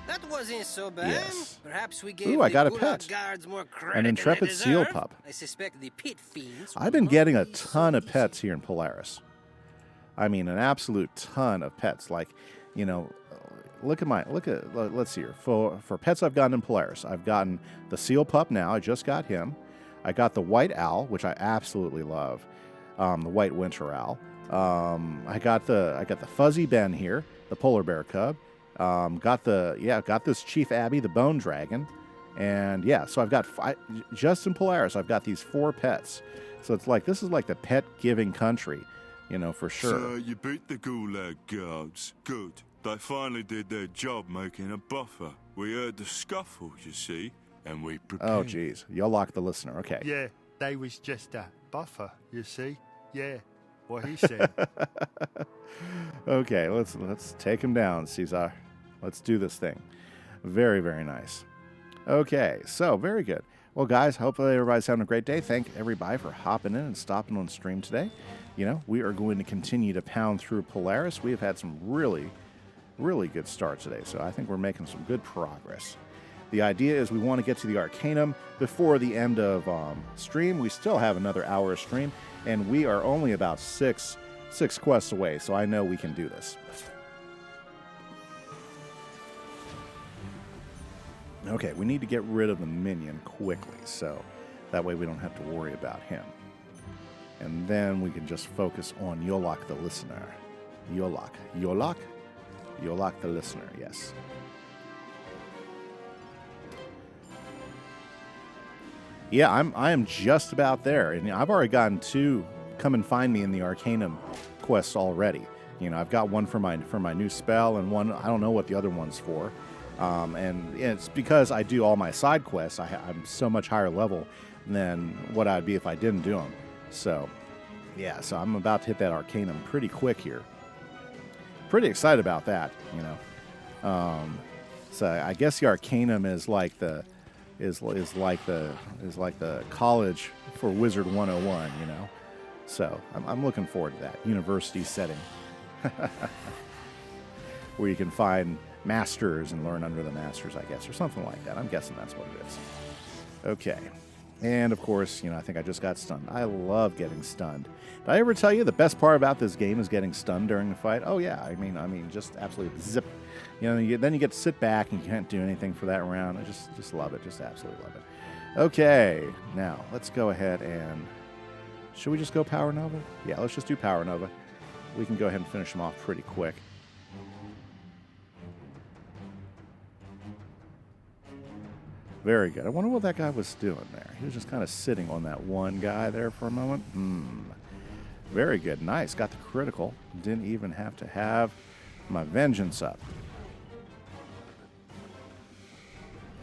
That wasn't so bad. Yes. Perhaps we gave Ooh, I got a the pet. guards more credit An intrepid than they seal deserve. pup. I suspect the pit fiends. I've been getting a ton of pets here in Polaris. I mean, an absolute ton of pets. Like, you know, let's see here. For pets I've gotten in Polaris, I've gotten the seal pup now. I just got him. I got the white owl, which I absolutely love. The white winter owl. I got the fuzzy Ben here, the polar bear cub. Got this Chief Abbey, the bone dragon. And yeah, so I've got just in Polaris, I've got these 4 pets. So it's like, this is like the pet giving country, you know, for sure. So you beat the Gulag guards. Good. They finally did their job making a buffer. We heard the scuffle, you see, and we prepared. Oh, geez. You'll lock the listener. Okay. Yeah, they was just a buffer, you see. Yeah, what he said. Okay, let's take him down, Caesar. Let's do this thing. Very, very nice. Okay, so very good. Well, guys, hopefully everybody's having a great day. Thank everybody for hopping in and stopping on stream today. You know, we are going to continue to pound through Polaris. We have had some really, really good starts today, so I think we're making some good progress. The idea is we want to get to the Arcanum before the end of stream. We still have another hour of stream, and we are only about six quests away, so I know we can do this. Okay, we need to get rid of the minion quickly, so that way we don't have to worry about him. And then we can just focus on Yolok the Listener. Yolok. Yolok? Yolok the listener, yes. Yeah, I am just about there. And I've already gotten 2 come and find me in the Arcanum quests already. You know, I've got one for my new spell and one, I don't know what the other one's for. And it's because I do all my side quests. I'm so much higher level than what I'd be if I didn't do them. So, yeah, so I'm about to hit that Arcanum pretty quick here. Pretty excited about that, you know. So I guess the Arcanum is like the like the college for Wizard101, you know. So I'm looking forward to that university setting, where you can find masters and learn under the masters, I guess, or something like that. I'm guessing that's what it is. Okay. And, of course, you know, I think I just got stunned. I love getting stunned. Did I ever tell you the best part about this game is getting stunned during the fight? Oh, yeah. I mean, just absolutely zip. You know, then you get to sit back and you can't do anything for that round. I just love it. Just absolutely love it. Okay. Now, let's go ahead and... Should we just go Power Nova? Yeah, let's just do Power Nova. We can go ahead and finish them off pretty quick. Very good. I wonder what that guy was doing there. He was just kind of sitting on that one guy there for a moment. Very good. Nice. Got the critical. Didn't even have to have my vengeance up.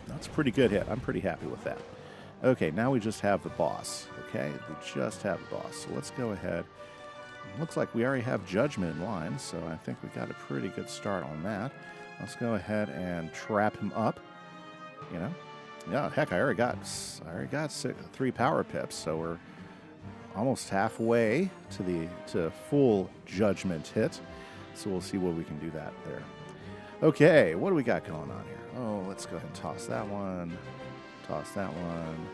That's a pretty good hit. I'm pretty happy with that. Okay, now we just have the boss. Okay, we just have the boss. So let's go ahead. Looks like we already have Judgment in line, so I think we got a pretty good start on that. Let's go ahead and trap him up. You know? Yeah, heck, I already got 3 power pips, so we're almost halfway to full Judgment hit. So we'll see what we can do that there. Okay, what do we got going on here? Oh, let's go ahead and toss that one. Toss that one.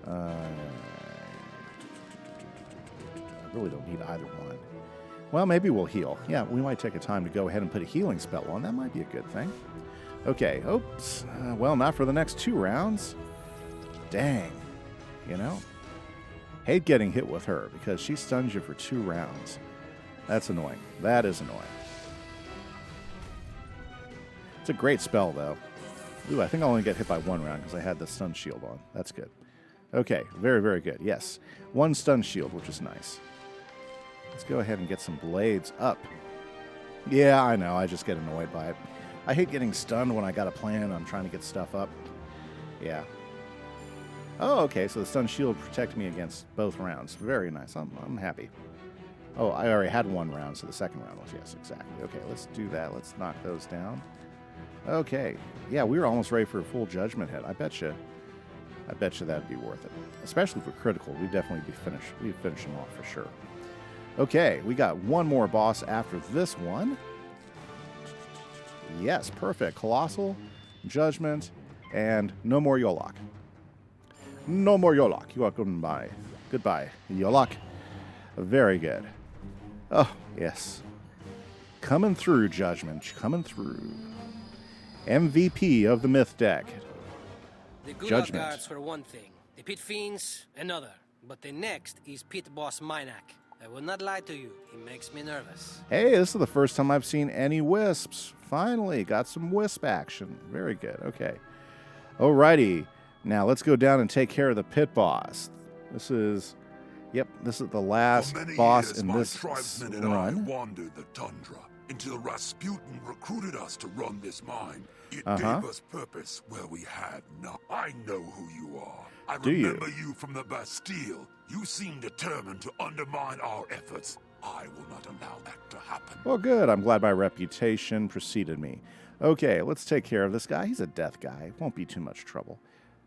I really don't need either one. Well, maybe we'll heal. Yeah, we might take a time to go ahead and put a healing spell on. That might be a good thing. Okay, oops. Well, not for the next 2 rounds. Dang. You know? Hate getting hit with her because she stuns you for 2 rounds. That's annoying. That is annoying. It's a great spell, though. Ooh, I think I'll only get hit by 1 round because I had the stun shield on. That's good. Okay, very, very good. Yes, 1 stun shield, which is nice. Let's go ahead and get some blades up. Yeah, I know. I just get annoyed by it. I hate getting stunned when I got a plan and I'm trying to get stuff up. Yeah. Oh, okay, so the stun shield protected me against both rounds. Very nice. I'm happy. Oh, I already had 1 round, so the second round was, yes, exactly. Okay, let's do that. Let's knock those down. Okay. Yeah, we were almost ready for a full Judgment hit. I bet you that'd be worth it. Especially for critical. We'd definitely we'd finish them off for sure. Okay, we got 1 more boss after this one. Yes, perfect. Colossal, Judgment, and no more Yolok. No more Yolok. You are goodbye. Goodbye, Yolok. Very good. Oh, yes. Coming through, Judgment. Coming through. MVP of the Myth deck. The Gulag Guards for one thing. The Pit Fiends, another. But the next is Pit Boss Minak. I will not lie to you. He makes me nervous. Hey, this is the first time I've seen any wisps. Finally, got some wisp action. Very good. Okay. Alrighty. Now, let's go down and take care of the Pit Boss. This is the last boss in this tribesmen and I wandered the tundra until Rasputin recruited us to run this mine. It gave us purpose where we had none. I know who you are. I remember you from the Bastille. You seem determined to undermine our efforts. I will not allow that to happen. Well, good. I'm glad my reputation preceded me. Okay, let's take care of this guy. He's a death guy. Won't be too much trouble.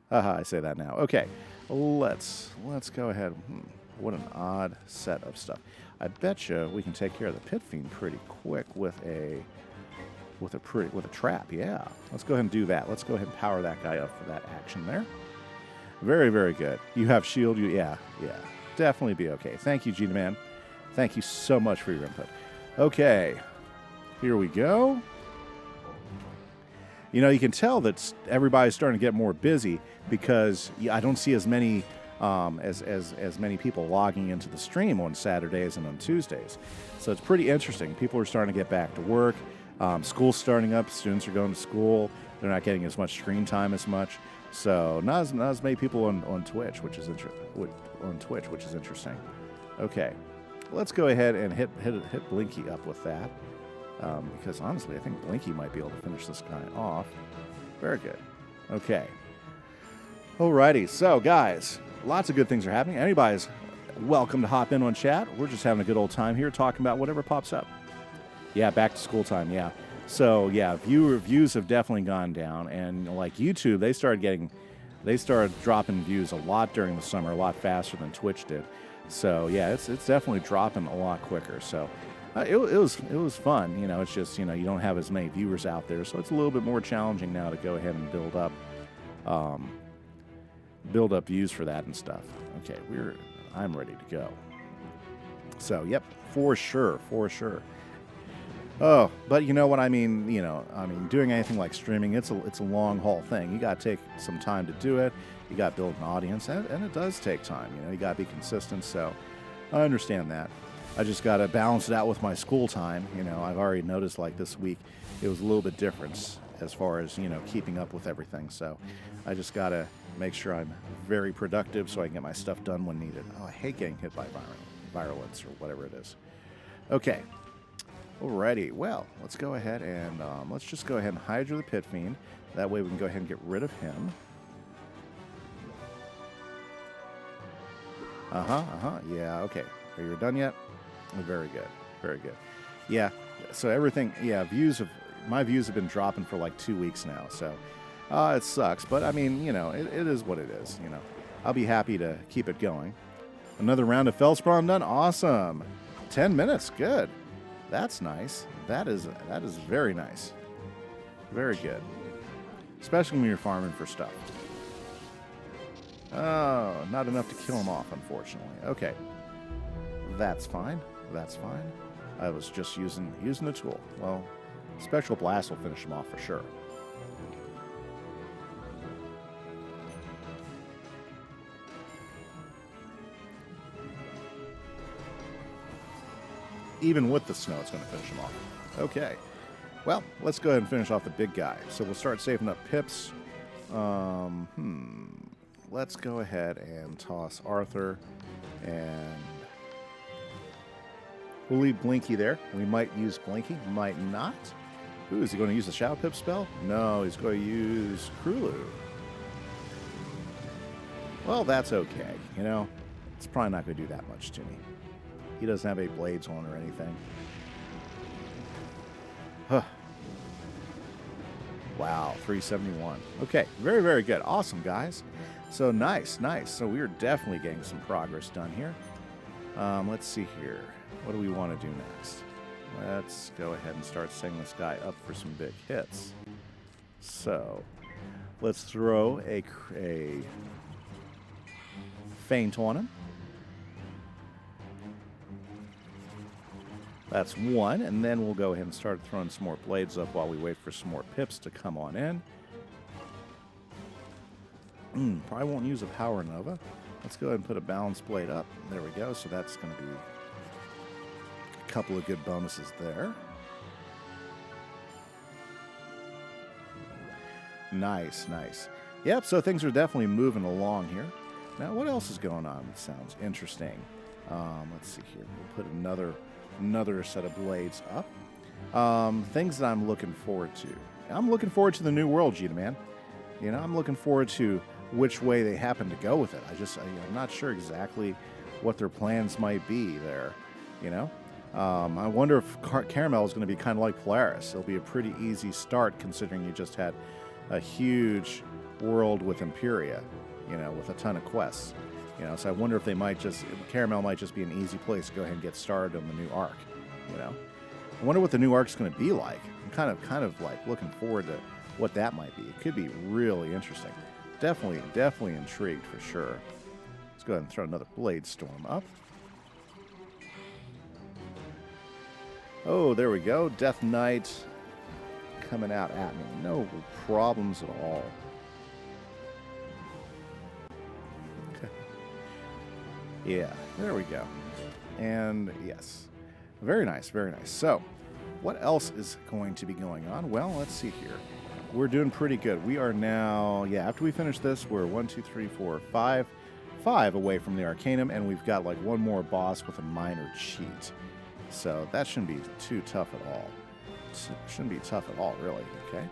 I say that now. Okay, let's go ahead. What an odd set of stuff. I bet you we can take care of the Pit Fiend pretty quick with a trap. Yeah, let's go ahead and do that. Let's go ahead and power that guy up for that action there. Very, very good. You have shield. Yeah. Definitely be okay. Thank you, G-Man. Thank you so much for your input. Okay, here we go. You know, you can tell that everybody's starting to get more busy because I don't see as many as many people logging into the stream on Saturdays and on Tuesdays. So it's pretty interesting. People are starting to get back to work. School's starting up. Students are going to school. They're not getting as much screen time as much. So not as many people on Twitch, which is interesting. Okay, let's go ahead and hit Blinky up with that. Because honestly, I think Blinky might be able to finish this guy off. Very good. Okay. Alrighty, so guys, lots of good things are happening. Anybody's welcome to hop in on chat. We're just having a good old time here talking about whatever pops up. Yeah, back to school time, yeah. So yeah, views have definitely gone down, and like YouTube, they started dropping views a lot during the summer, a lot faster than Twitch did. So yeah, it's definitely dropping a lot quicker. So it was fun. You know, it's just, you know, you don't have as many viewers out there, so it's a little bit more challenging now to go ahead and build up views for that and stuff. Okay, I'm ready to go. So yep, for sure. Oh, but you know what I mean? You know, I mean, doing anything like streaming, it's a long haul thing. You got to take some time to do it. You got to build an audience, and it does take time. You know, you got to be consistent. So I understand that. I just got to balance it out with my school time. You know, I've already noticed like this week it was a little bit different as far as, you know, keeping up with everything. So I just got to make sure I'm very productive so I can get my stuff done when needed. Oh, I hate getting hit by virulence or whatever it is. Okay. Alrighty. Well, let's go ahead and let's just go ahead and Hydra the Pit Fiend. That way we can go ahead and get rid of him. Yeah, okay. Are you done yet? Very good. Yeah, so everything, yeah, my views have been dropping for like 2 weeks now, so it sucks, but I mean, you know, it is what it is, you know. I'll be happy to keep it going. Another round of Feldspawn done? Awesome. 10 minutes, good. That's nice. That is very nice. Very good. Especially when you're farming for stuff. Oh, not enough to kill him off, unfortunately. Okay. That's fine. I was just using the tool. Well, Spectral Blast will finish him off for sure. Even with the snow, it's going to finish him off. Okay. Well, let's go ahead and finish off the big guy. So we'll start saving up pips. Let's go ahead and toss Arthur, and we'll leave Blinky there. We might use Blinky, might not. Ooh, is he going to use the Shadow Pip spell? No, he's going to use Krulu. Well, that's okay. You know, it's probably not going to do that much to me. He doesn't have any blades on or anything. Huh. Wow, 371. Okay, very, very good. Awesome, guys. So nice. So we are definitely getting some progress done here. Let's see here. What do we want to do next? Let's go ahead and start setting this guy up for some big hits. So let's throw a feint on him. That's one, and then we'll go ahead and start throwing some more blades up while we wait for some more pips to come on in. Probably won't use a Power Nova. Let's go ahead and put a Balance Blade up. There we go. So that's going to be a couple of good bonuses there. Nice. Yep, so things are definitely moving along here. Now, what else is going on that sounds interesting? Let's see here. We'll put another set of blades up. Things that I'm looking forward to. I'm looking forward to the new world, Gita Man. You know, I'm looking forward to which way they happen to go with it. I'm not sure exactly what their plans might be there. You know, I wonder if Caramel is going to be kind of like Polaris. It'll be a pretty easy start considering you just had a huge world with Imperia. You know, with a ton of quests. You know, so I wonder if Caramel might just be an easy place to go ahead and get started on the new arc. You know, I wonder what the new arc's going to be like. I'm kind of like looking forward to what that might be. It could be really interesting. Definitely intrigued for sure. Let's go ahead and throw another Blade Storm up. Oh, there we go. Death Knight coming out at me. No problems at all. Yeah, there we go. And yes, very nice, very nice. So, what else is going to be going on? Well, let's see here. We're doing pretty good. We are now, after we finish this, we're 1, 2, 3, 4, 5 away from the Arcanum, and we've got like one more boss with a minor cheat. So that shouldn't be too tough at all. Shouldn't be tough at all, really. Okay.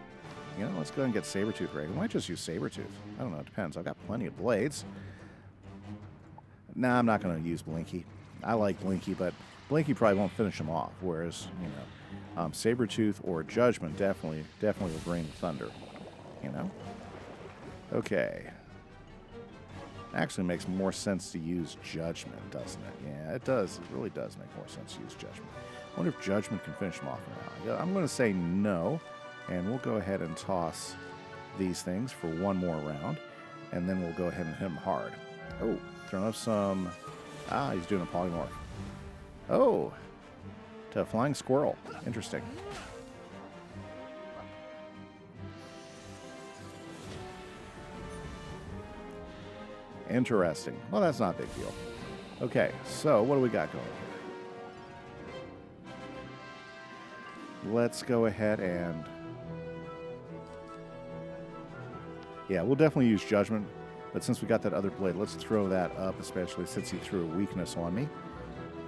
Let's go ahead and get Sabretooth ready. We might just use Sabretooth. I don't know. It depends. I've got plenty of blades. Nah, I'm not going to use Blinky. I like Blinky, but Blinky probably won't finish him off. Whereas, Sabretooth or Judgment definitely will bring the thunder. Okay. Actually makes more sense to use Judgment, doesn't it? Yeah, it does. It really does make more sense to use Judgment. I wonder if Judgment can finish him off now. I'm going to say no, and we'll go ahead and toss these things for one more round, and then we'll go ahead and hit him hard. Oh, throwing up some... he's doing a polymorph. Oh, to a flying squirrel. Interesting. Interesting. Well, that's not a big deal. Okay, so what do we got going here? Let's go ahead and... Yeah, we'll definitely use Judgment, but since we got that other blade, let's throw that up, especially since he threw a weakness on me.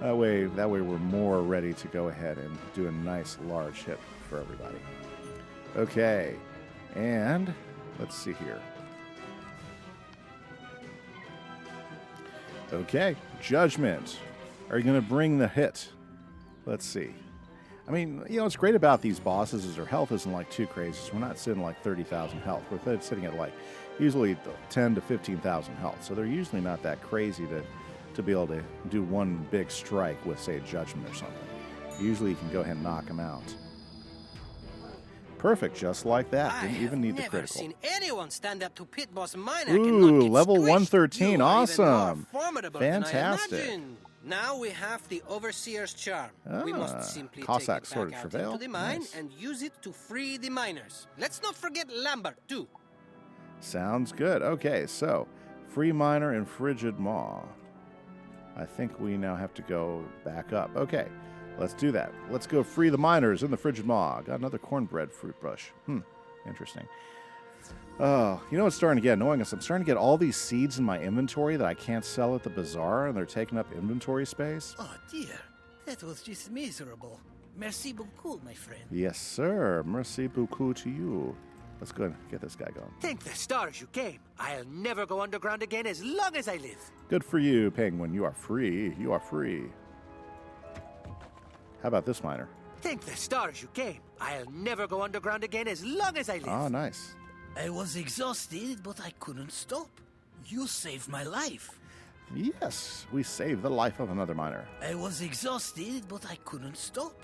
That way we're more ready to go ahead and do a nice large hit for everybody. Okay, and let's see here. Okay, Judgment. Are you going to bring the hit? Let's see. I mean, what's great about these bosses is their health isn't like too crazy. So we're not sitting like 30,000 health. We're sitting at like usually 10 to 15,000 health. So they're usually not that crazy to be able to do one big strike with, say, a Judgment or something. Usually you can go ahead and knock them out. Perfect, just like that. Didn't even need the critical. I've never seen anyone stand up to Pit Boss Minor. Ooh, level 113. Awesome. Fantastic. Now we have the Overseer's Charm. We must simply Cossack take it Sword back of out Travail. into the mine Nice. and use it to free the miners. Let's not forget Lambert, too. Sounds good. Okay, so Free Miner and Frigid Maw. I think we now have to go back up. Okay, let's do that. Let's go free the miners in the Frigid Maw. Got another cornbread fruit bush. Interesting. Oh, what's starting to get annoying is I'm starting to get all these seeds in my inventory that I can't sell at the bazaar, and they're taking up inventory space. Oh dear, that was just miserable. Merci beaucoup, my friend. Yes, sir. Merci beaucoup to you. Let's go ahead and get this guy going. Thank the stars you came. I'll never go underground again as long as I live. Good for you, Penguin. You are free. You are free. How about this miner? Thank the stars you came. I'll never go underground again as long as I live. Oh, nice. I was exhausted, but I couldn't stop. You saved my life. Yes, we saved the life of another miner. I was exhausted, but I couldn't stop.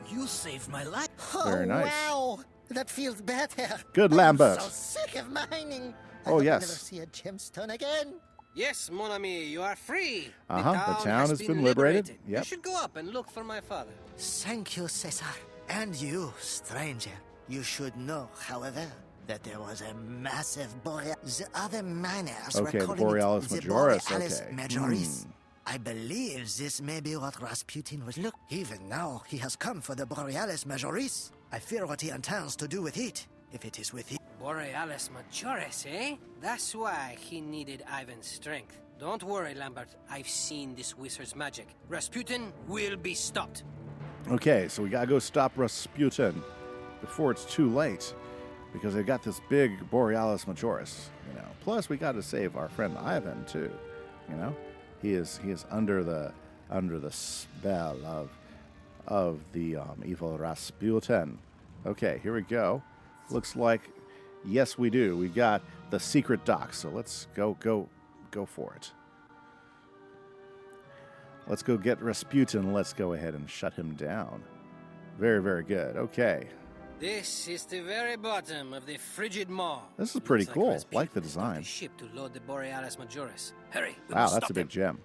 You saved my life. Very nice. Wow, that feels better. Good, Lambert. I'm so sick of mining. I Oh, hope yes. I never see a gemstone again. Yes, mon ami, you are free. The town has been liberated. Yep. You should go up and look for my father. Thank you, Cesar. And you, stranger. You should know, however, that there was a massive Borealis. The other miners Okay, were the calling Borealis it the Majoris. Borealis Okay. Majoris. I believe this may be what Rasputin was looking. Even now, he has come for the Borealis Majoris. I fear what he intends to do with it, if it is with him. Borealis Majoris, eh? That's why he needed Ivan's strength. Don't worry, Lambert. I've seen this wizard's magic. Rasputin will be stopped. Okay, so we gotta go stop Rasputin before it's too late, because they got this big Borealis Majoris. Plus, we got to save our friend Ivan too. He is under the spell of the evil Rasputin. Okay, here we go. Looks like, yes, we do. We got the secret dock, so let's go for it. Let's go get Rasputin. Let's go ahead and shut him down. Very, very good. Okay. This is the very bottom of the Frigid Maw. This is pretty Looks cool. Rasputin Like the has built design. a ship to load the Borealis Majoris. Hurry, we Wow, must that's stop a big gem.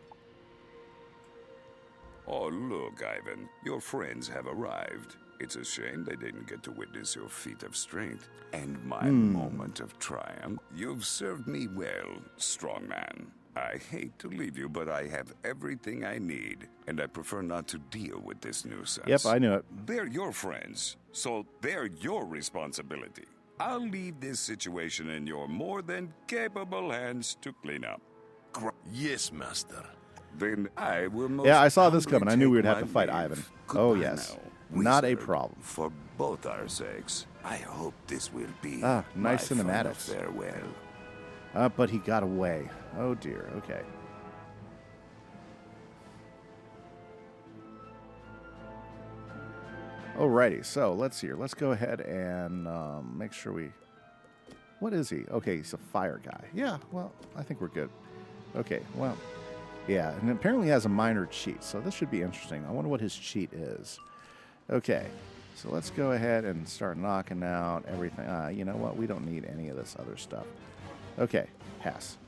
Oh, look, Ivan. Your friends have arrived. It's a shame they didn't get to witness your feat of strength and my moment of triumph. You've served me well, strong man. I hate to leave you, but I have everything I need, and I prefer not to deal with this nuisance. Yep, I knew it. They're your friends, so they're your responsibility. I'll leave this situation in your more than capable hands to clean up. Yes, master. Then I will most Yeah, I saw this coming. I knew we would have to my fight leave. Ivan. Goodbye Oh, yes. now, Not a Wizard. problem. For both our sakes, I hope this will be Nice my final cinematics. farewell. But he got away. Oh, dear. Okay. Alrighty, so let's see here. Let's go ahead and make sure we... What is he? Okay, he's a fire guy. Yeah, well, I think we're good. Okay, well, yeah, and apparently he has a minor cheat, so this should be interesting. I wonder what his cheat is. Okay, so let's go ahead and start knocking out everything. You know what? We don't need any of this other stuff. Okay, pass.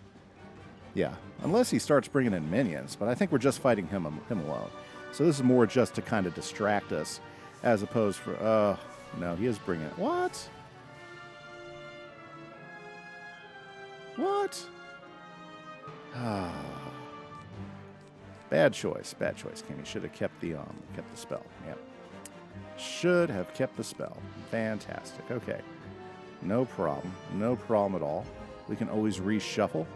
Yeah, unless he starts bringing in minions, but I think we're just fighting him alone. So this is more just to kind of distract us, as opposed for, no, he is bringing it. What? What? Bad choice, Kenny. Should have kept the spell. Yep. Should have kept the spell. Fantastic. Okay. No problem. No problem at all. We can always reshuffle.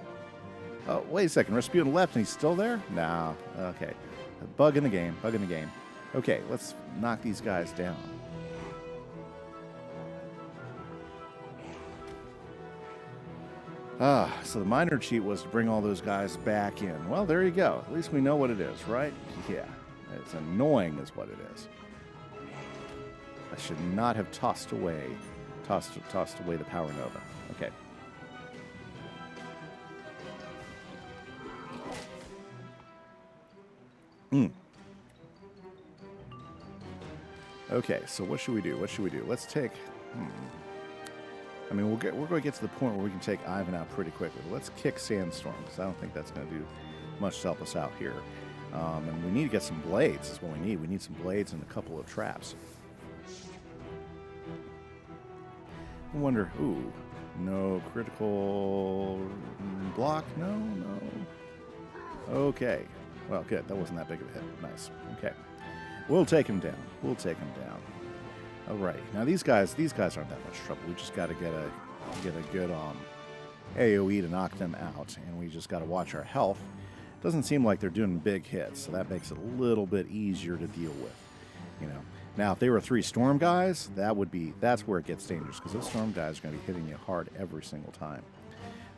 Oh, wait a second. Rasputin left and he's still there? Nah. Okay. A bug in the game. Bug in the game. Okay, let's knock these guys down. So the minor cheat was to bring all those guys back in. Well, there you go. At least we know what it is, right? Yeah. It's annoying is what it is. I should not have tossed away the Power Nova. Okay. Okay, so what should we do? Let's take... I mean, we're going to get to the point where we can take Ivan out pretty quickly. Let's kick Sandstorm, because I don't think that's going to do much to help us out here. And we need to get some blades, is what we need. We need some blades and a couple of traps. I wonder, ooh, no critical block? No. Okay. Well, good. That wasn't that big of a hit. Nice. Okay. We'll take him down. All right. Now these guys aren't that much trouble. We just got to get a good AOE to knock them out, and we just got to watch our health. Doesn't seem like they're doing big hits, so that makes it a little bit easier to deal with. You know. Now, if they were 3 storm guys, that's where it gets dangerous, because those storm guys are going to be hitting you hard every single time.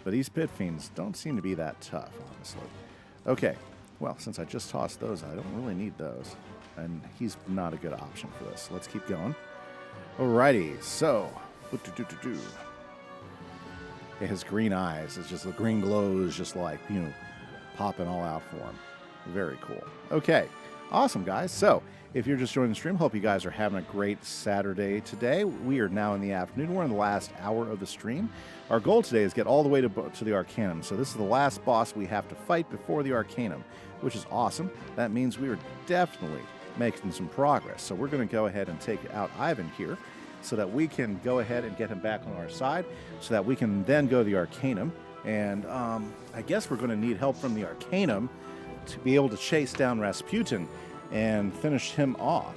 But these pit fiends don't seem to be that tough, honestly. Okay. Well, since I just tossed those, I don't really need those. And he's not a good option for this. Let's keep going. Alrighty, so. His green eyes, it's just the green glow is just like, popping all out for him. Very cool. Okay, awesome, guys. So, if you're just joining the stream, hope you guys are having a great Saturday today. We are now in the afternoon. We're in the last hour of the stream. Our goal today is get all the way to the Arcanum. So this is the last boss we have to fight before the Arcanum, which is awesome. That means we are definitely making some progress. So we're going to go ahead and take out Ivan here so that we can go ahead and get him back on our side so that we can then go to the Arcanum. And I guess we're going to need help from the Arcanum to be able to chase down Rasputin and finish him off,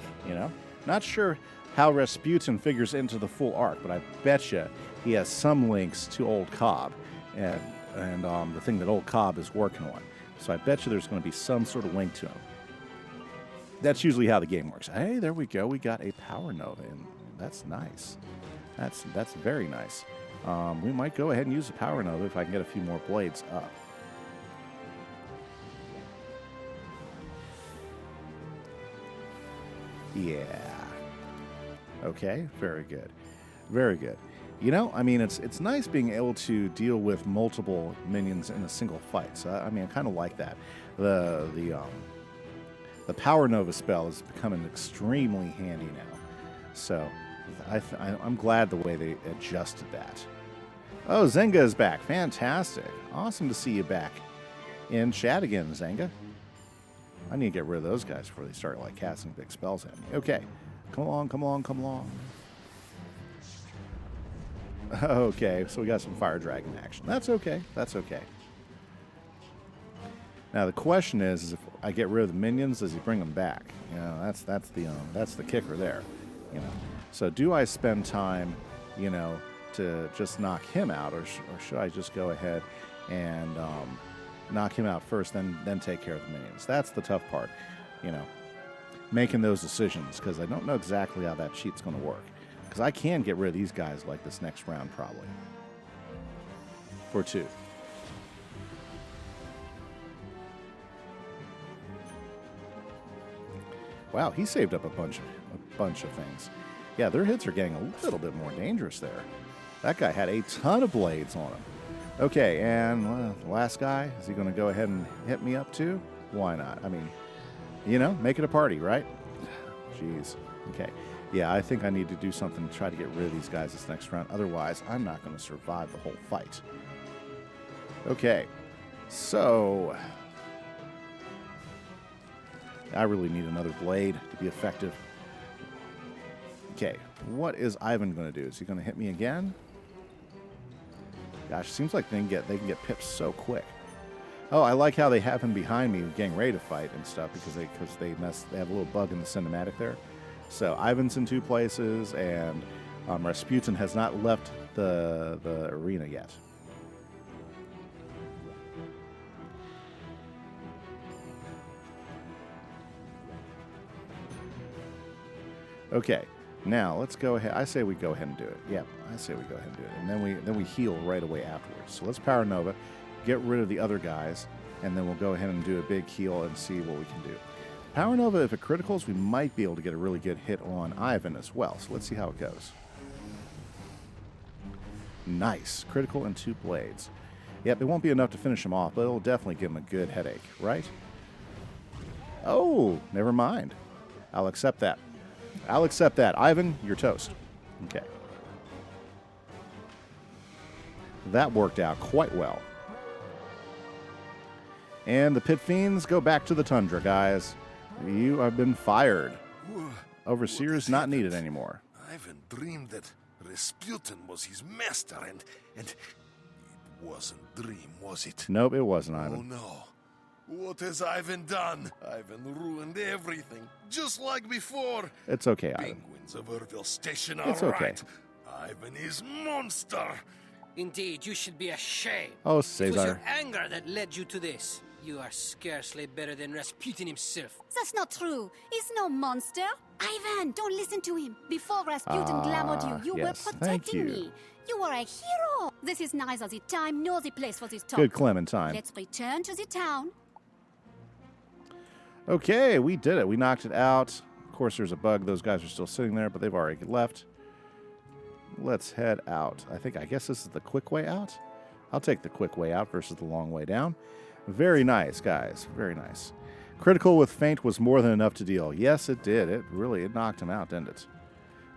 Not sure how Rasputin figures into the full arc, but I bet you he has some links to Old Cobb and the thing that Old Cobb is working on. So I bet you there's going to be some sort of link to him. That's usually how the game works. Hey, there we go. We got a Power Nova, and that's nice. That's very nice. We might go ahead and use the Power Nova if I can get a few more blades up. Yeah. Okay, very good. Very good. It's nice being able to deal with multiple minions in a single fight. So, I kind of like that. The Power Nova spell is becoming extremely handy now. So, I'm glad the way they adjusted that. Oh, Zenga is back. Fantastic. Awesome to see you back in chat again, Zenga. I need to get rid of those guys before they start, casting big spells at me. Okay. Come along. Okay, so we got some Fire Dragon action. That's okay. Now the question is if I get rid of the minions, does he bring them back? You know, that's the kicker there. You know, so do I spend time, you know, to just knock him out, or should I just go ahead and knock him out first, then take care of the minions? That's the tough part, you know, making those decisions, because I don't know exactly how that cheat's going to work. Because I can get rid of these guys like this next round probably. For 2. Wow, he saved up a bunch of things. Yeah, their hits are getting a little bit more dangerous there. That guy had a ton of blades on him. Okay, and the last guy, is he going to go ahead and hit me up too? Why not? I mean, you know, make it a party, right? Jeez. Okay. Yeah, I think I need to do something to try to get rid of these guys this next round. Otherwise, I'm not going to survive the whole fight. Okay. So I really need another blade to be effective. Okay, what is Ivan going to do? Is he going to hit me again? Gosh, seems like they can get pipped so quick. Oh, I like how they have him behind me getting ready to fight and stuff because they have a little bug in the cinematic there. So Ivan's in 2 places, and Rasputin has not left the arena yet. Okay, now let's go ahead. I say we go ahead and do it. Yeah, I say we go ahead and do it, and then we heal right away afterwards. So let's Power Nova, get rid of the other guys, and then we'll go ahead and do a big heal and see what we can do. Power Nova, if it criticals, we might be able to get a really good hit on Ivan as well. So let's see how it goes. Nice. Critical and 2 blades. Yep, it won't be enough to finish him off, but it'll definitely give him a good headache, right? Oh, never mind. I'll accept that. I'll accept that. Ivan, you're toast. Okay. That worked out quite well. And the Pit Fiends go back to the Tundra, guys. You have been fired. Overseer's not needed anymore. Ivan dreamed that Rasputin was his master, and it wasn't dream, was it? Nope, it wasn't, Ivan. Oh, no. What has Ivan done? Ivan ruined everything, just like before. It's okay, Ivan. Penguins of Urville Station are it's okay. right. Ivan is monster. Indeed, you should be ashamed. Oh, It was Cesar. your anger that led you to this. You are scarcely better than Rasputin himself. That's not true. He's no monster. Ivan, don't listen to him. Before Rasputin glamoured you, you yes, were thank protecting you. me. You were a hero. This is neither the time nor the place for this talk. Good Clementine. Let's return to the town. Okay, we did it. We knocked it out. Of course, there's a bug. Those guys are still sitting there, but they've already left. Let's head out. I guess this is the quick way out. I'll take the quick way out versus the long way down. Very nice, guys. Very nice. Critical with feint was more than enough to deal. Yes, it did. It knocked him out, didn't it?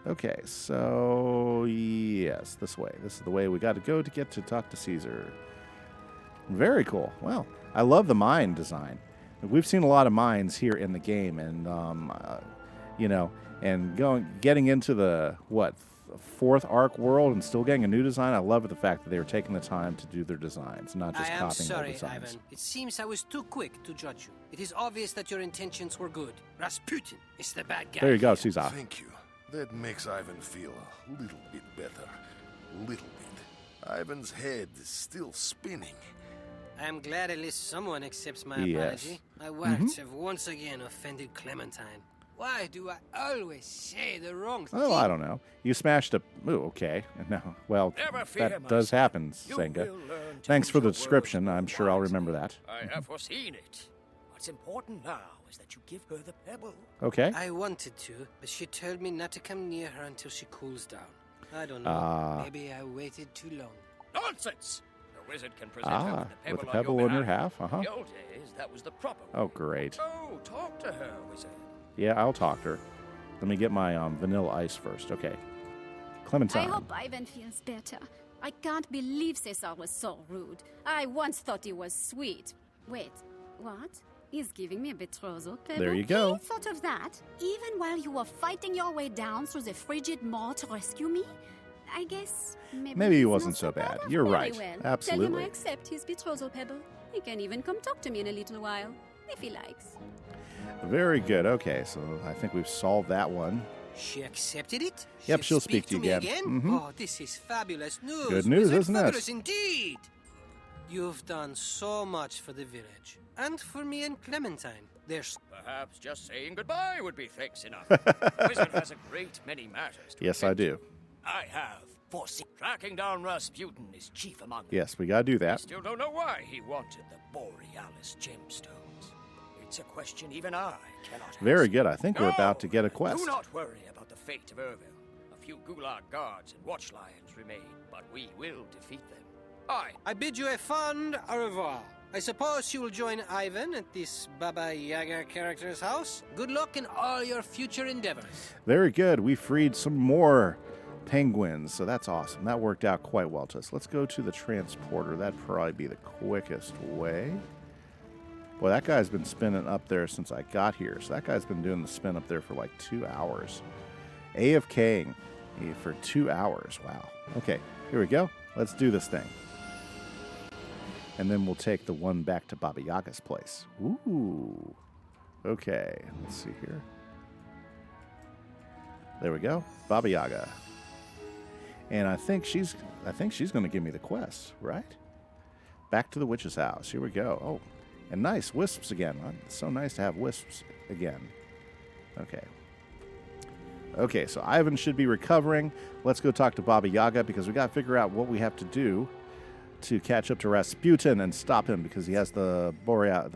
Okay, so yes, this way. This is the way we got to go to get to talk to Caesar. Very cool. Well, I love the mine design. We've seen a lot of mines here in the game, and you know, and getting into the fourth arc world and still getting a new design. I love the fact that they were taking the time to do their designs, not just I am copying sorry, their designs. Ivan. It seems I was too quick to judge you. It is obvious that your intentions were good. Rasputin is the bad guy. There you go, here. Caesar. Thank you. That makes Ivan feel a little bit better. Little bit. Ivan's head is still spinning. I am glad at least someone accepts my Yes. apology. My words have once again offended Clementine. Why do I always say the wrong thing? Oh, I don't know. You smashed a... Ooh, okay. No, well, Never fear, that my does son. happen, You Senga. will learn to Thanks use for the your description. words I'm sure I'll remember wisely. that. I have foreseen it. What's important now is that you give her the pebble. Okay. I wanted to, but she told me not to come near her until she cools down. I don't know. Maybe I waited too long. Nonsense! The wizard can present her with with the the pebble on on your your half. In the old days, that was the proper way. Oh, great. Oh, talk to her, wizard. Yeah, I'll talk to her. Let me get my vanilla ice first. Okay. Clementine. I hope Ivan feels better. I can't believe Cesar was so rude. I once thought he was sweet. Wait, what? He's giving me a betrothal pebble? There you go. He thought of that? Even while you were fighting your way down through the frigid maw to rescue me? I guess Maybe he he's wasn't not so bad. of You're me. right. Very well. Absolutely. Tell him I accept his betrothal pebble. He can even come talk to me in a little while, if he likes. Very good. Okay, so I think we've solved that one. She accepted it? Yep, she'll speak to you again. Mm-hmm. Oh, this is fabulous news. Good news, isn't it? Fabulous indeed. You've done so much for the village. And for me and Clementine. There's perhaps just saying goodbye would be thanks enough. Wizard has a great many matters to Yes, I do. I have foreseen. Tracking down Rasputin is chief among them. Yes, we gotta do that. I still don't know why he wanted the Borealis gemstones. It's a question even I cannot answer. Very good. I think we're about to get a quest. Do not worry about the fate of Ervil. A few Gulag guards and watch lions remain, but we will defeat them. I bid you a fond au revoir. I suppose you will join Ivan at this Baba Yaga character's house. Good luck in all your future endeavors. Very good. We freed some more penguins, so that's awesome. That worked out quite well to us. Let's go to the transporter. That'd probably be the quickest way. Boy, that guy's been spinning up there since I got here. So that guy's been doing the spin up there for like 2 hours. AFKing for 2 hours. Wow. Okay, here we go. Let's do this thing. And then we'll take the one back to Baba Yaga's place. Ooh. Okay, let's see here. There we go. Baba Yaga. And I think she's going to give me the quest, right? Back to the witch's house. Here we go. Oh, and nice wisps again. It's so nice to have wisps again. Okay. Okay, so Ivan should be recovering. Let's go talk to Baba Yaga because we got to figure out what we have to do to catch up to Rasputin and stop him because he has the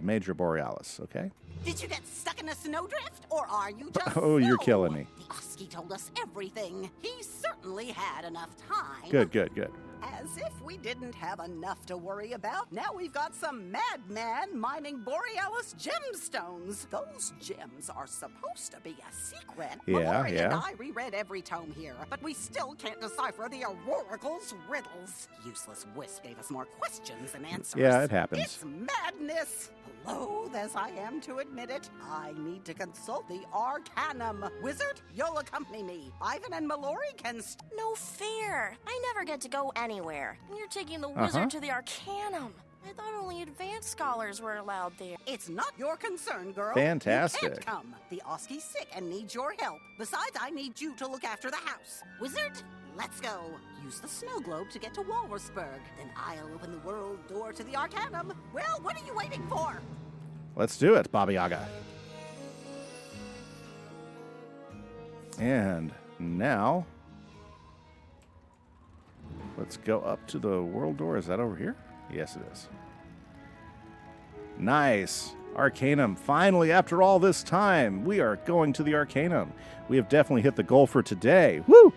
Major Borealis, okay? Did you get stuck in a snowdrift, or are you just Oh, you're killing me. The Oski told us everything. He certainly had enough time. Good, good, good. As if we didn't have enough to worry about. Now we've got some madman mining Borealis gemstones. Those gems are supposed to be a secret. Yeah, Mallory and yeah. I reread every tome here, but we still can't decipher the Oracle's riddles. Useless Wisp gave us more questions than answers. Yeah, it happens. It's madness. Loath as I am to admit it, I need to consult the Arcanum. Wizard, you'll accompany me. Ivan and Mallory can... No fair. I never get to go anywhere. And you're taking the wizard to the Arcanum. I thought only advanced scholars were allowed there. It's not your concern, girl. Fantastic. You can't come. The Oski's sick and needs your help. Besides, I need you to look after the house. Wizard, let's go. Use the snow globe to get to Walrusburg. Then I'll open the world door to the Arcanum. Well, what are you waiting for? Let's do it, Baba Yaga. And now, let's go up to the world door. Is that over here? Yes, it is. Nice. Arcanum. Finally, after all this time, we are going to the Arcanum. We have definitely hit the goal for today. Woo!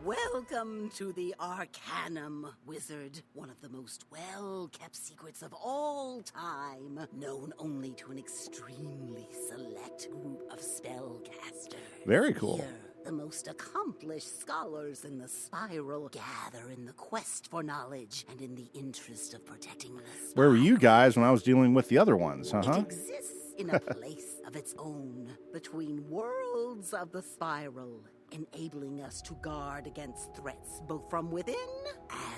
Welcome to the Arcanum, Wizard. One of the most well-kept secrets of all time. Known only to an extremely select group of spellcasters. Very cool. Here, the most accomplished scholars in the spiral gather in the quest for knowledge and in the interest of protecting the spiral. Where were you guys when I was dealing with the other ones? It exists in a place of its own, between worlds of the spiral, enabling us to guard against threats both from within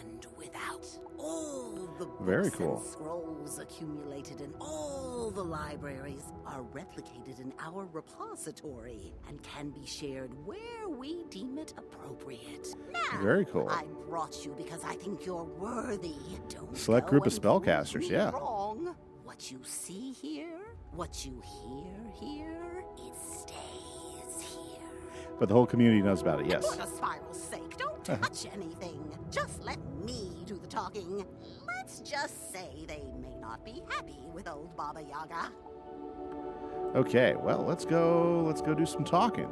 and without. All the books and scrolls accumulated in all the libraries are replicated in our repository and can be shared where we deem it appropriate. Now, Very cool. I brought you because I think you're worthy. Don't Select go group of and spellcasters, prove me yeah. wrong. What you see here, what you hear here, it stays here. But the whole community knows about it, yes. For the spiral's sake, don't touch anything. Just let me do the talking. Let's just say they may not be happy with old Baba Yaga. Okay, well, let's go do some talking.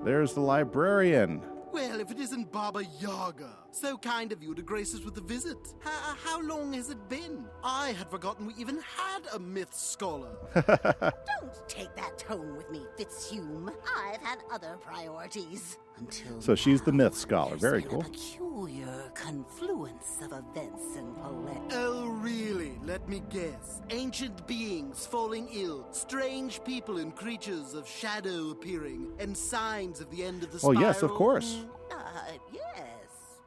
There's the librarian. Well, if it isn't Baba Yaga, so kind of you to grace us with a visit. How long has it been? I had forgotten we even had a myth scholar. Don't take that tone with me, Fitzhume. I've had other priorities. Until So she's the myth scholar. Very a cool. peculiar confluence of events in Paulette. Oh, really? Let me guess. Ancient beings falling ill, strange people and creatures of shadow appearing, and signs of the end of the Oh, spiral. yes, of course. Yes.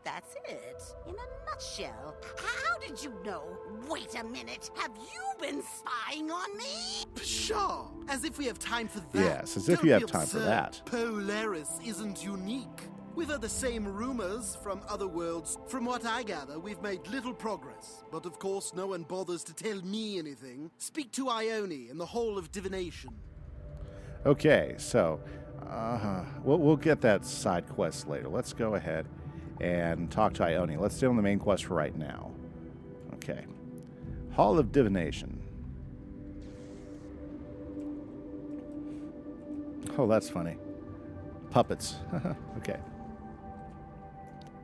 That's it. In a nutshell. How did you know? Wait a minute. Have you been spying on me? Pshaw! As if we have time for that. Yes, as if Don't you be have time for absurd. that. Polaris isn't unique. We've heard the same rumors from other worlds. From what I gather, we've made little progress. But of course, no one bothers to tell me anything. Speak to Ione in the Hall of Divination. Okay, so we'll get that side quest later. Let's go ahead and talk to Ione. Let's stay on the main quest for right now. Okay. Hall of Divination. Oh, that's funny. Puppets. Okay.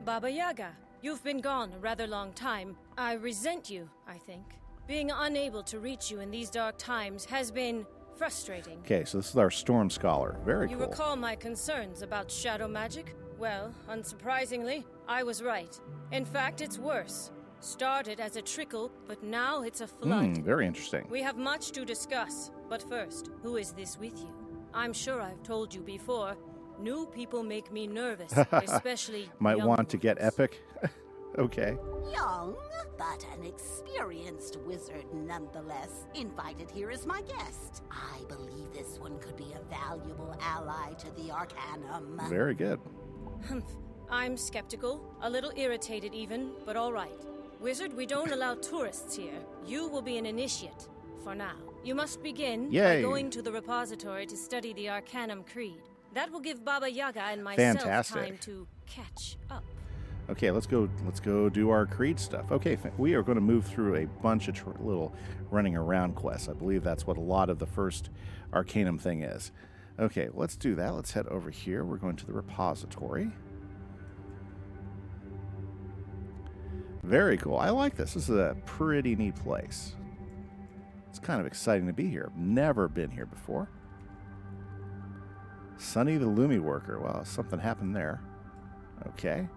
Baba Yaga, you've been gone a rather long time. I resent you, I think. Being unable to reach you in these dark times has been frustrating. Okay, so this is our Storm Scholar. Very You cool. recall my concerns about shadow magic? Well, unsurprisingly, I was right. In fact, it's worse. Started as a trickle, but now it's a flood. Very interesting. We have much to discuss, but first, who is this with you? I'm sure I've told you before, new people make me nervous, especially Might young want to ones. get epic. Okay. Young, but an experienced wizard nonetheless. Invited here as my guest. I believe this one could be a valuable ally to the Arcanum. Very good. I'm skeptical, a little irritated even, but all right. Wizard, we don't allow tourists here. You will be an initiate, for now. You must begin Yay. by going to the repository to study the Arcanum Creed. That will give Baba Yaga and myself Fantastic. time to catch up. Okay, let's go do our creed stuff. Okay, we are going to move through a bunch of little running around quests. I believe that's what a lot of the first Arcanum thing is. Okay, let's do that. Let's head over here. We're going to the repository. Very cool. I like this. This is a pretty neat place. It's kind of exciting to be here. I've never been here before. Sunny the Lumi Worker. Well, something happened there. Okay.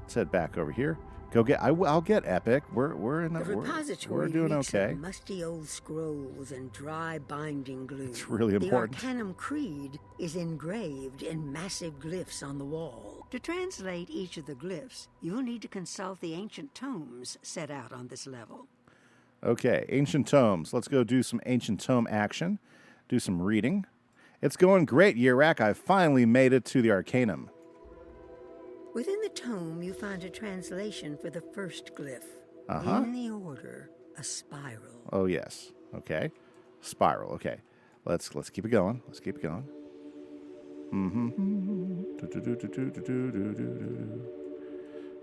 Let's head back over here. Go get. I'll get epic. We're in The the. repository We're doing reeks okay. of musty old scrolls and dry binding glue. It's really important. The Arcanum Creed is engraved in massive glyphs on the wall. To translate each of the glyphs, you'll need to consult the ancient tomes set out on this level. Okay, ancient tomes. Let's go do some ancient tome action. Do some reading. It's going great, Yirak. I've finally made it to the Arcanum. Within the tome, you find a translation for the first glyph. Uh-huh. In the order, a spiral. Oh yes. Okay. Spiral. Okay. Let's keep it going. Let's keep it going.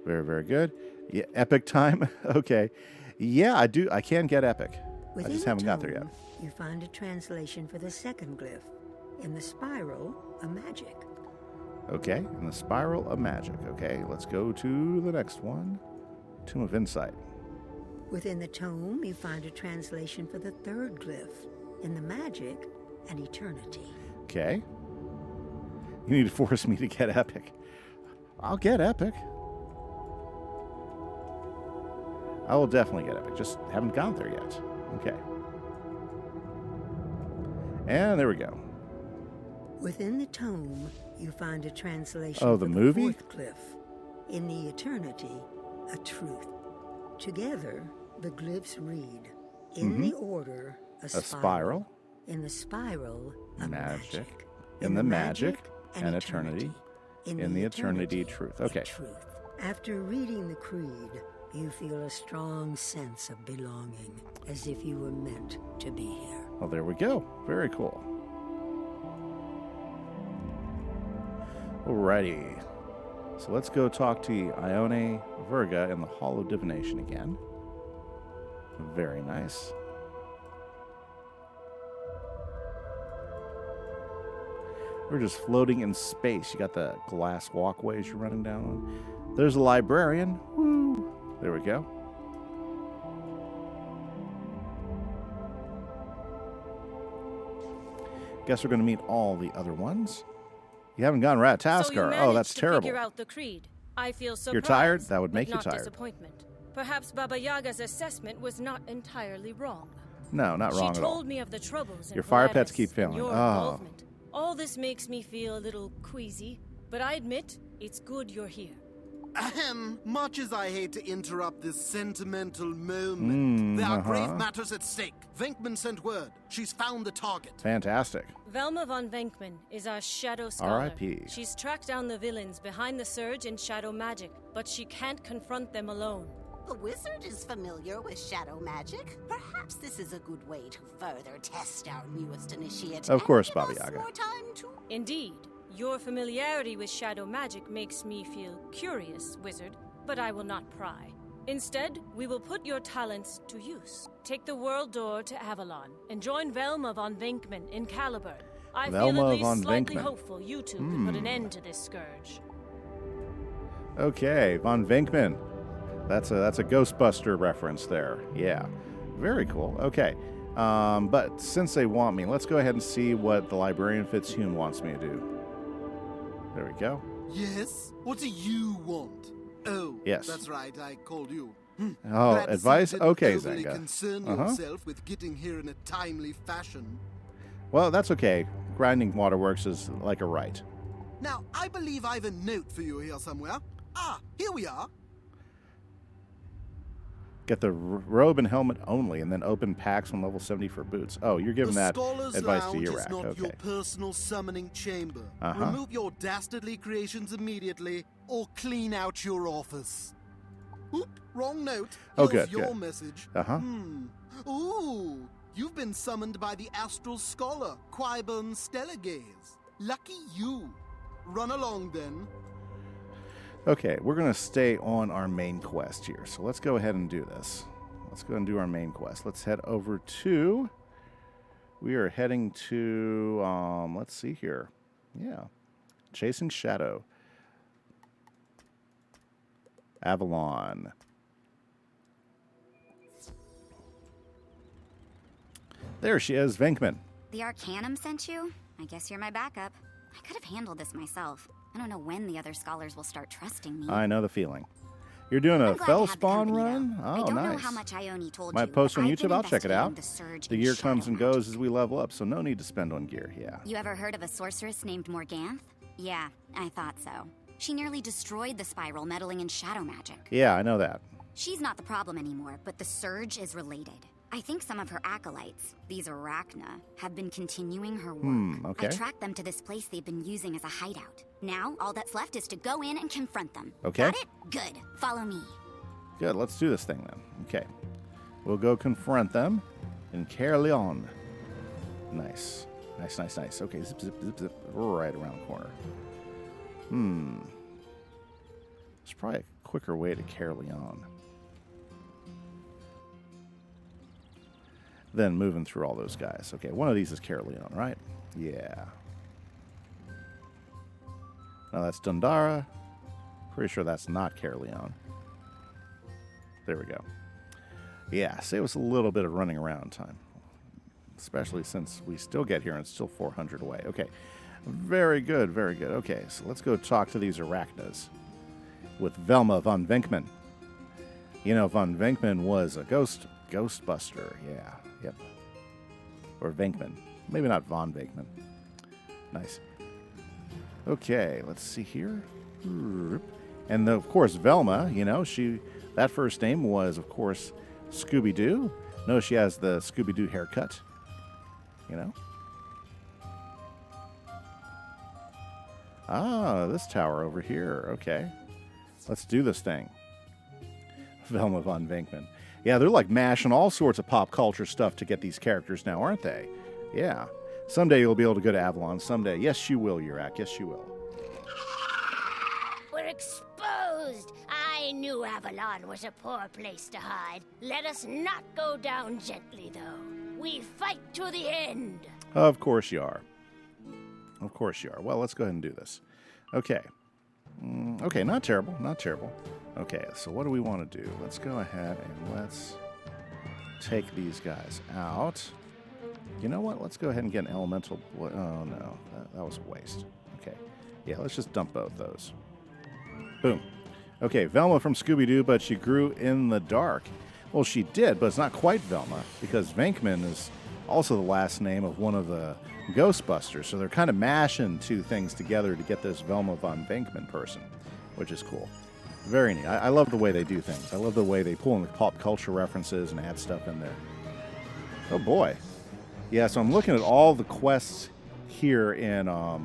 Very, very good. Yeah, epic time. Okay. Yeah, I do. I can get epic. Within I just the haven't got there yet. tome, you find a translation for the second glyph. In the spiral, a magic. Okay. In the spiral of magic. Okay. Let's go to the next one. Tomb of Insight. Within the tome, you find a translation for the third glyph. In the magic, an eternity. Okay. You need to force me to get epic. I'll get epic. I will definitely get epic. Just haven't gone there yet. Okay. And there we go. Within the tome, you find a translation Oh, for the movie? fourth glyph. In the eternity, a truth. Together, the glyphs read, in the order, a spiral. In the spiral, a magic. In the magic, an eternity. In the eternity, truth. Okay. After reading the creed, you feel a strong sense of belonging, as if you were meant to be here. Well, there we go. Very cool. Alrighty. So let's go talk to Ione Verga in the Hall of Divination again. Very nice. We're just floating in space. You got the glass walkways you're running down on. There's a librarian. Woo! There we go. Guess we're going to meet all the other ones. You haven't gone Ratataskar. So you Oh, that's managed to terrible. figure out the creed. I feel surprised. You're tired? That would but make you not tired. Disappointment. Perhaps Baba Yaga's assessment was not entirely wrong. No, not wrong She at all. told me of the troubles in Your fire Polaris pets keep and failing. your Oh. involvement. All this makes me feel a little queasy, but I admit it's good you're here. Much as I hate to interrupt this sentimental moment, there are grave matters at stake. Venkman sent word. She's found the target. Fantastic. Velma von Venkman is our Shadow Scholar. R.I.P. She's tracked down the villains behind the surge in Shadow Magic, but she can't confront them alone. The wizard is familiar with shadow magic. Perhaps this is a good way to further test our newest initiate. Of course, and Baba give us Yaga. more time to... Indeed. Your familiarity with shadow magic makes me feel curious, wizard, but I will not pry. Instead, we will put your talents to use. Take the world door to Avalon and join Velma von Venkman in Caliburn. I feel Velma at least von slightly Venkman. hopeful you two can put an end to this scourge. Okay, von Venkman. That's a Ghostbuster reference there. Yeah, very cool. Okay, but since they want me, let's go ahead and see what the librarian Fitzhugh wants me to do. There we go. Yes? What do you want? Oh, Yes. that's right, I called you. Oh, Perhaps advice? you didn't Okay, overly Zenga. concern yourself with getting here in a timely fashion. Well, that's okay. Grinding waterworks is like a right. Now, I believe I have a note for you here somewhere. Ah, here we are. Get the robe and helmet only, and then open packs on level 70 for boots. Oh, you're giving The that Scholar's advice to Lounge is Urak. not Okay. your personal summoning chamber. Uh-huh. Remove your dastardly creations immediately, or clean out your office. Oop, wrong note. Oh, Here's good, your good. message. Uh-huh. Ooh, you've been summoned by the Astral Scholar, Quibern Stellagaze. Lucky you. Run along, then. Okay, we're going to stay on our main quest here. So let's go ahead and do this. Let's go and do our main quest. Let's head over to... We are heading to... let's see here. Yeah. Chasing Shadow. Avalon. There she is, Venkman. The Arcanum sent you? I guess you're my backup. I could have handled this myself. I don't know when the other scholars will start trusting me. I know the feeling. You're doing a Fellspawn run? Oh, I don't nice. know how much Ione told My you, post but on I've been YouTube, I'll check it out. investigating the surge The in year shadow comes and goes as we level up, so no need to spend on gear, yeah. You ever heard of a sorceress named Morganth? Yeah, I thought so. She nearly destroyed the spiral, meddling in shadow magic. Yeah, I know that. She's not the problem anymore, but the surge is related. I think some of her acolytes, these Arachna, have been continuing her work. Okay. I tracked them to this place they've been using as a hideout. Now, all that's left is to go in and confront them. Okay. Got it? Good. Follow me. Good, let's do this thing then. Okay. We'll go confront them in Caerleon. Nice. Nice, nice, nice. Okay, zip, zip, zip, zip. Right around the corner. There's probably a quicker way to Caerleon than moving through all those guys. Okay, one of these is Caerleon, right? Yeah. Now that's Dundara. Pretty sure that's not Caerleon. There we go. Yeah, save us a little bit of running around time. Especially since we still get here and it's still 400 away. Okay. Very good, very good. Okay, so let's go talk to these Arachnas with Velma von Venkman. You know, von Venkman was a Ghostbuster. Yeah, yep. Or Venkman. Maybe not von Venkman. Nice. Okay, let's see here. And of course, Velma, you know, that first name was, of course, Scooby-Doo. No, she has the Scooby-Doo haircut. You know? Ah, this tower over here. Okay. Let's do this thing. Velma von Venkman. Yeah, they're like mashing all sorts of pop culture stuff to get these characters now, aren't they? Yeah. Someday you'll be able to go to Avalon. Someday. Yes, you will, Urak. Yes, you will. We're exposed. I knew Avalon was a poor place to hide. Let us not go down gently, though. We fight to the end. Of course you are. Of course you are. Well, let's go ahead and do this. Okay. Okay, not terrible. Not terrible. Okay, so what do we want to do? Let's go ahead and let's take these guys out. You know what? Let's go ahead and get an elemental... Oh, no. That was a waste. Okay. Yeah, let's just dump both those. Boom. Okay, Velma from Scooby-Doo, but she grew in the dark. Well, she did, but it's not quite Velma, because Venkman is also the last name of one of the Ghostbusters, so they're kind of mashing two things together to get this Velma von Venkman person, which is cool. Very neat. I love the way they do things. I love the way they pull in the pop culture references and add stuff in there. Oh boy. Yeah, so I'm looking at all the quests here in the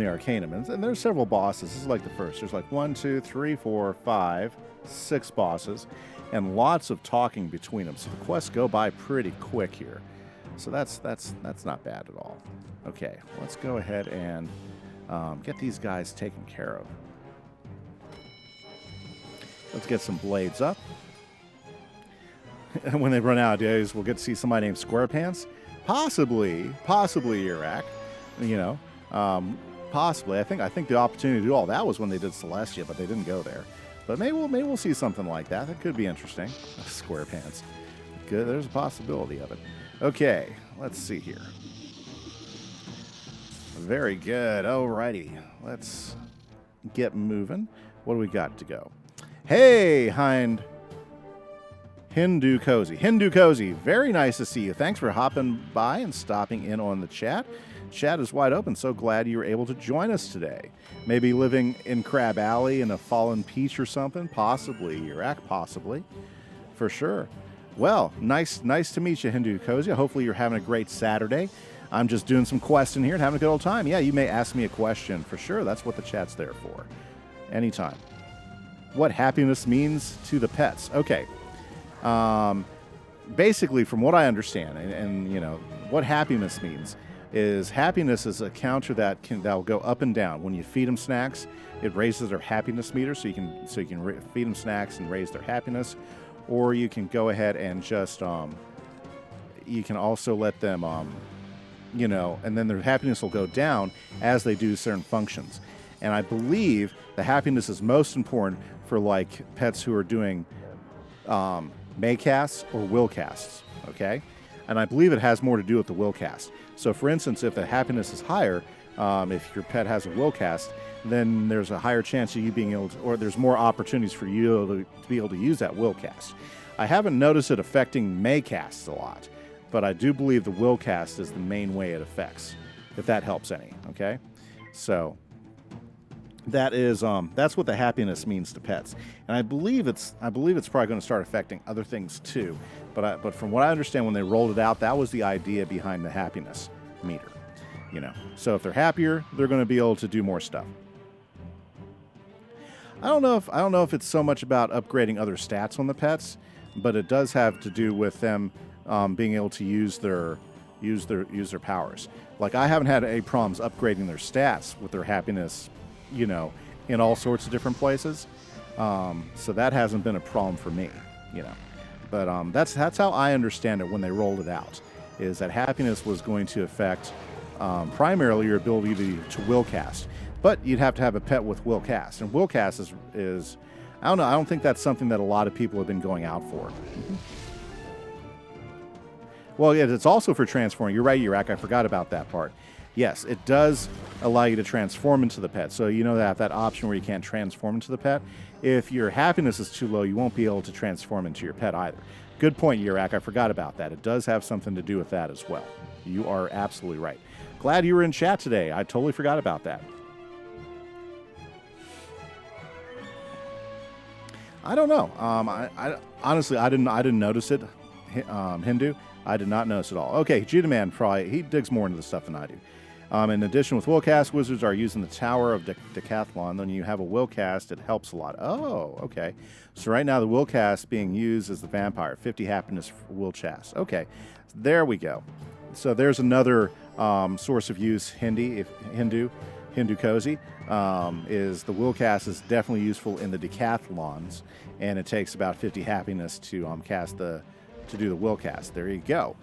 Arcanum, and there's several bosses. This is like the first. There's like 1, 2, 3, 4, 5, 6 bosses, and lots of talking between them. So the quests go by pretty quick here. So that's not bad at all. Okay, let's go ahead and get these guys taken care of. Let's get some blades up. And when they run out of days, we'll get to see somebody named SquarePants. Possibly Iraq. You know, possibly. I think the opportunity to do all that was when they did Celestia, but they didn't go there. But maybe we'll see something like that. That could be interesting. SquarePants. Good. There's a possibility of it. Okay, let's see here. Very good. Alrighty, let's get moving. What do we got to go? Hey, Hindu Cozy. Hindu Cozy, very nice to see you. Thanks for hopping by and stopping in on the chat. Chat is wide open. So glad you were able to join us today. Maybe living in Crab Alley in a fallen peach or something. Possibly, Iraq, possibly. For sure. Well, nice to meet you, Hindu Cozy. Hopefully you're having a great Saturday. I'm just doing some questing here and having a good old time. Yeah, you may ask me a question. For sure, that's what the chat's there for. Anytime. What happiness means to the pets. Okay. Basically, from what I understand, and you know, what happiness means is happiness is a counter that will go up and down. When you feed them snacks, it raises their happiness meter, so you can feed them snacks and raise their happiness, or you can go ahead and just you can also let them you know, and then their happiness will go down as they do certain functions. And I believe the happiness is most important for like pets who are doing may casts or will casts, okay? And I believe it has more to do with the will cast. So for instance, if the happiness is higher, if your pet has a will cast, then there's a higher chance of you being able to, or there's more opportunities for you to be able to use that will cast. I haven't noticed it affecting may casts a lot, but I do believe the will cast is the main way it affects, if that helps any, okay? So that is that's what the happiness means to pets, and I believe it's probably going to start affecting other things too. But from what I understand, when they rolled it out, that was the idea behind the happiness meter. You know, so if they're happier, they're going to be able to do more stuff. I don't know if it's so much about upgrading other stats on the pets, but it does have to do with them being able to use their powers. Like I haven't had any problems upgrading their stats with their happiness, you know, in all sorts of different places. So that hasn't been a problem for me, you know. But that's how I understand it when they rolled it out, is that happiness was going to affect primarily your ability to will cast. But you'd have to have a pet with will cast. And will cast is I don't know, I don't think that's something that a lot of people have been going out for. Well, yeah, it's also for transforming. You're right, Iraq. I forgot about that part. Yes, it does allow you to transform into the pet. So you know that option where you can't transform into the pet. If your happiness is too low, you won't be able to transform into your pet either. Good point, Iraq. I forgot about that. It does have something to do with that as well. You are absolutely right. Glad you were in chat today. I totally forgot about that. I don't know. I honestly, I didn't notice it. Hindu, I did not notice it all. Okay, Judah Man probably he digs more into the stuff than I do. In addition, with Willcast, wizards are using the Tower of Decathlon. When you have a Willcast, it helps a lot. Oh, okay. So right now the Willcast being used is the vampire, 50 happiness for Willcast. Okay, there we go. So there's another source of use. Hindu Cozy is the Willcast is definitely useful in the Decathlons, and it takes about 50 happiness to to do the Willcast. There you go.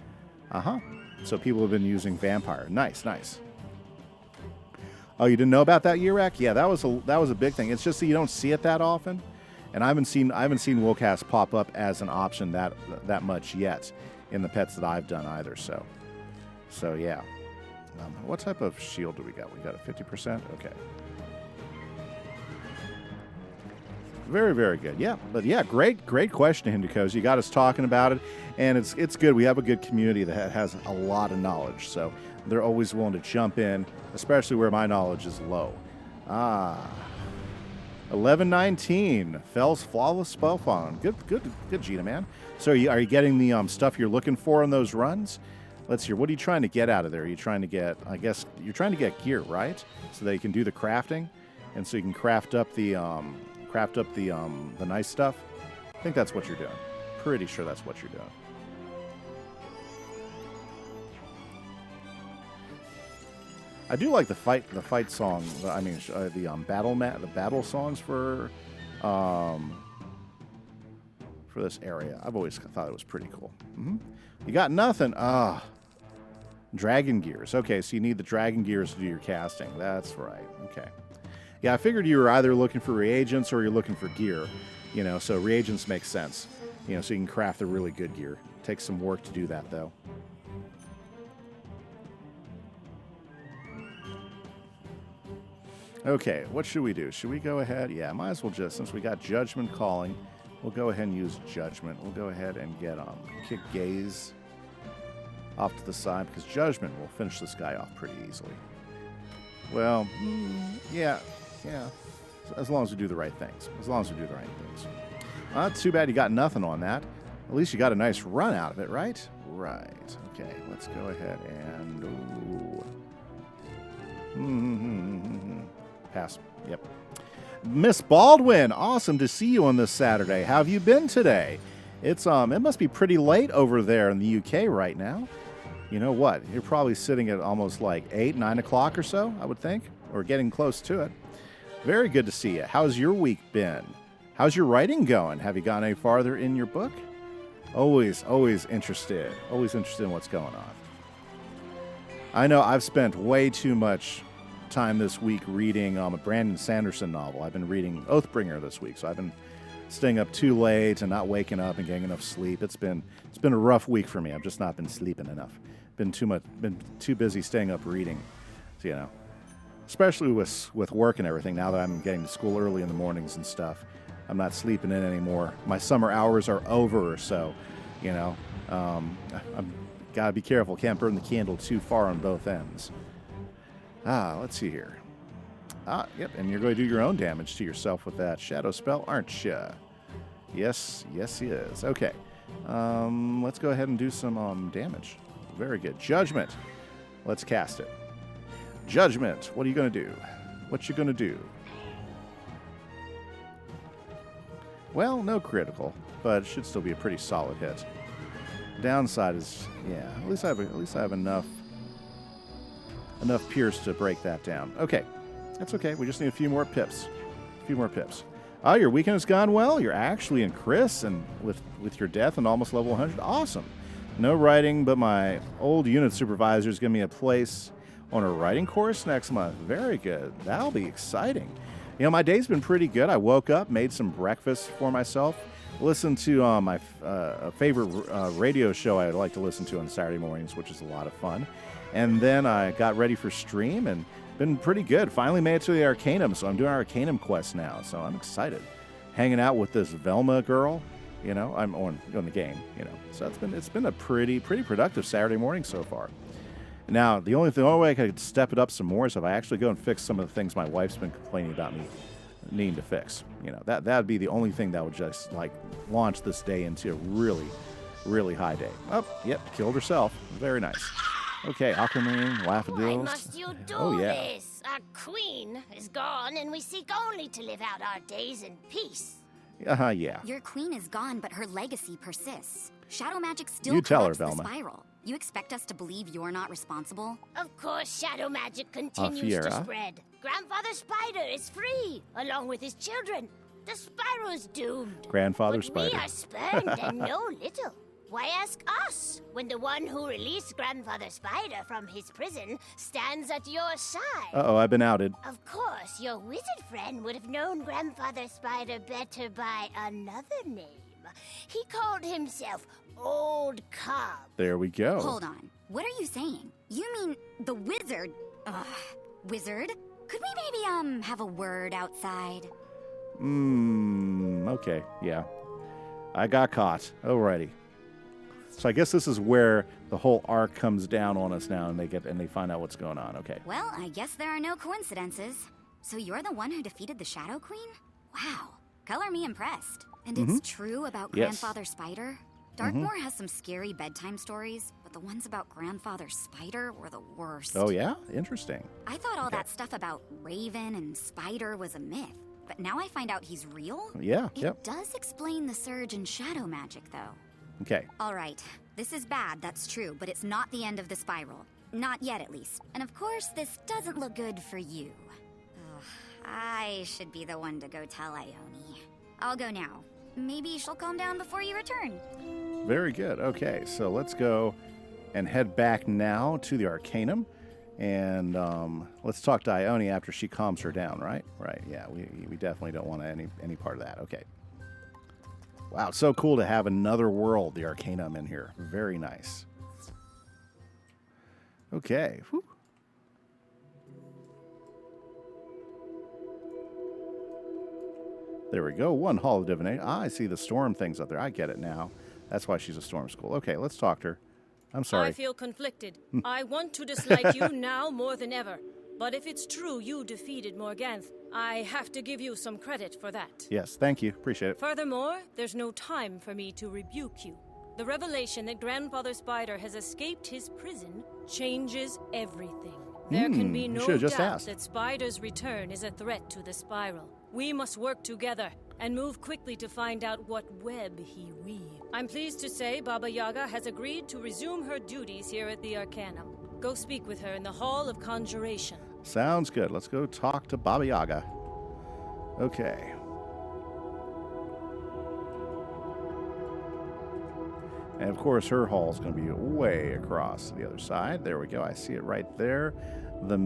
So people have been using vampire. Nice. Oh, you didn't know about that, Iraq? Yeah, that was a big thing. It's just that you don't see it that often, and I haven't seen Willcast pop up as an option that much yet in the pets that I've done either. So yeah. What type of shield do we got? We got a 50%. Okay. Very, very good. Yeah, but yeah, great question, Hindukos. You got us talking about it, and it's good. We have a good community that has a lot of knowledge, so they're always willing to jump in, especially where my knowledge is low. 1119. Fell's flawless spell phone. Good, Gina, man. So are you getting the stuff you're looking for in those runs? Let's hear. What are you trying to get out of there? Are you trying to get, I guess, you're trying to get gear, right? So that you can do the crafting, and so you can craft up the nice stuff. I think that's what you're doing. Pretty sure that's what you're doing. I do like the fight song. I mean, the battle songs for this area. I've always thought it was pretty cool. You got nothing. Dragon gears. Okay, so you need the dragon gears to do your casting. That's right. Okay. Yeah, I figured you were either looking for reagents or you're looking for gear. So reagents make sense. So you can craft the really good gear. Takes some work to do that, though. Okay, what should we do? Should we go ahead? Yeah, might as well just, since we got Judgment calling, we'll go ahead and use Judgment. We'll go ahead and get kick Gaze off to the side, because Judgment will finish this guy off pretty easily. Well, yeah. As long as we do the right things. Not too bad you got nothing on that. At least you got a nice run out of it, right? Right. Okay, let's go ahead and... Pass. Yep. Miss Baldwin, awesome to see you on this Saturday. How have you been today? It must be pretty late over there in the UK right now. You know what? You're probably sitting at almost like 8, 9 o'clock or so, I would think, or getting close to it. Very good to see you. How's your week been? How's your writing going? Have you gone any farther in your book? Always interested. Always interested in what's going on. I know I've spent way too much time this week reading a Brandon Sanderson novel. I've been reading Oathbringer this week, so I've been staying up too late and not waking up and getting enough sleep. It's been a rough week for me. I've just not been sleeping enough. Been too busy staying up reading. So, especially with work and everything. Now that I'm getting to school early in the mornings and stuff, I'm not sleeping in anymore. My summer hours are over, so I'm gotta be careful. Can't burn the candle too far on both ends. Let's see here. Yep, and you're going to do your own damage to yourself with that shadow spell, aren't you? Yes, he is. Okay. Let's go ahead and do some damage. Very good. Judgment. Let's cast it. Judgment. What are you going to do? What you going to do? Well, no critical, but it should still be a pretty solid hit. Downside is, yeah, at least I have enough pierce to break that down. Okay. That's okay. We just need a few more pips. Your weekend has gone well. You're actually in Chris, and with your death and almost level 100. Awesome. No writing, but my old unit supervisor is giving me a place on a writing course next month. Very good. That'll be exciting. My day's been pretty good. I woke up, made some breakfast for myself, listened to my favorite radio show I like to listen to on Saturday mornings, which is a lot of fun. And then I got ready for stream and been pretty good. Finally made it to the Arcanum, so I'm doing our Arcanum quest now. So I'm excited. Hanging out with this Velma girl, I'm on the game, So it's been a pretty productive Saturday morning so far. Now, the only way I could step it up some more is if I actually go and fix some of the things my wife's been complaining about me needing to fix. That'd be the only thing that would just launch this day into a really, really high day. Oh, yep, killed herself. Very nice. Okay, Aquamarine, Laffadilles. Why must you do this? Our queen is gone, and we seek only to live out our days in peace. Yeah. Your queen is gone, but her legacy persists. Shadow magic still You tell her, corrupts the Velma. spiral. You expect us to believe you're not responsible? Of course, shadow magic continues to Fiera. spread. Grandfather Spider is free, along with his children. The spiral is doomed. Grandfather but Spider. We are spurned and know little. Why ask us when the one who released Grandfather Spider from his prison stands at your side? Uh-oh, I've been outed. Of course, your wizard friend would have known Grandfather Spider better by another name. He called himself Old Cobb. There we go. Hold on. What are you saying? You mean the wizard? Ugh. Wizard? Could we maybe, have a word outside? Okay, yeah. I got caught. Alrighty. So I guess this is where the whole arc comes down on us now, and they find out what's going on. Okay. Well, I guess there are no coincidences. So you're the one who defeated the Shadow Queen? Wow, color me impressed. And it's true about Yes. Grandfather Spider? Darkmoor has some scary bedtime stories, but the ones about Grandfather Spider were the worst. Oh, yeah? Interesting. I thought all that stuff about Raven and Spider was a myth, but now I find out he's real? Yeah, It does explain the surge in shadow magic, though. Okay. All right, this is bad, that's true, but it's not the end of the spiral. Not yet, at least. And of course, this doesn't look good for you. Ugh, I should be the one to go tell Ione. I'll go now. Maybe she'll calm down before you return. Very good. Okay, so let's go and head back now to the Arcanum. And let's talk to Ione after she calms her down, right? Right, yeah, we definitely don't want any part of that. Okay. Wow, it's so cool to have another world, the Arcanum, in here. Very nice. Okay. Whew. There we go. One Hall of Divination. Ah, I see the storm things up there. I get it now. That's why she's a storm school. Okay, let's talk to her. I'm sorry. I feel conflicted. I want to dislike you now more than ever. But if it's true you defeated Morganth, I have to give you some credit for that. Yes, thank you. Appreciate it. Furthermore, there's no time for me to rebuke you. The revelation that Grandfather Spider has escaped his prison changes everything. There can be no doubt that Spider's return is a threat to the spiral. We must work together and move quickly to find out what web he weaves. I'm pleased to say Baba Yaga has agreed to resume her duties here at the Arcanum. Go speak with her in the Hall of Conjuration. Sounds good. Let's go talk to Baba Yaga. Okay. And of course, her hall is going to be way across to the other side. There we go. I see it right there. The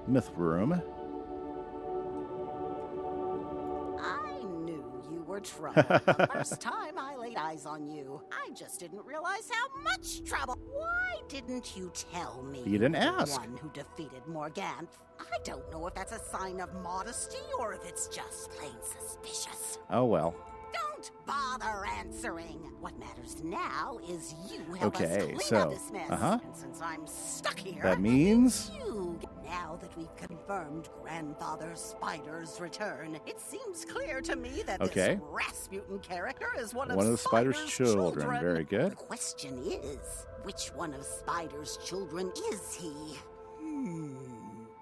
myth room. I knew you were trouble the first time I laid eyes on you. I just didn't realize how much trouble. Why didn't you tell me? You didn't were ask. The one who defeated Morganth. I don't know if that's a sign of modesty or if it's just plain suspicious. Oh, well. Don't bother answering. What matters now is you help us Okay, clean so, up this mess. And since I'm stuck here, That means? you. Now that we've confirmed Grandfather Spider's return, it seems clear to me that Okay. this Rasputin character is one One of the Spider's children. children. Very good. The question is, which one of Spider's children is he?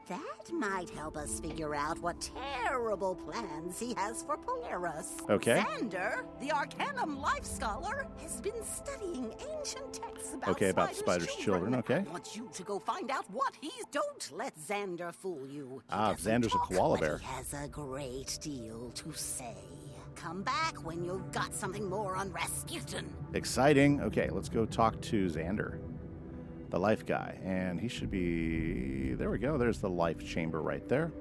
That might help us figure out what terrible plans he has for Polaris. Okay. Xander, the Arcanum life scholar, has been studying ancient texts about About Spider's Spider's children. Okay. I want you to go find out what he's... Don't let Xander fool you. He Ah, doesn't Xander's a talk, koala but bear. He has a great deal to say. Come back when you've got something more on Rasputin. Exciting. Okay, let's go talk to Xander, the life guy. And he should be... There we go. There's the life chamber right there.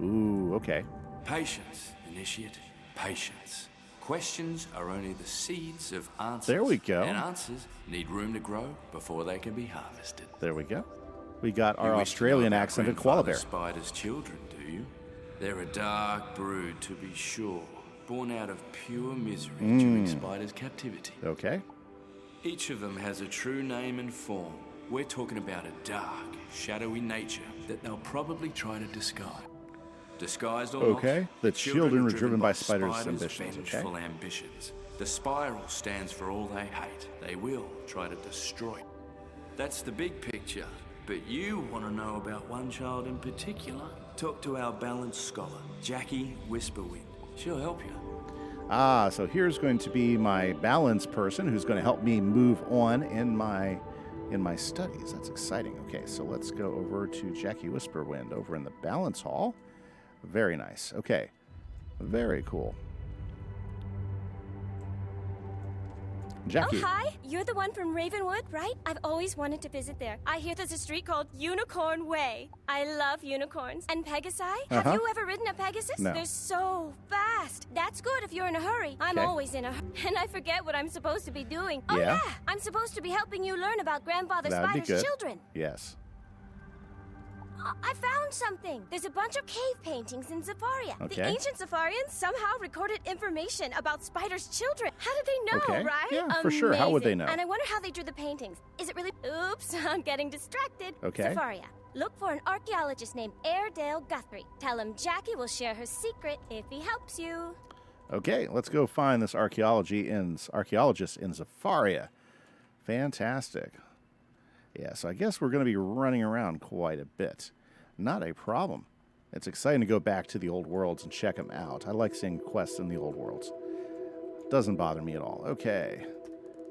Ooh, okay. Patience, initiate. Patience. Questions are only the seeds of answers. There we go. And answers need room to grow before they can be harvested. There we go. We got You our wish to Australian know about accented koala bear. Grandfather Spider's children, do you? They're a dark brood, to be sure, born out of pure misery during Spider's captivity. Okay. Each of them has a true name and form. We're talking about a dark, shadowy nature that they'll probably try to disguise. Disguised or Okay. not, The children were driven by Spider's Spider's ambitions, okay? vengeful ambitions. The spiral stands for all they hate. They will try to destroy. That's the big picture. But you want to know about one child in particular? Talk to our balanced scholar, Jackie Whisperwind. She'll help you. Ah, so here's going to be my balance person who's going to help me move on in my studies. That's exciting. Okay, so let's go over to Jackie Whisperwind over in the balance hall. Very nice. Okay, very cool. Jackie. Oh, hi. You're the one from Ravenwood, right? I've always wanted to visit there. I hear there's a street called Unicorn Way. I love unicorns. And Pegasi? Have you ever ridden a Pegasus? No. They're so fast. That's good if you're in a hurry. I'm Okay. always in a hurry. And I forget what I'm supposed to be doing. Oh, Yeah? yeah. I'm supposed to be helping you learn about Grandfather That'd be Spider's good. children. Yes. I found something. There's a bunch of cave paintings in Zafaria. Okay. The ancient Zafarians somehow recorded information about Spider's children. How did they know, Okay. right? Yeah, for sure. How would they Amazing. know? And I wonder how they drew the paintings. Is it really... Oops, I'm getting distracted. Okay. Zafaria. Look for an archaeologist named Airedale Guthrie. Tell him Jackie will share her secret if he helps you. Okay, let's go find this archaeologist in Zafaria. Fantastic. Yeah, so I guess we're going to be running around quite a bit. Not a problem. It's exciting to go back to the old worlds and check them out. I like seeing quests in the old worlds. Doesn't bother me at all. Okay.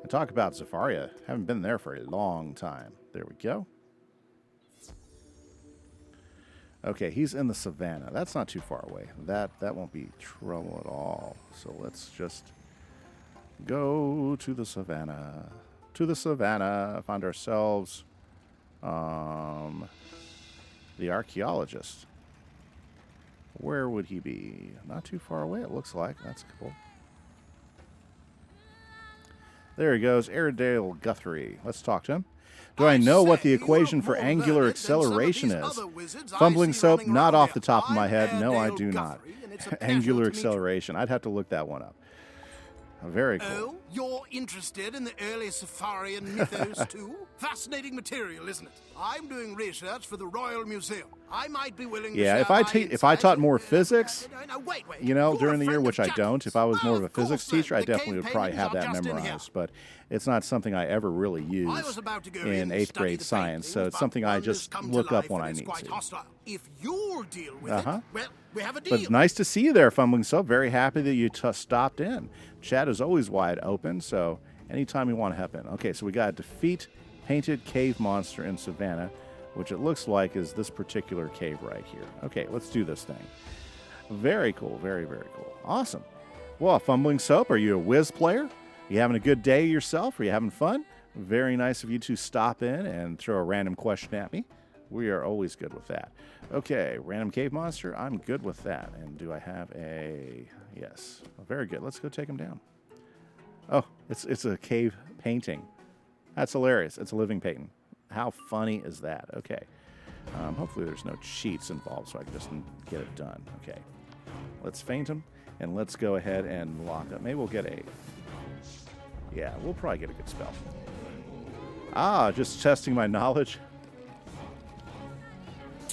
And talk about Zafaria. Haven't been there for a long time. There we go. Okay, he's in the savannah. That's not too far away. That won't be trouble at all. So let's just go to the savannah. To the savannah. Find ourselves the archaeologist. Where would he be? Not too far away, it looks like. That's cool. There he goes, Airedale Guthrie. Let's talk to him. Do I know what the equation for angular acceleration is? Fumbling soap, not off the top of my head. No, I do not. Angular acceleration. I'd have to look that one up. Very cool. Oh, you're interested in the early Safarian mythos too? Fascinating material, isn't it? I'm doing research for the Royal Museum. I might be willing to Yeah, share if I taught more physics, wait. you know, during the year, which I don't, if I was more of a physics teacher, I definitely would probably have that memorized. But it's not something I ever really use in 8th grade science, so it's something I just look up when I need to. If you'll deal with it, well, we have a deal. But it's nice to see you there, Fumbling Soap. Very happy that you stopped in. Chat is always wide open, so anytime you want to hop in. Okay, so we got defeat painted cave monster in Savannah, which it looks like is this particular cave right here. Okay, let's do this thing. Very cool, very, very cool. Awesome. Well, Fumbling Soap, are you a Wiz player? You having a good day yourself? Are you having fun? Very nice of you to stop in and throw a random question at me. We are always good with that. Okay, random cave monster. I'm good with that. And do I have a... Yes. Very good. Let's go take him down. Oh, it's a cave painting. That's hilarious. It's a living painting. How funny is that? Okay. Hopefully there's no cheats involved so I can just get it done. Okay. Let's feint him, and let's go ahead and lock up. Maybe we'll get a... Yeah, we'll probably get a good spell. Just testing my knowledge.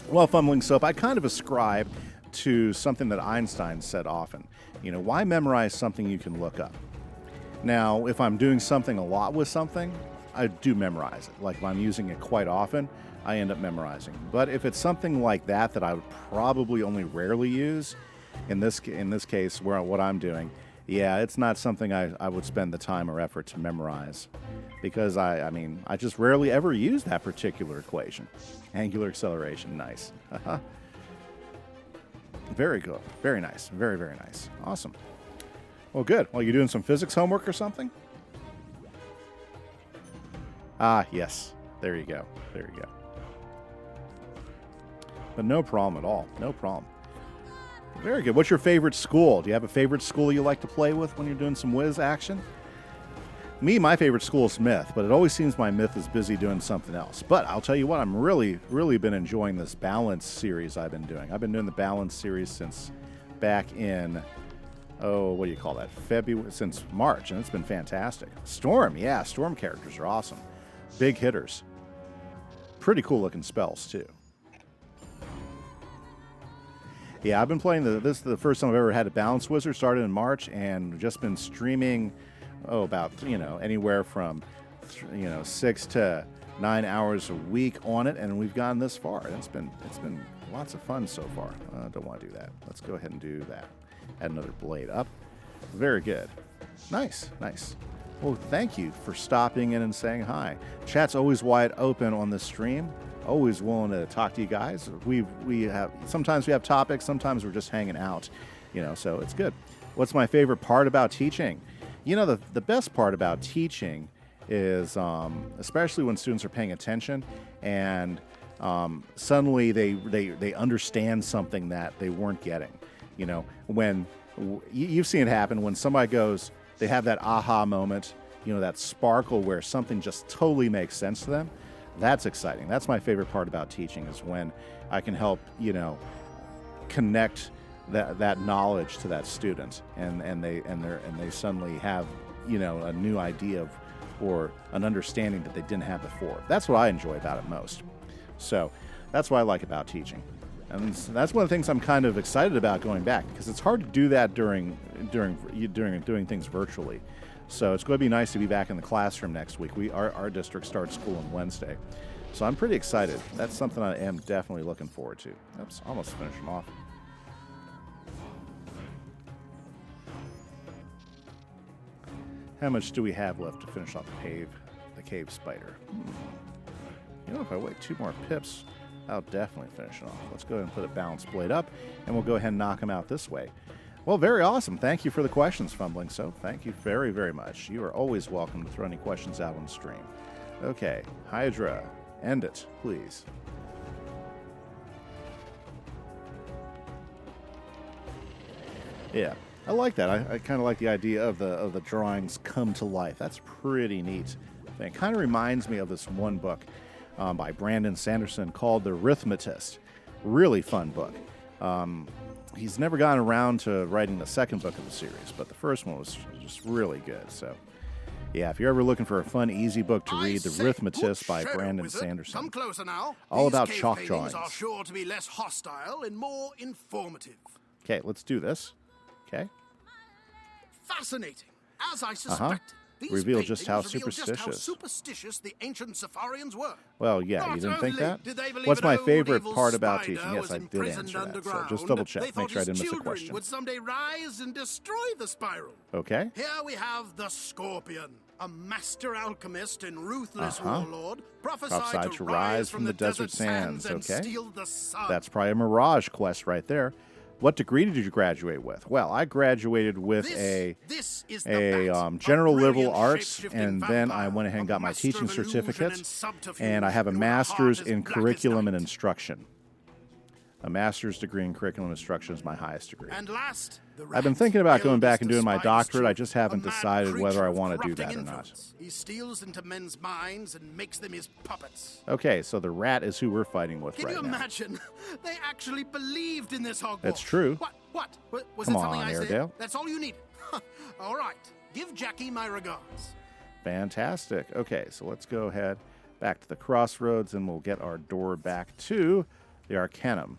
Well, Fumbling Soap, I kind of ascribe to something that Einstein said often. You know, why memorize something you can look up? Now, if I'm doing something a lot with something, I do memorize it. Like if I'm using it quite often, I end up memorizing. But if it's something like that I would probably only rarely use, in this case, what I'm doing, yeah, it's not something I would spend the time or effort to memorize. Because I mean, I just rarely ever use that particular equation. Angular acceleration, nice. Very good. Very nice. Very, very nice. Awesome. Well, good. Well, you doing some physics homework or something? Yes. There you go. There you go. But no problem at all. No problem. Very good. What's your favorite school? Do you have a favorite school you like to play with when you're doing some whiz action? Me, my favorite school is Myth, but it always seems my Myth is busy doing something else. But I'll tell you what, I'm really been enjoying this balance series I've been doing. I've been doing the balance series since back in, what do you call that? February, since March, and it's been fantastic. Storm, yeah, Storm characters are awesome. Big hitters. Pretty cool looking spells, too. Yeah, I've been playing this is the first time I've ever had a balance wizard. Started in March and just been streaming, about, anywhere from, 6 to 9 hours a week on it, and we've gotten this far. It's been lots of fun so far. Don't want to do that. Let's go ahead and do that. Add another blade up. Very good. Nice, nice. Well, thank you for stopping in and saying hi. Chat's always wide open on this stream. Always willing to talk to you guys. Sometimes we have topics, sometimes we're just hanging out, so it's good. What's my favorite part about teaching? The best part about teaching is, especially when students are paying attention and suddenly they understand something that they weren't getting. When you've seen it happen when somebody goes, they have that aha moment, that sparkle where something just totally makes sense to them. That's exciting. That's my favorite part about teaching is when I can help, connect that knowledge to that student, and they suddenly have, a new idea or an understanding that they didn't have before. That's what I enjoy about it most. So, That's what I like about teaching. And that's one of the things I'm kind of excited about going back, because it's hard to do that during doing things virtually. So it's going to be nice to be back in the classroom next week. Our district starts school on Wednesday. So I'm pretty excited. That's something I am definitely looking forward to. Oops, almost finished them off. How much do we have left to finish off the cave spider? You know, if I wait 2 more pips, I'll definitely finish it off. Let's go ahead and put a balanced blade up, and we'll go ahead and knock them out this way. Well, very awesome. Thank you for the questions, Fumbling So. Thank you very, very much. You are always welcome to throw any questions out on the stream. Okay, Hydra, end it, please. Yeah, I like that. I kind of like the idea of the drawings come to life. That's pretty neat. It kind of reminds me of this one book by Brandon Sanderson called The Arithmetist. Really fun book. He's never gotten around to writing the second book of the series, but the first one was just really good. So, yeah, if you're ever looking for a fun, easy book to read, The Arithmetist by Brandon Sanderson. Come closer now. All These about cave chalk paintings drawings. are sure to be less hostile and more informative. Okay, let's do this. Okay. Fascinating. As I suspected. These Reveal just how paintings reveal just how superstitious. superstitious the ancient Safarians were. Well, yeah, Not you didn't think only that? did they believe What's an my old favorite evil part about spider teaching? Yes, was I did imprisoned answer that. So underground. just double check. They Make thought sure I his didn't miss a children question. would someday rise and destroy the spiral. Okay. Here we have the Scorpion, a master alchemist and ruthless Uh-huh. warlord, Prophesied to rise from the desert sands. and Okay. steal the sun. That's probably a Mirage quest right there. What degree did you graduate with? Well, I graduated with this is general liberal arts, and then I went ahead and got my teaching certificate, and I have a master's in curriculum and instruction. A master's degree in curriculum instruction is my highest degree. And last, the I've been thinking about going back and doing my doctorate. I just haven't decided whether I creature want of to do that corrupting or not. influence. He steals into men's minds and makes them his puppets. Okay, so the rat is who we're fighting with Can right you now. imagine? They actually believed in this Hogwarts. That's true. What? Was Come it something on, I Airedale. said? That's all you needed. All right. Give Jackie my regards. Fantastic. Okay, so let's go ahead back to the crossroads, and we'll get our door back to the Arcanum.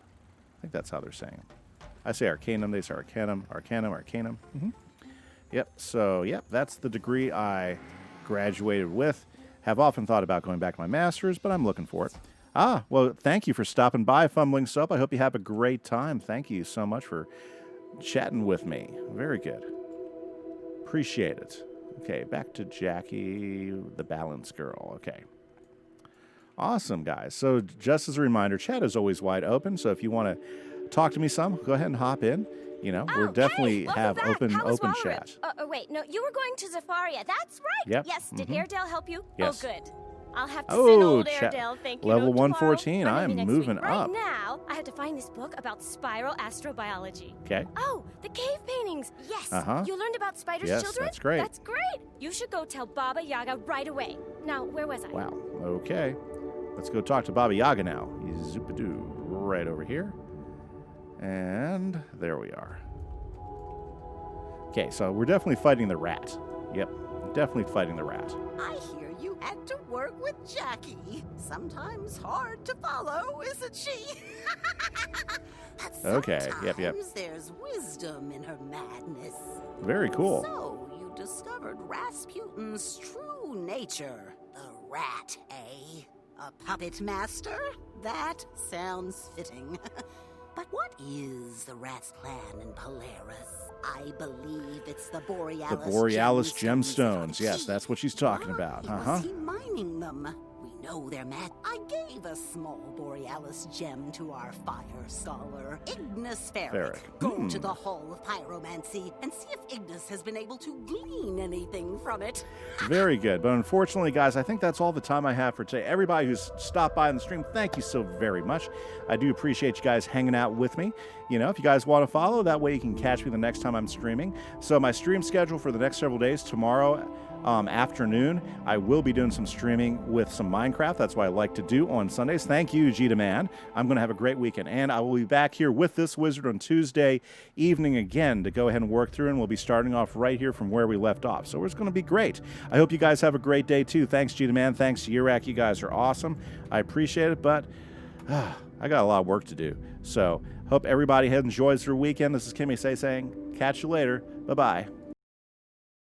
I think that's how they're saying it. I say Arcanum, they say Arcanum, Arcanum, Arcanum. Yep, so, yep, that's the degree I graduated with. Have often thought about going back to my master's, but I'm looking for it. Well, thank you for stopping by, Fumbling Soap. I hope you have a great time. Thank you so much for chatting with me. Very good. Appreciate it. Okay, back to Jackie, the balance girl. Okay. Awesome, guys. So just as a reminder, chat is always wide open. So if you want to talk to me some, go ahead and hop in. You know, we're definitely have open chat. Wait, no, you were going to Zafaria. That's right. Yep. Yes, did Mhm. Airedale help you? Yes. Oh, good. I'll have to send old chat. Airedale thank you Level note 114. tomorrow, or I am maybe next moving week. up. Right now, I have to find this book about spiral astrobiology. Okay. Oh, the cave paintings. Yes. Uh-huh. You learned about spiders' Yes, children? that's great. That's great. You should go tell Baba Yaga right away. Now, where was I? Wow. Okay. Let's go talk to Baba Yaga now. He's zoopadoo right over here. And there we are. Okay, so we're definitely fighting the rat. Yep, definitely fighting the rat. I hear you had to work with Jackie. Sometimes hard to follow, isn't she? But Okay, yep. sometimes there's wisdom in her madness. Very cool. So you discovered Rasputin's true nature. The rat, eh? A puppet master? That sounds fitting. But what is the rat's plan in Polaris? I believe it's the Borealis. The Borealis gemstones. Yes, that's what she's talking about. Was he mining them? We know they're mad. I gave a small Borealis gem to our fire scholar, Ignis Ferric. Go to the Hall of Pyromancy and see if Ignis has been able to glean anything from it. Very good. But unfortunately, guys, I think that's all the time I have for today. Everybody who's stopped by on the stream, thank you so very much. I do appreciate you guys hanging out with me. You know, if you guys want to follow, that way you can catch me the next time I'm streaming. So my stream schedule for the next several days, tomorrow afternoon, I will be doing some streaming with some Minecraft. That's what I like to do on Sundays. Thank you, Gita Man. I'm going to have a great weekend. And I will be back here with this wizard on Tuesday evening again to go ahead and work through, and we'll be starting off right here from where we left off. So it's going to be great. I hope you guys have a great day, too. Thanks, Gita Man. Thanks, Yurak. You guys are awesome. I appreciate it, but I got a lot of work to do. So, hope everybody enjoys their weekend. This is Kimmy saying, catch you later. Bye-bye.